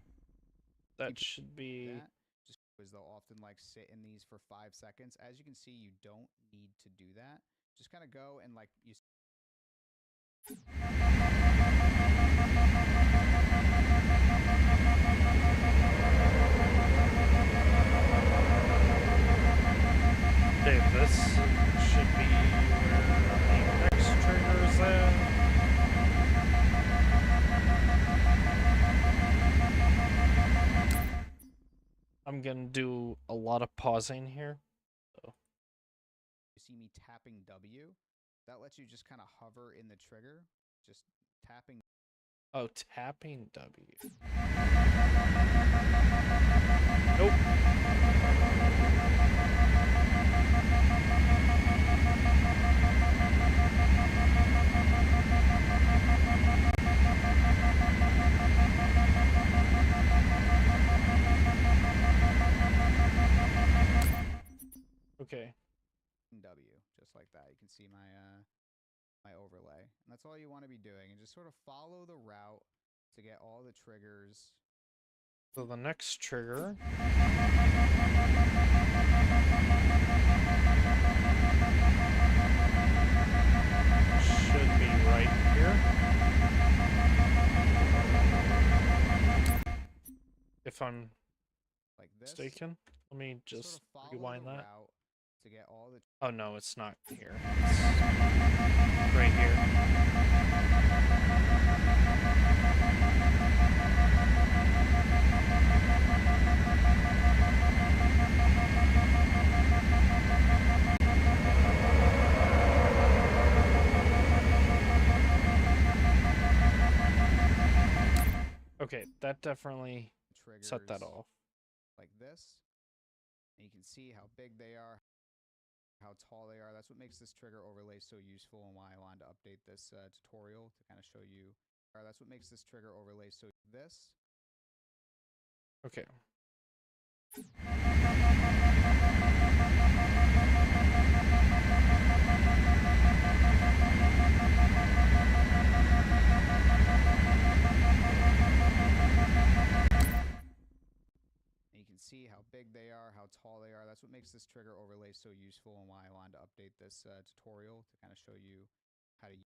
That should be... That just because they'll often like sit in these for 5 seconds. As you can see, you don't need to do that. Just kind of go and like you. Okay, this should be where the next trigger is at. I'm gonna do a lot of pausing here. So. You see me tapping W. That lets you just kind of hover in the trigger. Just tapping. Oh, tapping W. Nope. Okay. W, just like that. You can see my overlay. And that's all you want to be doing. And just sort of follow the route to get all the triggers. So the next trigger should be right here. If I'm like this. mistaken. Let me just Sort of follow rewind the that. route to get all the. Oh no, it's not here. It's right here. Okay, that definitely set that off. Like this. And you can see how big they are, how tall they are. That's what makes this trigger overlay so useful and why I wanted to update this tutorial to kind of show you. That's what makes this trigger overlay so this. Okay. You can see how big they are, how tall they are. That's what makes this trigger overlay so useful and why I wanted to update this tutorial to kind of show you how to use.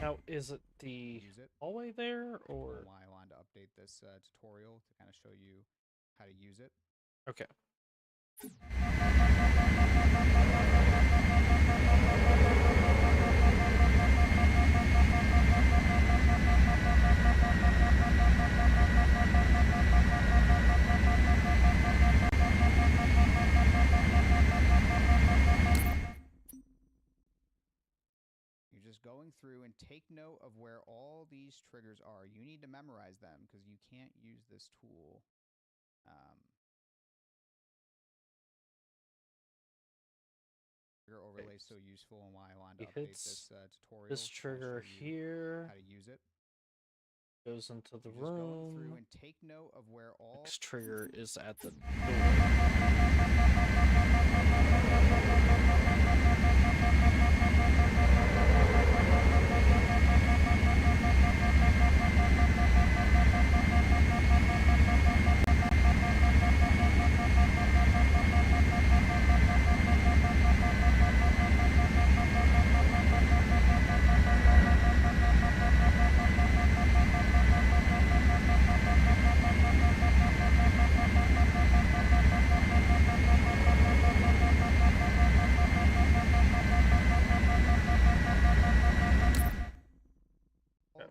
Now, is it the hallway there, or why I wanted to update this tutorial to kind of show you how to use it. okay? You're just going through and take note of where all these triggers are. You need to memorize them because you can't use this tool. Trigger overlay so useful and why I wanted to update this tutorial. This trigger here. How to use it. Goes into the You're just going through room. and take note of where all. Next trigger is at the door.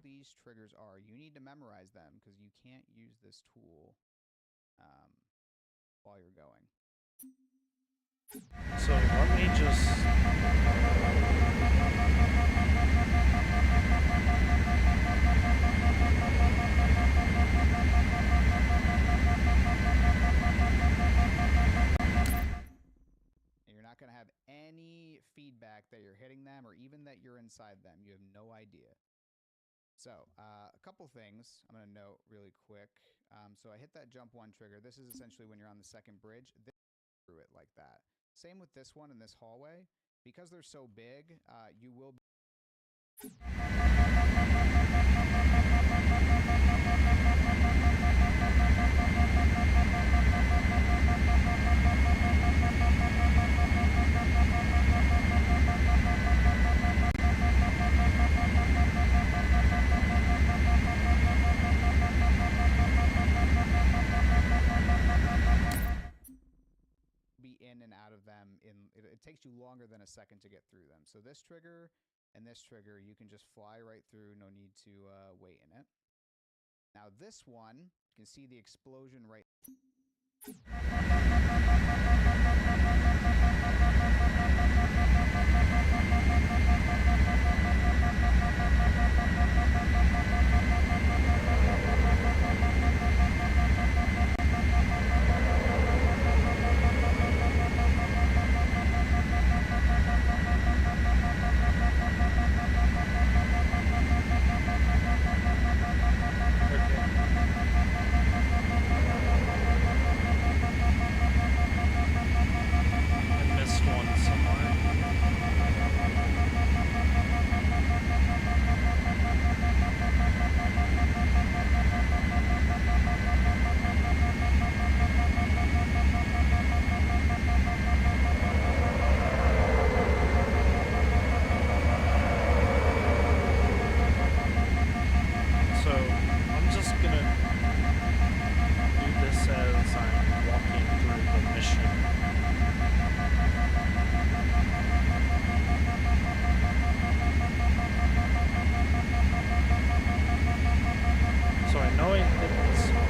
These triggers are. You need to memorize them because you can't use this tool while you're going. So let me just... And you're not going to have any feedback that you're hitting them or even that you're inside them. You have no idea. So, a couple things I'm going to note really quick. So I hit that jump 1 trigger. This is essentially when you're on the second bridge. This through it like that. Same with this one in this hallway. Because they're so big, you will be in and out of them it takes you longer than a second to get through them. So this trigger and this trigger, you can just fly right through, no need to wait in it. Now this one, you can see the explosion right. I missed one somewhere. So, I'm just gonna do this as I'm walking through the mission. So I know I hit this one.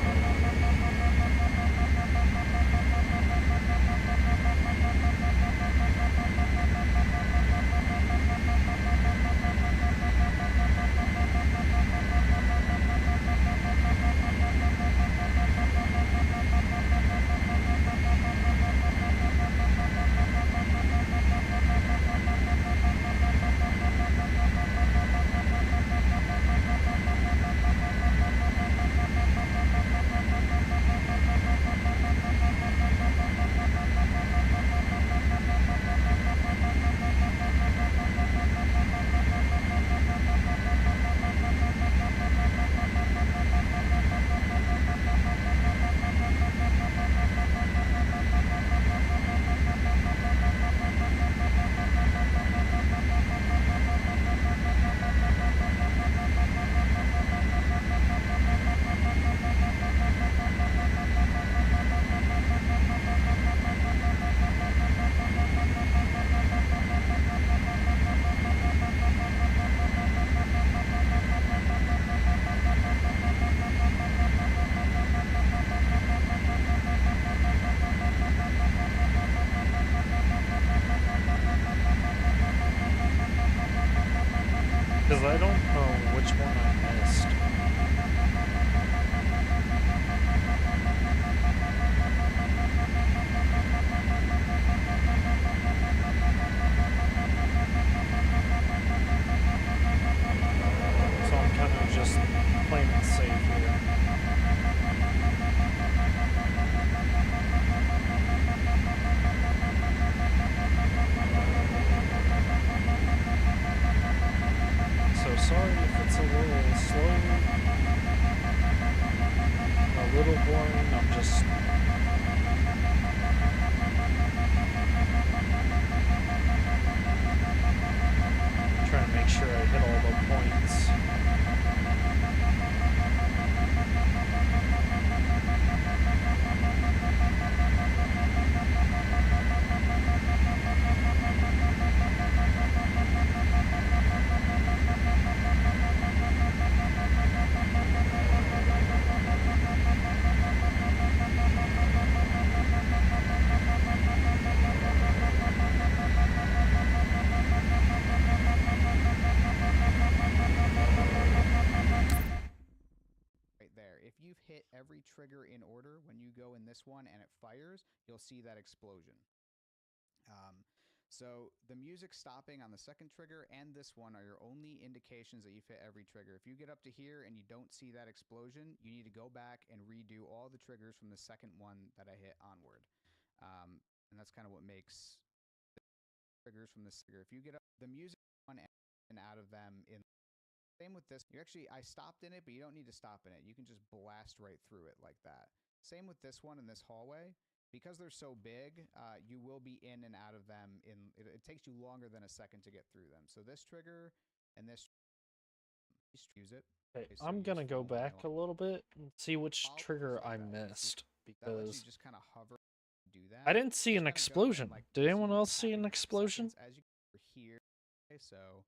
Because I don't know which one I missed. So I'm kind of just playing it safe here. So sorry if it's a little fires, you'll see that explosion. So the music stopping on the second trigger and this one are your only indications that you've hit every trigger. If you get up to here and you don't see that explosion, you need to go back and redo all the triggers from the second one that I hit onward. And that's kind of what makes the triggers from this trigger. If you get up the music one and out of them in same with this. I stopped in it, but you don't need to stop in it. You can just blast right through it like that. Same with this one in this hallway. Because they're so big, you will be in and out of them. It takes you longer than a second to get through them. So this trigger and this, use it. Okay, Okay, so I'm gonna go useful back a little bit and see which Follows trigger like I that. missed That lets you because just kind of hover, do that. I didn't see Just an kinda go and, explosion. like, Did see anyone what's else see an happening for explosion? seconds as you go here. Okay, so,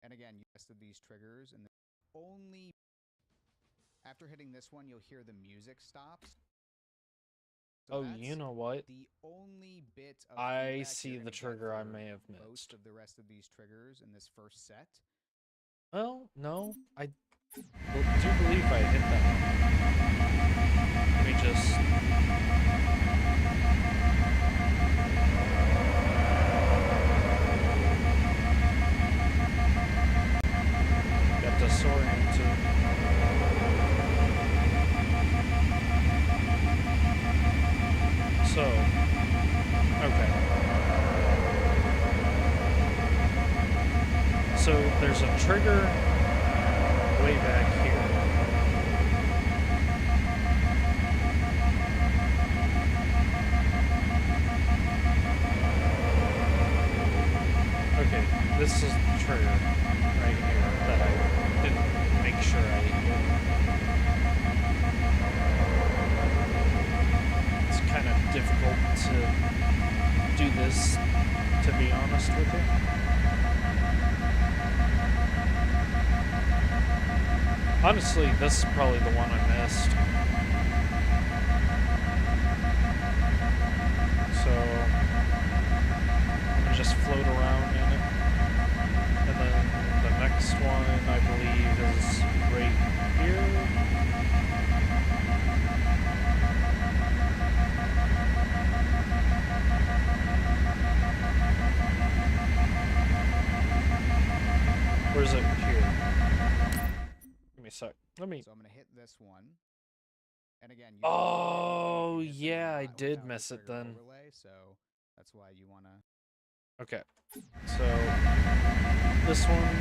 and again, you tested these triggers, and only after hitting this one, you'll hear the music stops. So Oh, that's you know what? the only bit of I feedback see you're the gonna get trigger I for may have most missed. of the rest of these triggers in this first set. Well, no, I do believe I hit that one. Let me just... Got disoriented. So, okay. So there's a trigger way back here. Okay, this is the trigger right here that I didn't make sure I hit. It's kind of difficult to do this, to be honest with you. Honestly, this is probably the one I missed. So, I'm gonna just float around in it. And then the next one, I believe, is right here. Or is it here? Give me a sec. Let me... So I'm gonna hit this one. And again, you Oh, can hit them yeah, I without did the miss it trigger then. overlay, so that's why you wanna. Okay. So, this one...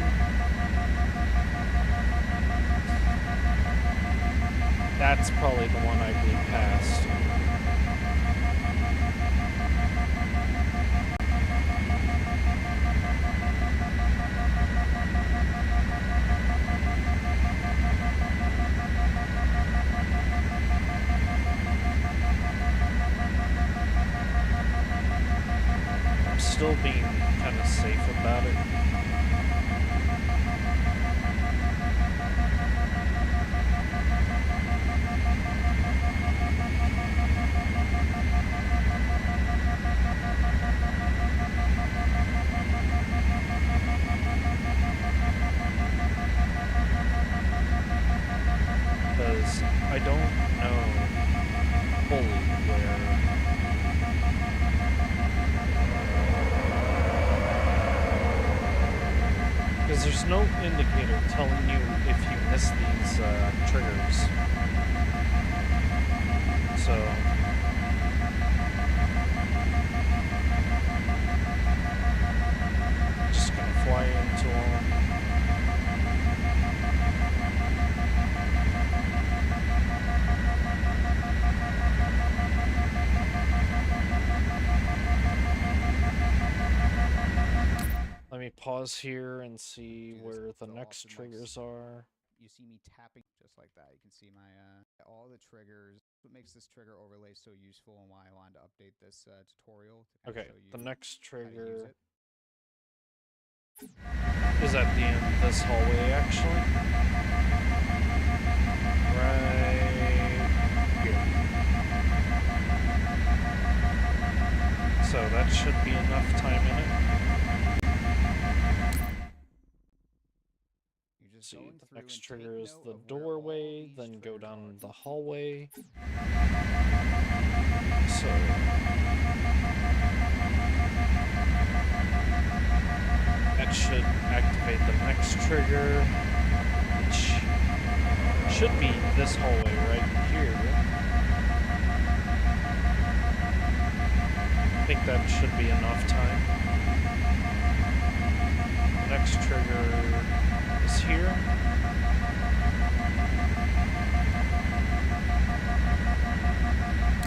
That's probably the one I blew past. I'm still being kind of safe about it. Because I don't know fully where... Because there's no indicator telling you if you miss these triggers. So... Just gonna fly into them. Let me pause here and see Do this where the so next often, like, triggers are. You see me tapping just like that. You can see my all the triggers. What makes this trigger overlay so useful and why I wanted to update this tutorial to kind Okay, of show you the next how to use trigger it. is at the end of this hallway, actually. Right here. So that should be enough time in it. You're just See, going the through next and trigger take is note the of where all doorway, these then go triggers down are. the hallway. trigger, which should be this hallway right here. I think that should be enough time. The next trigger is here.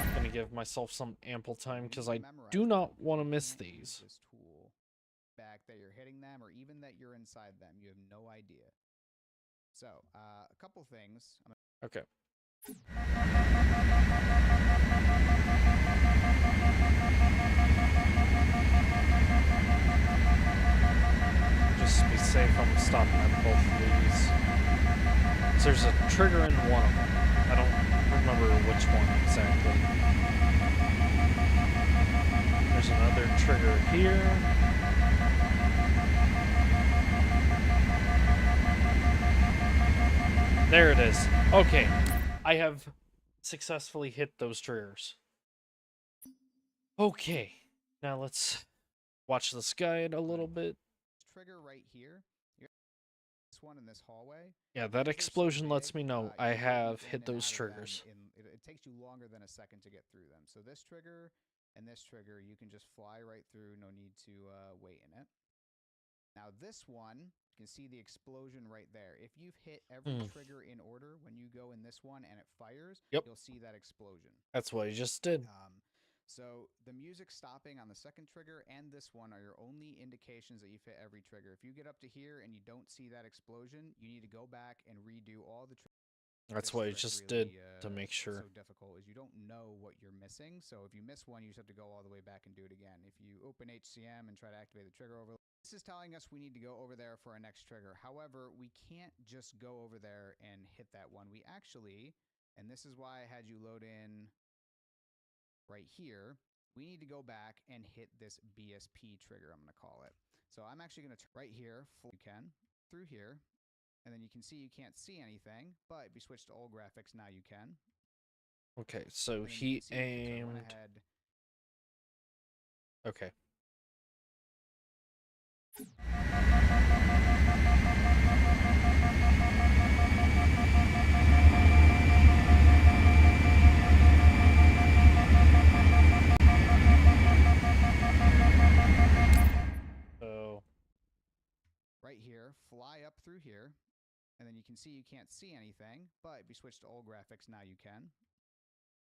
I'm gonna give myself some ample time because I do not want to miss these. This tool back that you're hitting them, or even that you're inside them. You have no idea. So, a couple things. Okay. Just be safe, I'm stopping at both of these. So there's a trigger in one of them. I don't remember which one exactly. There's another trigger here. There it is. Okay. I have successfully hit those triggers. Okay. Now let's watch this guide a little bit. Trigger right here. This one in this hallway. Yeah, that explosion lets me know I have hit those triggers. It takes you longer than a second to get through them. So this trigger and this trigger, you can just fly right through. No need to wait in it. Now this one, you can see the explosion right there. If you've hit every trigger in order, when you go in this one and it fires, you'll see that explosion. That's what I just did. So the music stopping on the second trigger and this one are your only indications that you've hit every trigger. If you get up to here and you don't see that explosion, you need to go back and redo all the triggers. That's what I just did to make sure. So difficult is you don't know what you're missing. So if you miss one, you just have to go all the way back and do it again. If you open HCM and try to activate the trigger overlay, this is telling us we need to go over there for our next trigger. However, we can't just go over there and hit that one. We actually, and this is why I had you load in right here, we need to go back and hit this BSP trigger, I'm going to call it. So I'm actually going to right here, you can, through here, and then you can see you can't see anything, but if you switch to old graphics, now you can. Okay, so he aimed... Okay. Right here, fly up through here, and then you can see you can't see anything, but if you switch to old graphics, now you can.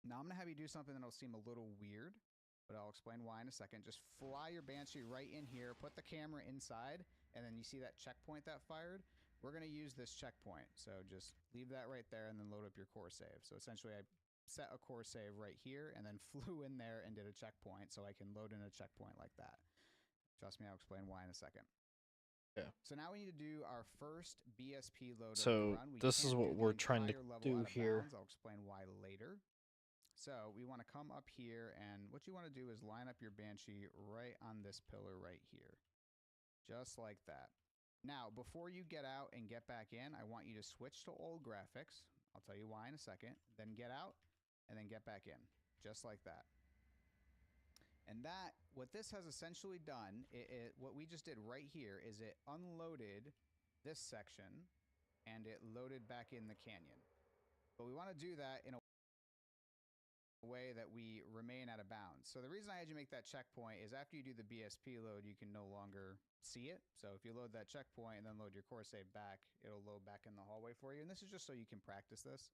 Now I'm going to have you do something that'll seem a little weird, but I'll explain why in a second. Just fly your Banshee right in here, put the camera inside, and then you see that checkpoint that fired? We're going to use this checkpoint, so just leave that right there and then load up your core save. So essentially I set a core save right here and then flew in there and did a checkpoint, so I can load in a checkpoint like that. Trust me, I'll explain why in a second. Yeah. So now we need to do our first BSP load. So this is what we're trying to do here. I'll explain why later. So we want to come up here, and what you want to do is line up your Banshee right on this pillar right here. Just like that. Now, before you get out and get back in, I want you to switch to old graphics. I'll tell you why in a second. Then get out, and then get back in. Just like that. And that, what this has essentially done, what we just did right here is it unloaded this section and it loaded back in the canyon. But we want to do that in a way that we remain out of bounds. So the reason I had you make that checkpoint is after you do the BSP load, you can no longer see it. So if you load that checkpoint and then load your core save back, it'll load back in the hallway for you. And this is just so you can practice this.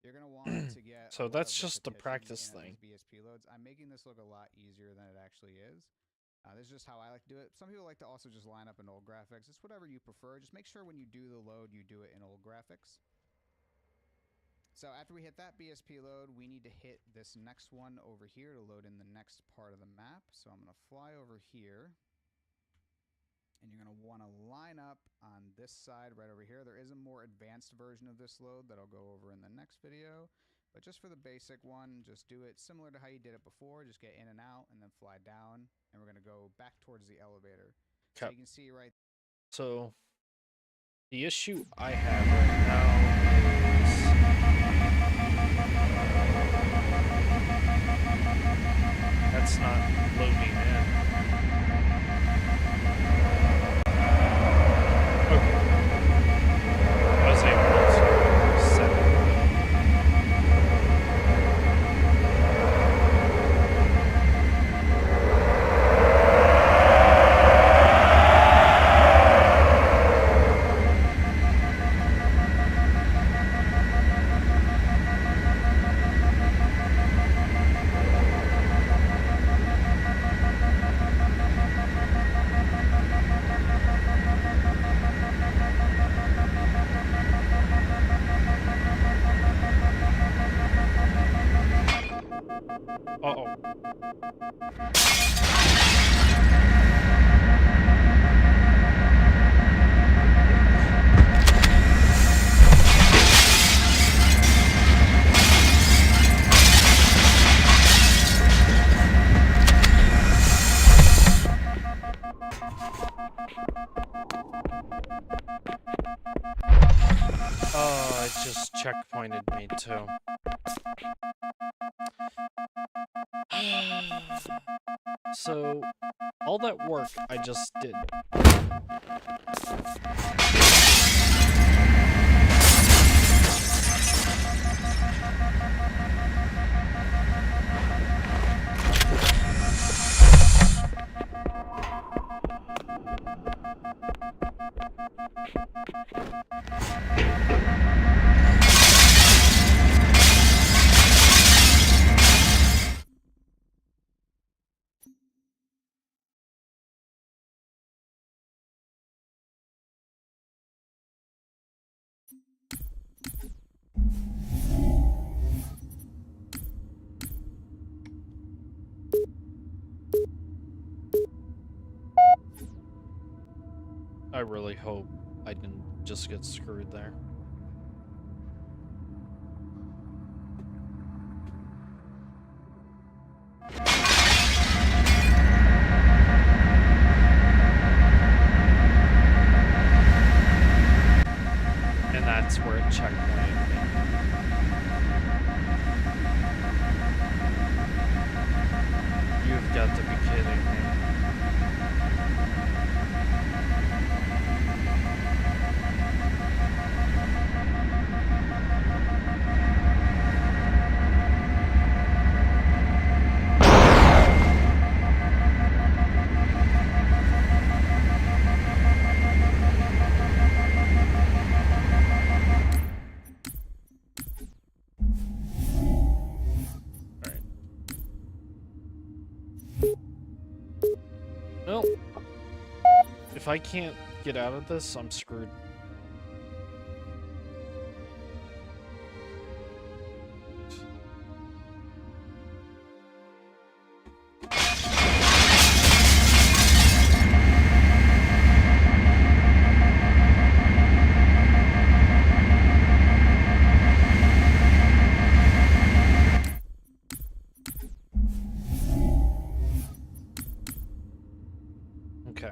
You're going to want to get so that's just the practice thing. BSP loads. I'm making this look a lot easier than it actually is. This is just how I like to do it. Some people like to also just line up in old graphics. It's whatever you prefer. Just make sure when you do the load, you do it in old graphics. So after we hit that BSP load, we need to hit this next one over here to load in the next part of the map. So I'm going to fly over here. And you're going to want to line up on this side right over here. There is a more advanced version of this load that I'll go over in the next video. But just for the basic one, just do it similar to how you did it before. Just get in and out and then fly down. And we're going to go back towards the elevator. So you can see right. So the issue I have right now is that's not loading in. Okay. Oh, it just checkpointed me too. So, all that work I just did. I really hope I didn't just get screwed there. And that's where it checkpointed me. You've got to be kidding me. Alright. Well, if I can't get out of this, I'm screwed. Okay.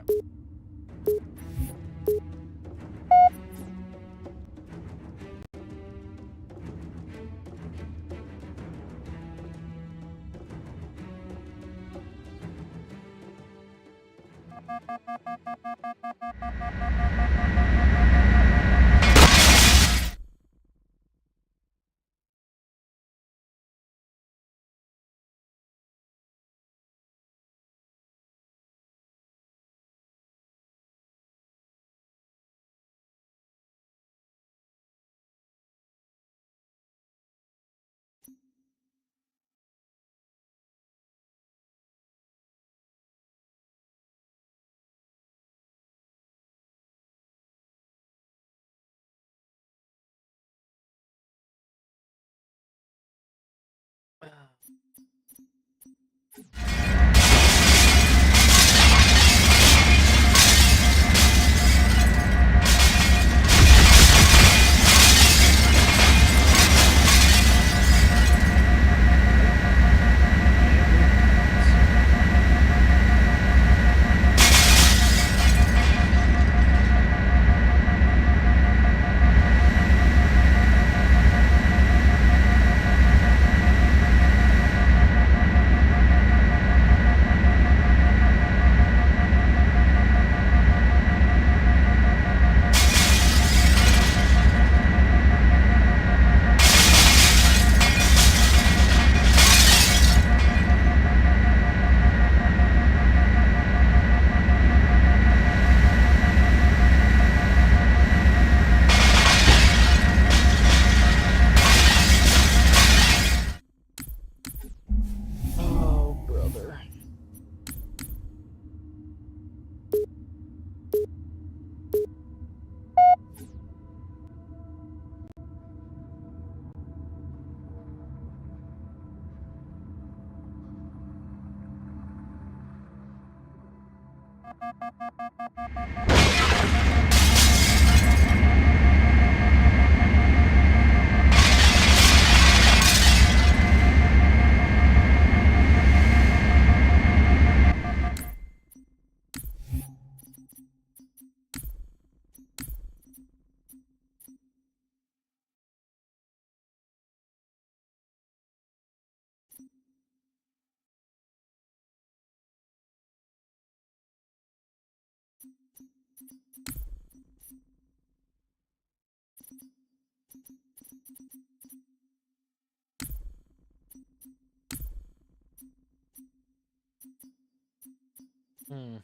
Hmm.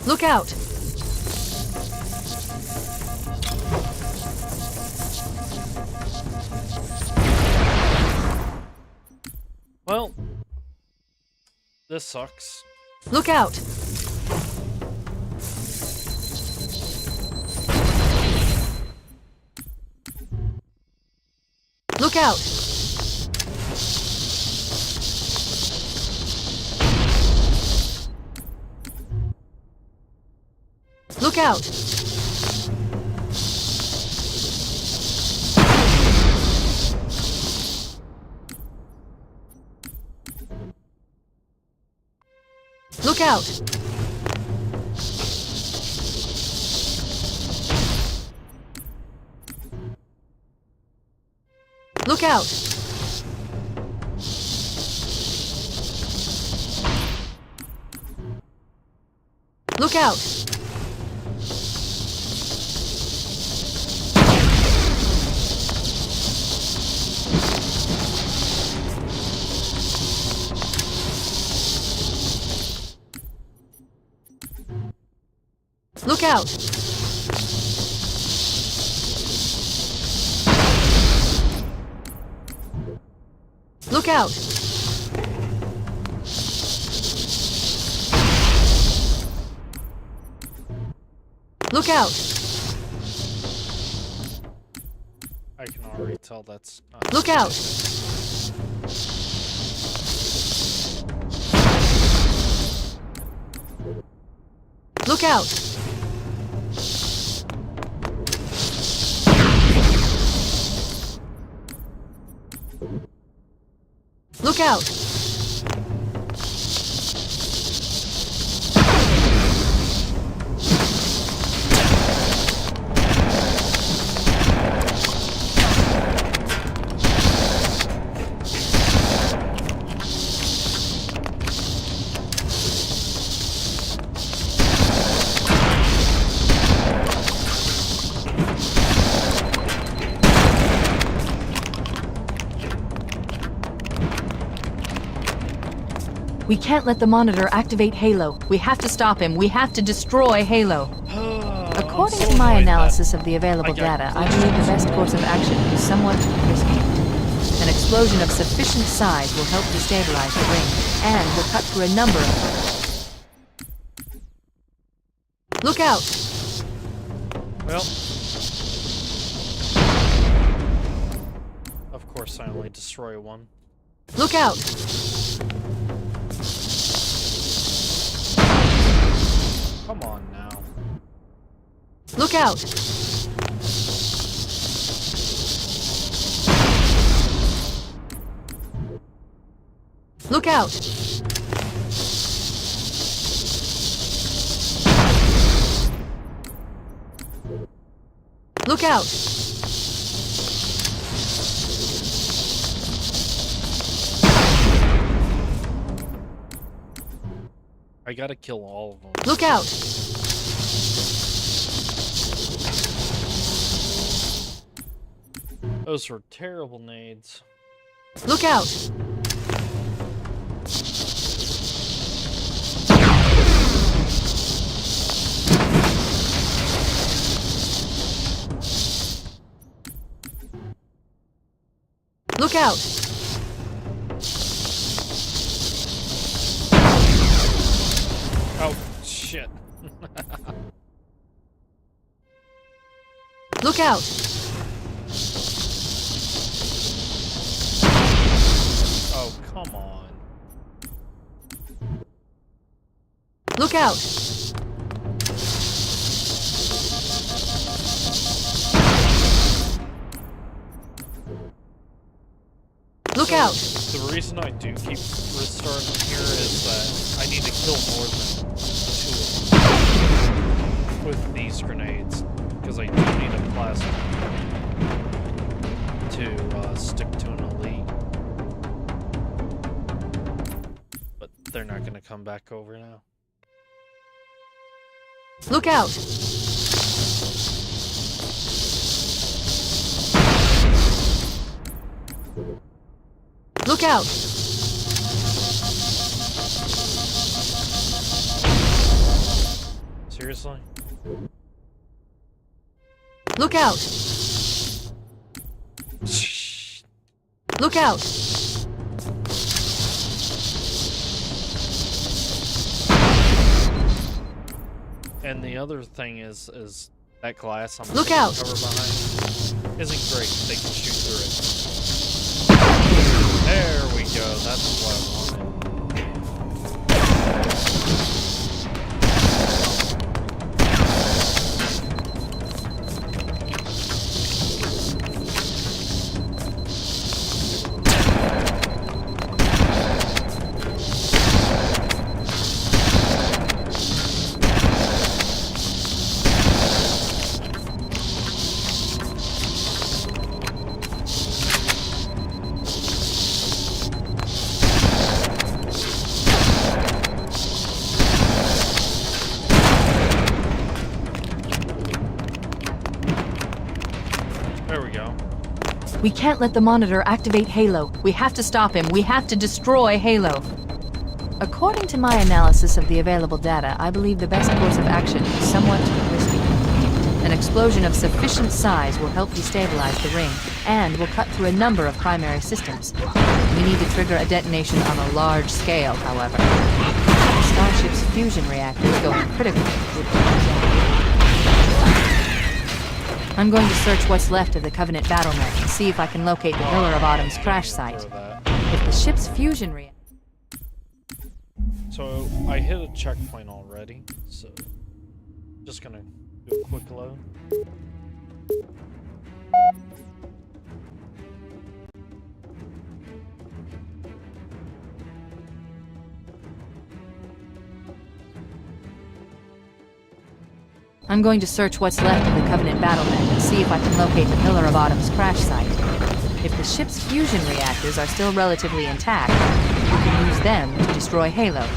Look out! Well, this sucks. Look out! Look out! Look out! Look out! Look out! Look out! Look out! Look out! Look out! I can already tell that's not. Look out! Look out! Look out! We can't let the monitor activate Halo. We have to stop him. We have to destroy Halo. According to my analysis of the available data, I believe the best course of action is somewhat risky. An explosion of sufficient size will help destabilize the ring, and will cut through a number of... Look out! Well, of course I only destroy one. Look out! Come on now. Look out! Look out! Look out! I gotta kill all of them. Look out! Those were terrible nades. Look out! Look out! Oh, shit. Look out! Oh, come on. Look out! Look out! The reason I do keep restarting here is that I need to kill more than 2 with these grenades, because I do need a plasma to stick to an elite. But they're not going to come back over now. Look out! Look out! Seriously? Look out! Look out! And the other thing is that glass I'm Look gonna out! cover behind isn't great. They can shoot through it. There we go. That's what I wanted. We can't let the monitor activate Halo. We have to stop him. We have to destroy Halo. According to my analysis of the available data, I believe the best course of action is somewhat risky. An explosion of sufficient size will help destabilize the ring, and will cut through a number of primary systems. We need to trigger a detonation on a large scale, however. The Starship's fusion reactor is going critical. I'm going to search what's left of the Covenant battlement and see if I can locate the Pillar of Autumn's crash site. If the ship's fusion reactor... So, I hit a checkpoint already, so... Just gonna do a quick load. I'm going to search what's left of the Covenant battlement and see if I can locate the Pillar of Autumn's crash site. If the ship's fusion reactors are still relatively intact, we can use them to destroy Halo.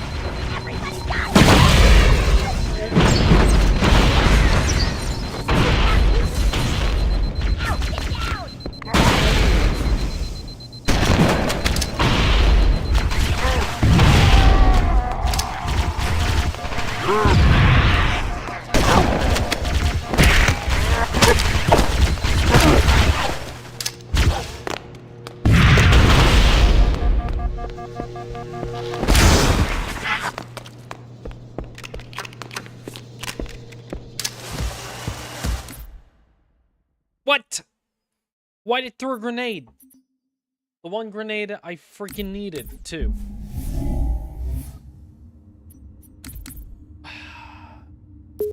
What? Why did it throw a grenade? The one grenade I freaking needed, too.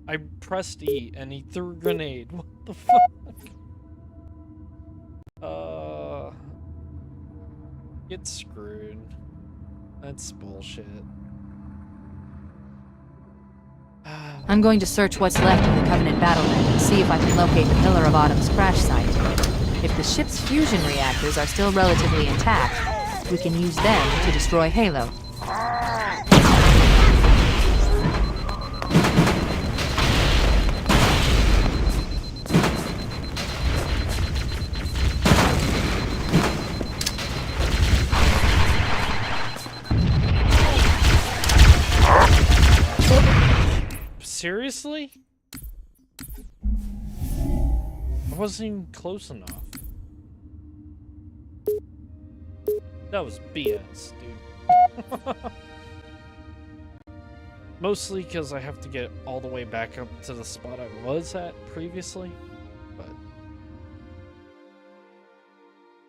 I pressed E and he threw a grenade. What the fuck? Get screwed. That's bullshit. I'm going to search what's left of the Covenant battlement and see if I can locate the Pillar of Autumn's crash site. If the ship's fusion reactors are still relatively intact, we can use them to destroy Halo. Seriously? I wasn't even close enough. That was BS, dude. Mostly because I have to get all the way back up to the spot I was at previously. But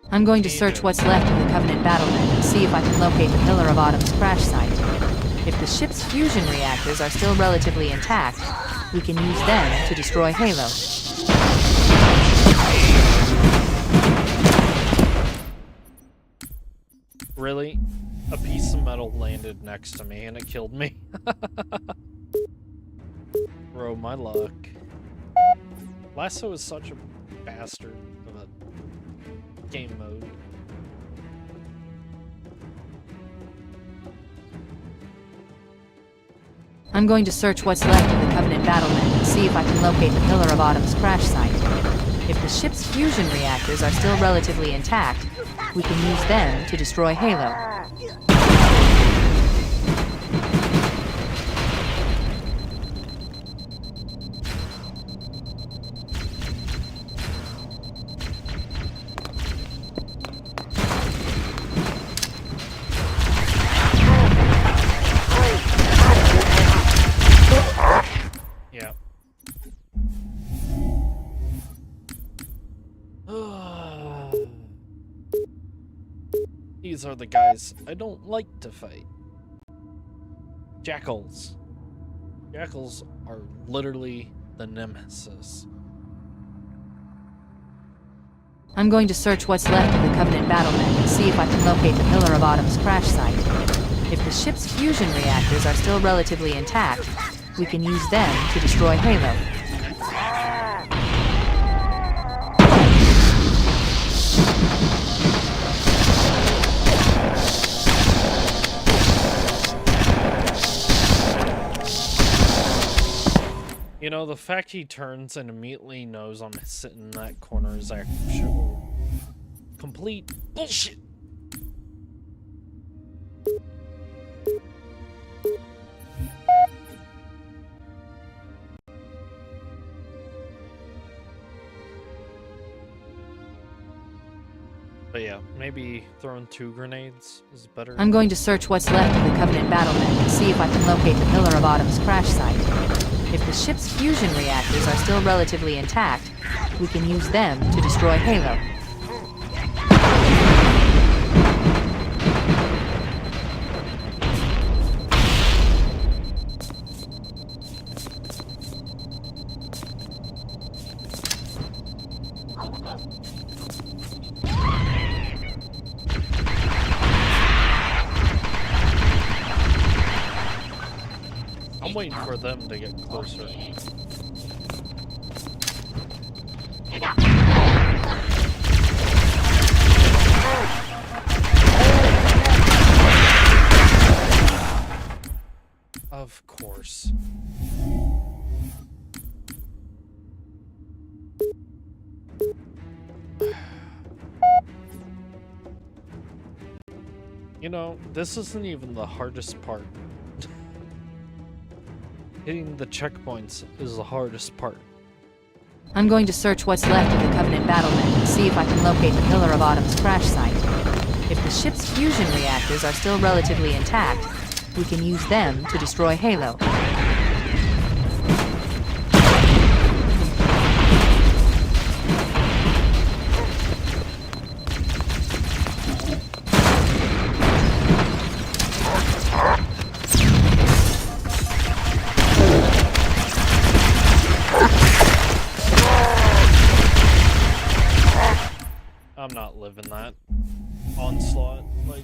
I'm going to search what's left of the Covenant battlement and see if I can locate the Pillar of Autumn's crash site. If the ship's fusion reactors are still relatively intact, we can use them to destroy Halo. really, a piece of metal landed next to me and it killed me. Bro, my luck. Lasso is such a bastard of a game mode. I'm going to search what's left of the Covenant battlement and see if I can locate the Pillar of Autumn's crash site. If the ship's fusion reactors are still relatively intact, we can use them to destroy Halo. Yeah. These are the guys I don't like to fight. Jackals. Jackals are literally the nemesis. I'm going to search what's left of the Covenant battlement and see if I can locate the Pillar of Autumn's crash site. If the ship's fusion reactors are still relatively intact, we can use them to destroy Halo. You know, the fact he turns and immediately knows I'm sitting in that corner is actual complete bullshit. But yeah, maybe throwing 2 grenades is better. I'm going to search what's left of the Covenant battlement and see if I can locate the Pillar of Autumn's crash site. If the ship's fusion reactors are still relatively intact, we can use them to destroy Halo. I'm waiting for them to get closer. Of course. You know, this isn't even the hardest part. Hitting the checkpoints is the hardest part. I'm going to search what's left of the Covenant battlement and see if I can locate the Pillar of Autumn's crash site. If the ship's fusion reactors are still relatively intact, we can use them to destroy Halo. I'm not living that onslaught. Like,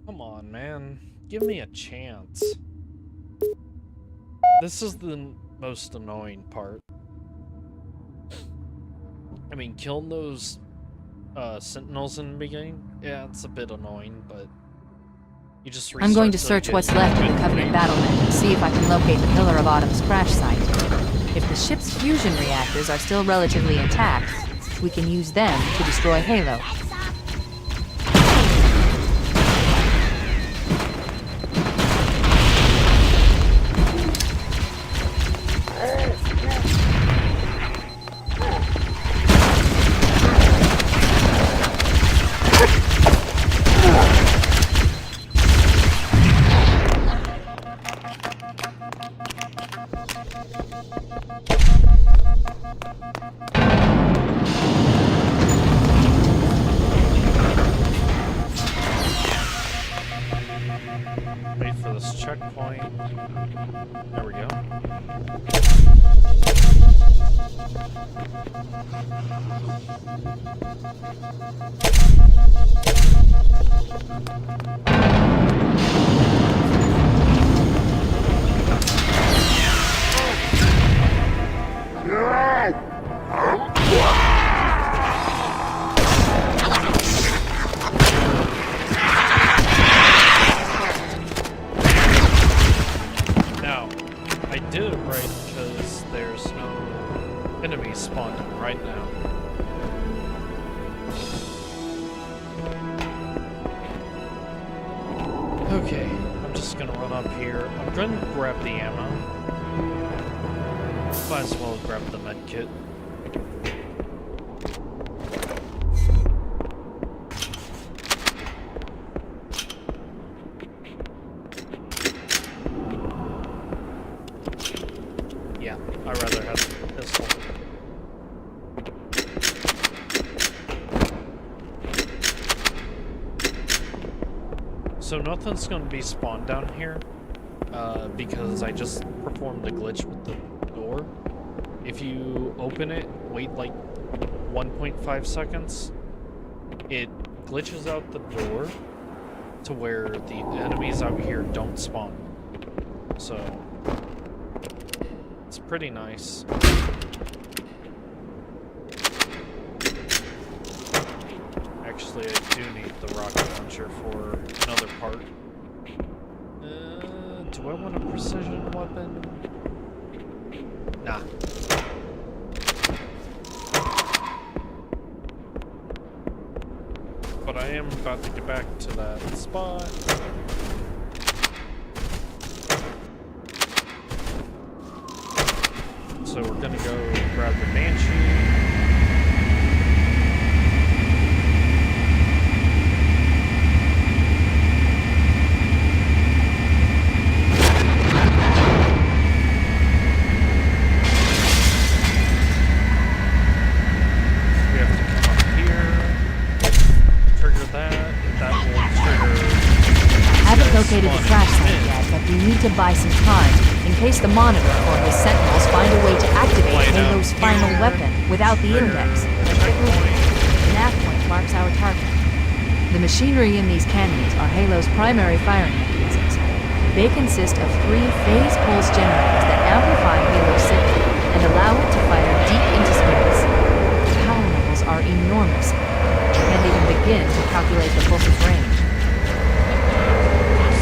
come on, man. Give me a chance. This is the most annoying part. I mean, killing those sentinels in the beginning, yeah, it's a bit annoying, but you just I'm going to restart search till you what's get left of the good Covenant grenades. battlement and see if I can locate the Pillar of Autumn's crash site. If the ship's fusion reactors are still relatively intact, we can use them to destroy Halo. There we go. Now, I did it right because there's no enemies spawning right now. Okay, I'm just gonna run up here. I'm gonna grab the ammo. Might as well grab the med kit. Yeah, I'd rather have a pistol. So nothing's gonna be spawned down here, because I just performed a glitch with the door. If you open it, wait like 1.5 seconds, it glitches out the door to where the enemies out here don't spawn. So, it's pretty nice. Actually, I do need the rocket launcher for another part. Do I want a precision weapon? Nah. But I am about to get back to that spot. So we're gonna go grab the Banshee. Located the crash site yet, but we need to buy some time in case the Monitor or his Sentinels find a way to activate Halo's final weapon without the index. Let's get moving. The nav point marks our target. The machinery in these canyons are Halo's primary firing mechanisms. They consist of 3 phase pulse generators that amplify Halo's signal and allow it to fire deep into space. The power levels are enormous. I can't even begin to calculate the pulse's range.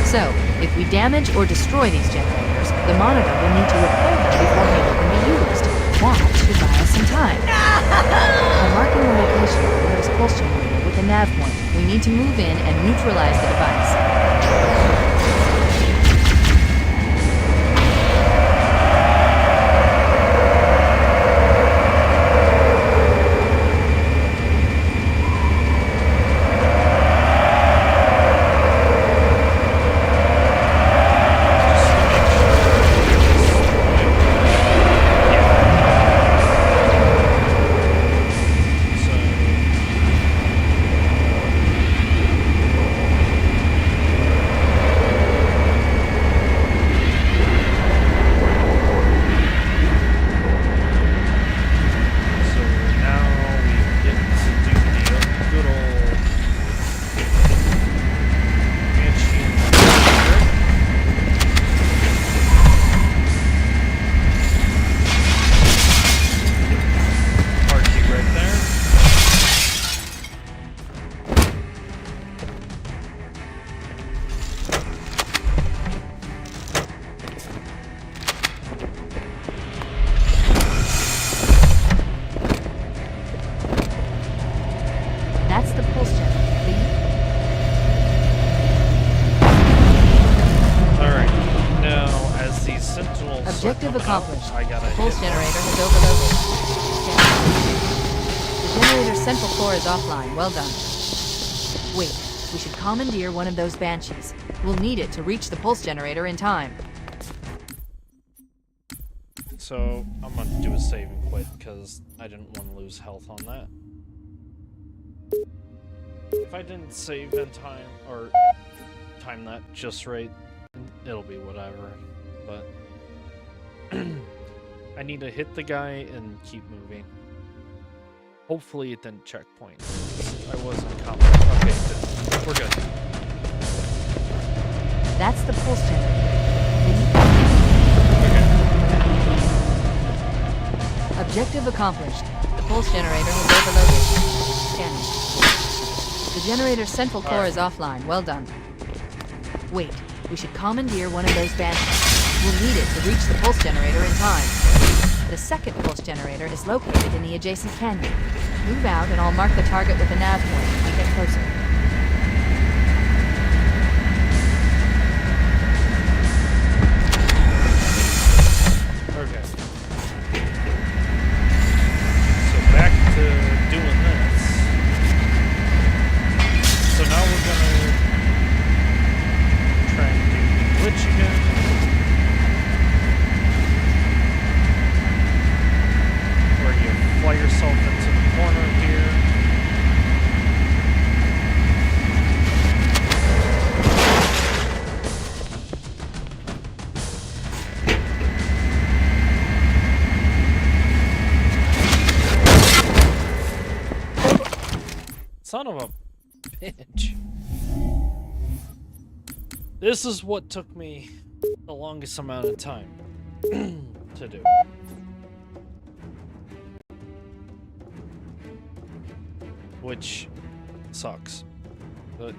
So, if we damage or destroy these generators, the Monitor will need to repair them before Halo can be used. That should buy us some time. By marking the location of Halo's pulse generator with a nav point, we need to move in and neutralize the device. Objective accomplished. The pulse generator has overloaded. The generator's central core is offline. Well done. Wait, we should commandeer one of those Banshees. We'll need it to reach the pulse generator in time. So, I'm gonna do a save and quit, because I didn't want to lose health on that. If I didn't save in time, or time that just right, it'll be whatever. but I need to hit the guy and keep moving. Hopefully it didn't checkpoint. I wasn't confident. Okay, it didn't. We're good. That's the pulse generator. Objective accomplished. The pulse generator has overloaded. Scanning. The generator's central core is offline. Well done. Wait, we should commandeer one of those banshee. We'll need it to reach the pulse generator in time. The second pulse generator is located in the adjacent canyon. Move out and I'll mark the target with a nav point when we get closer. Okay. So back to doing this. So now we're gonna try and do the glitch again. Where you fly yourself into the corner here. Son of a bitch. This is what took me the longest amount of time to do. Which sucks. But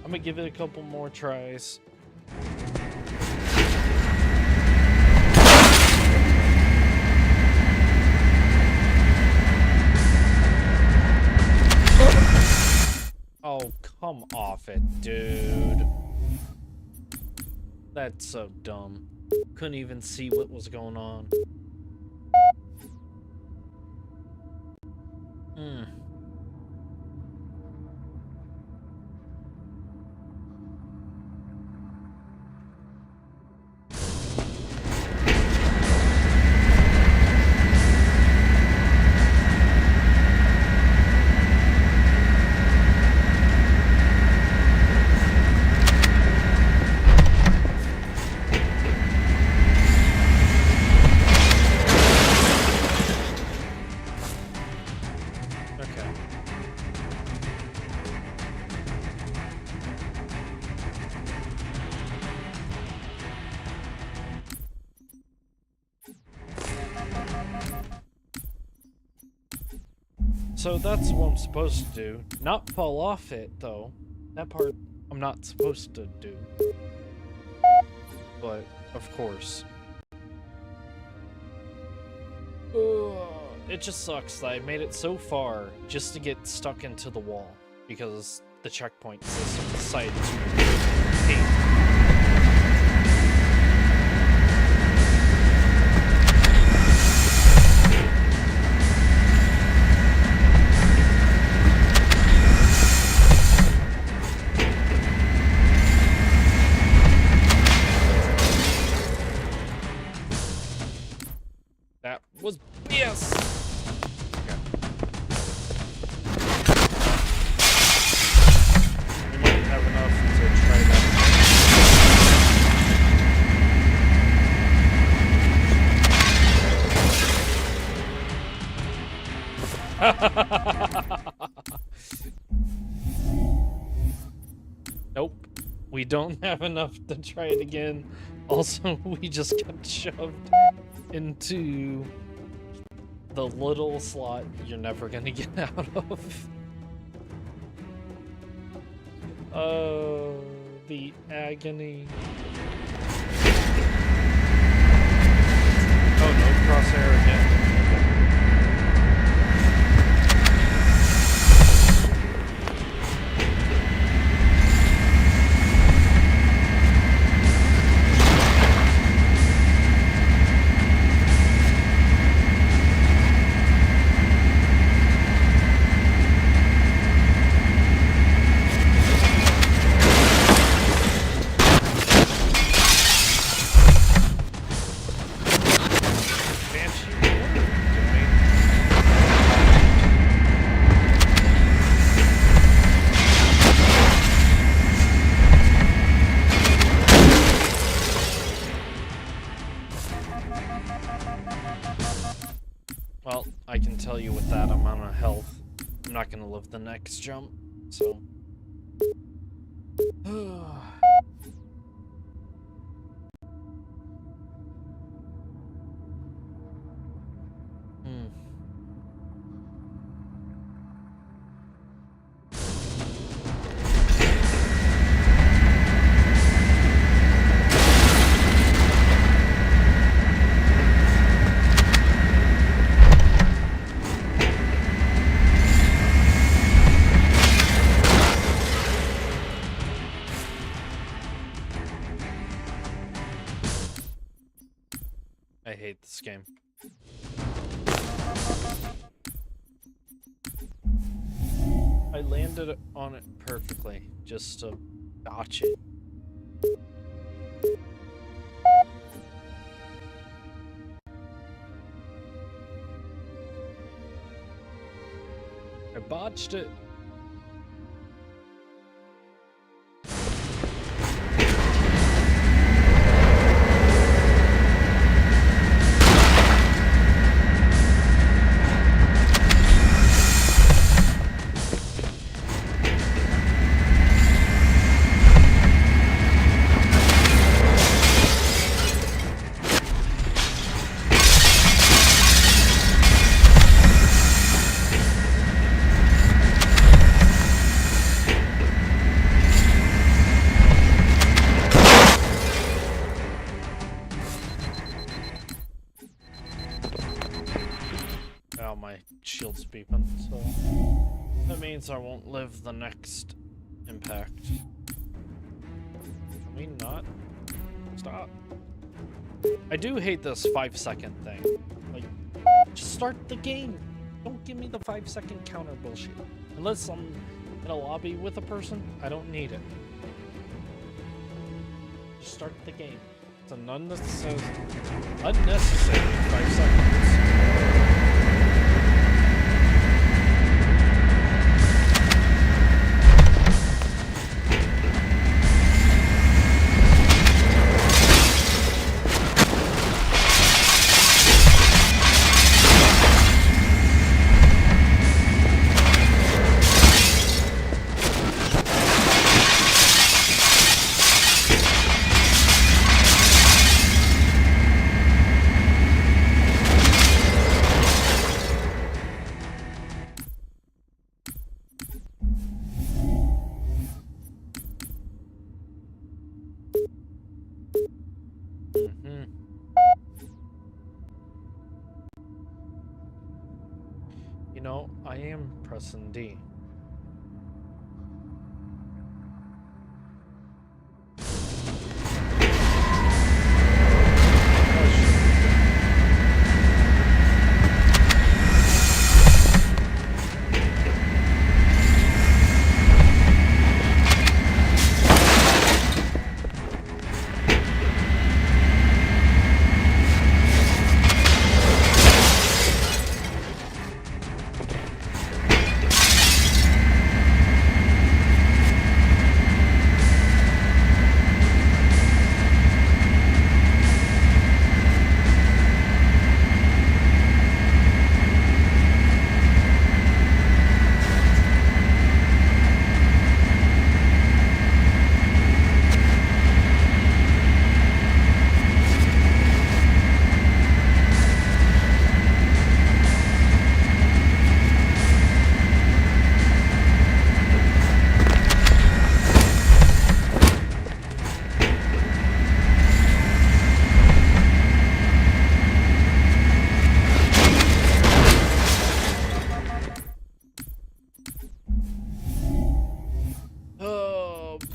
I'm gonna give it a couple more tries. Oh, come off it, dude. That's so dumb. Couldn't even see what was going on. So that's what I'm supposed to do. Not fall off it, though. That part I'm not supposed to do. But, of course. It just sucks that I made it so far just to get stuck into the wall. Because the checkpoint system decided to hate. Was BS. Okay. We might have enough to try that. Nope. We don't have enough to try it again. Also, we just got shoved into the little slot you're never gonna get out of. Oh, the agony. Oh no, crosshair again. Banshee. Well, I can tell you with that amount of health, I'm not gonna live the next jump, so... Hmm. I hate this game. I landed on it perfectly, just to dodge it. I botched it. Oh, my shield's beeping, so that means I won't live the next impact. Can we not stop? I do hate this 5-second thing. Like, just start the game. Don't give me the 5-second counter bullshit. Unless I'm in a lobby with a person, I don't need it. Just start the game. It's an unnecessary 5 seconds. You know, I am pressing D.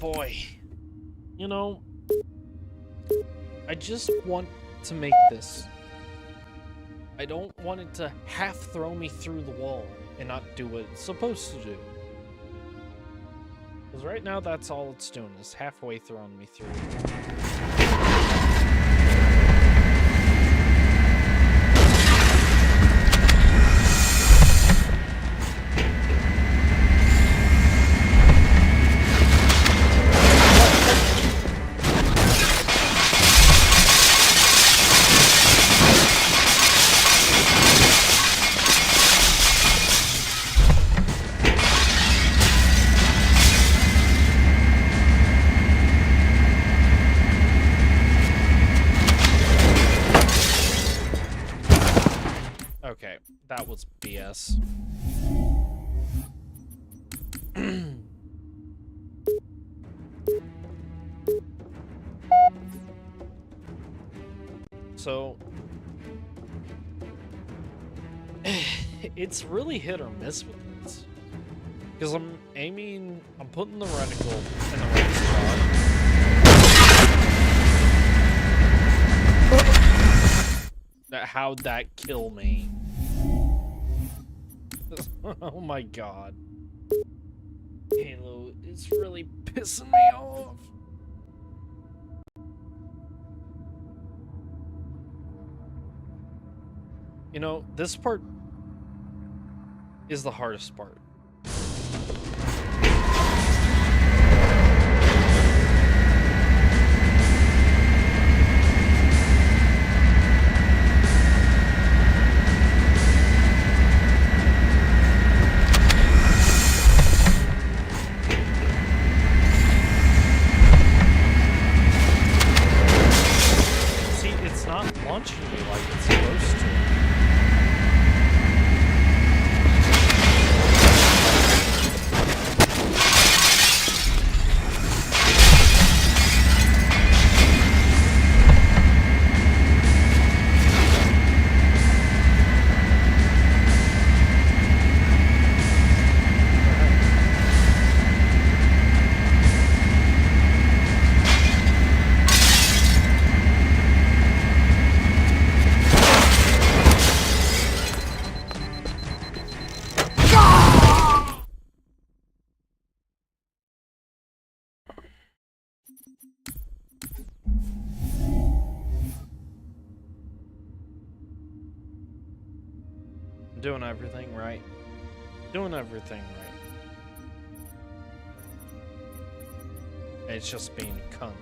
Boy, you know, I just want to make this. I don't want it to half throw me through the wall and not do what it's supposed to do. Because right now that's all it's doing, is halfway throwing me through. Okay, that was BS. So it's really hit or miss with this. Because I'm putting the reticle in the right spot. How'd that kill me? Oh my god. Halo is really pissing me off. You know, this part is the hardest part. See, it's not launching me like it's supposed to. Doing everything right. Doing everything right. It's just being a cunt.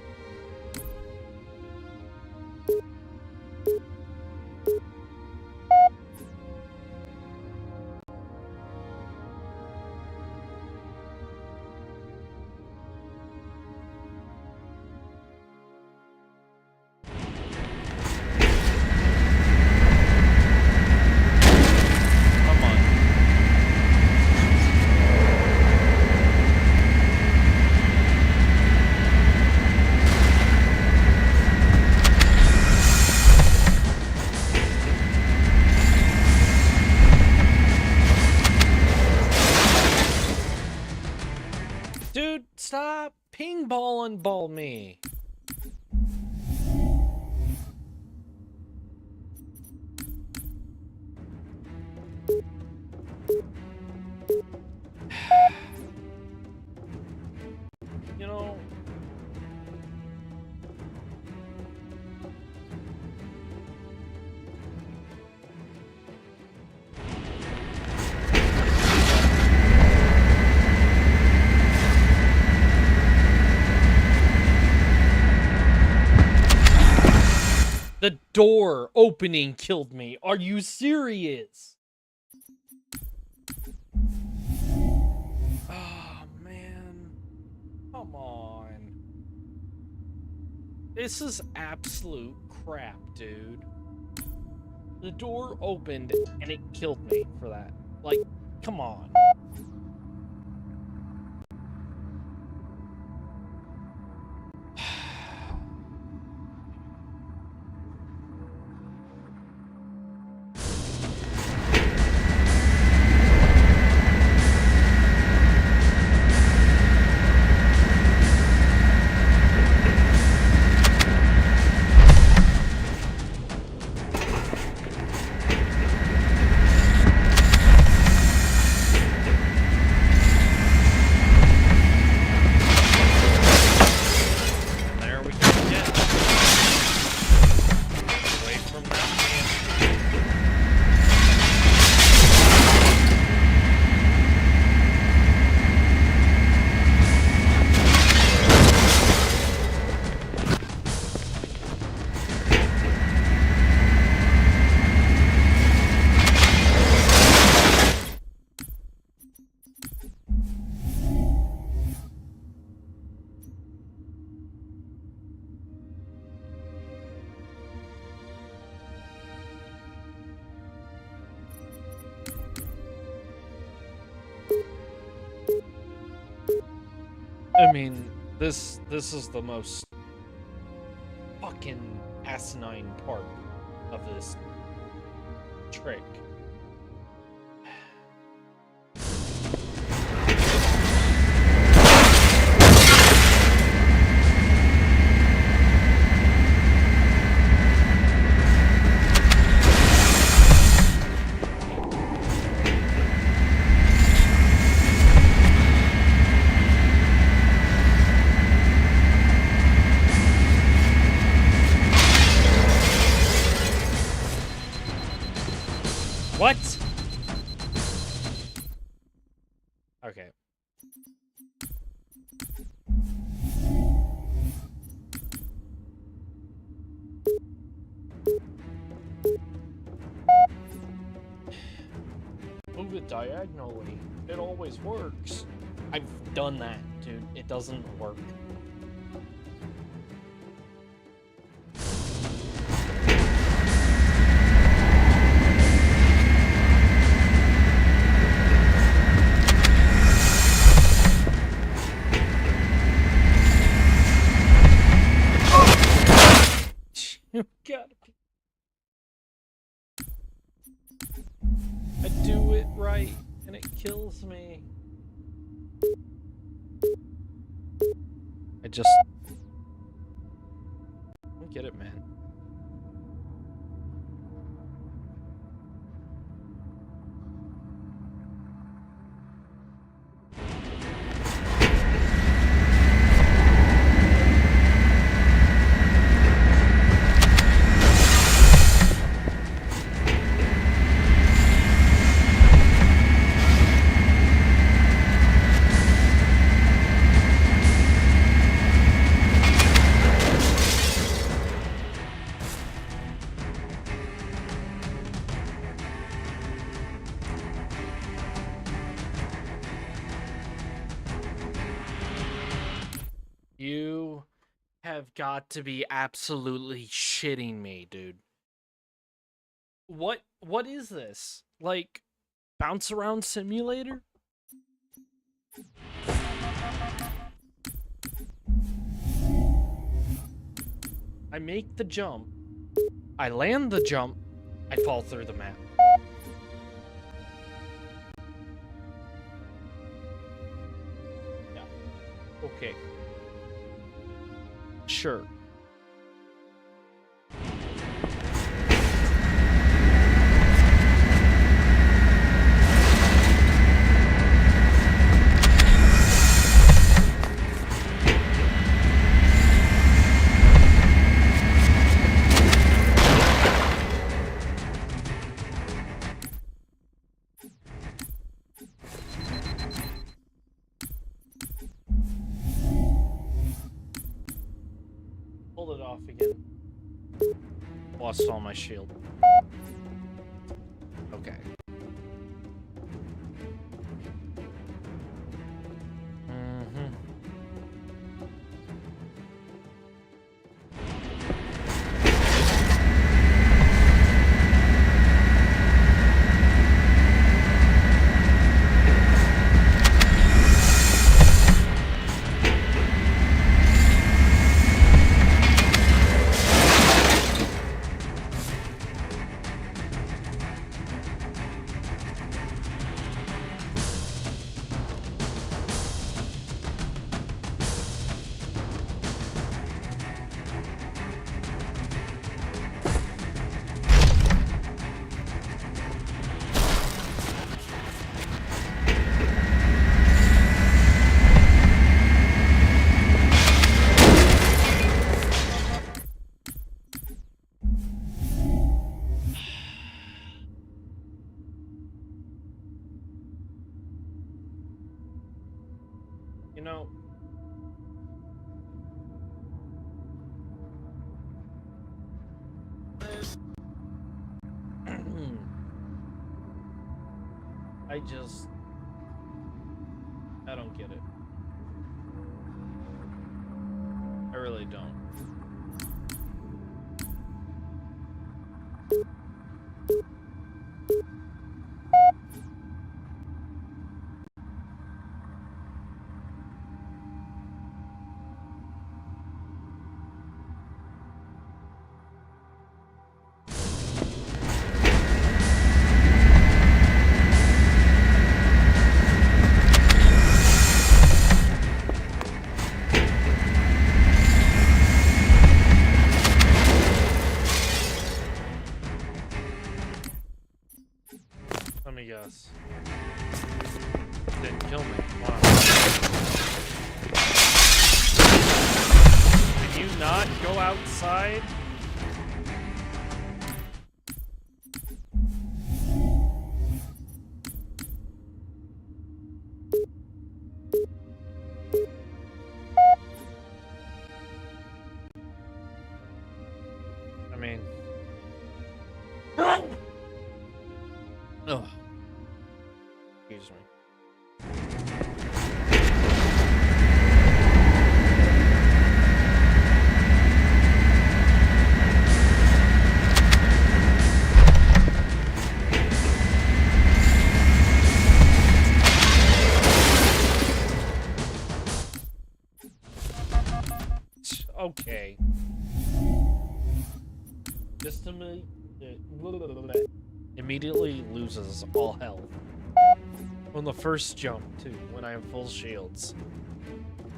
Come on. Dude, stop ping balling ball me. You know, the door opening killed me. Are you serious? Oh, man. Come on. This is absolute crap, dude. The door opened and it killed me for that. Like, come on. I mean, this is the most fucking asinine part of this trick. What? Okay. Move it diagonally. It always works. I've done that, dude. It doesn't work. You gotta be. I do it right, and it kills me. I don't get it, man. You have got to be absolutely shitting me, dude. What is this? Like, bounce around simulator? I make the jump. I land the jump. I fall through the map. Yeah. Okay. Sure. Pulled it off again. Lost all my shield. Okay. You know, I don't get it. I really don't. me guess. Didn't kill me. Wow. Can you not go outside? I mean... Ugh. Excuse me. Okay. Just immediately loses all health. On the first jump, too, when I have full shields.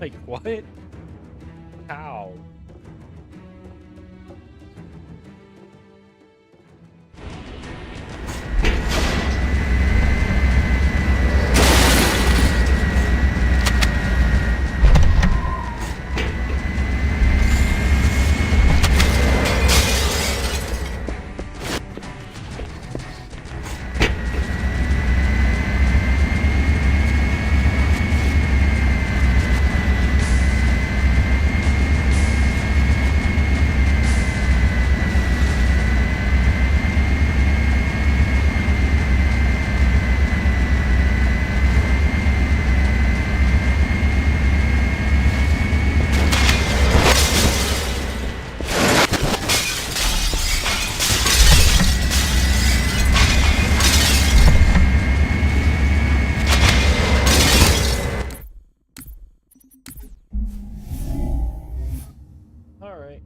Like, what? How? Alright.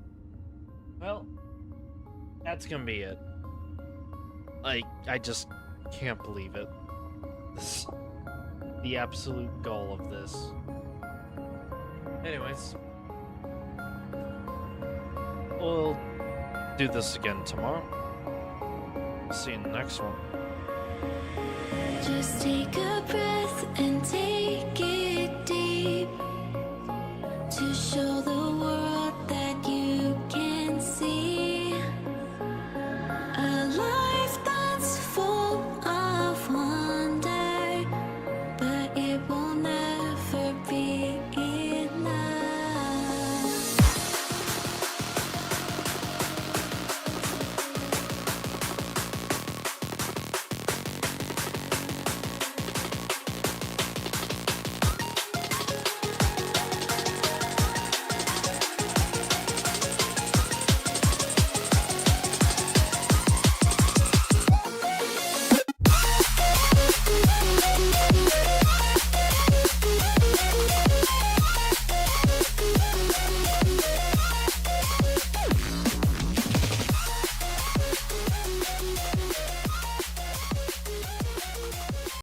Well, that's gonna be it. Like, I just can't believe it. This, the absolute goal of this. Anyways. We'll do this again tomorrow. See you in the next one.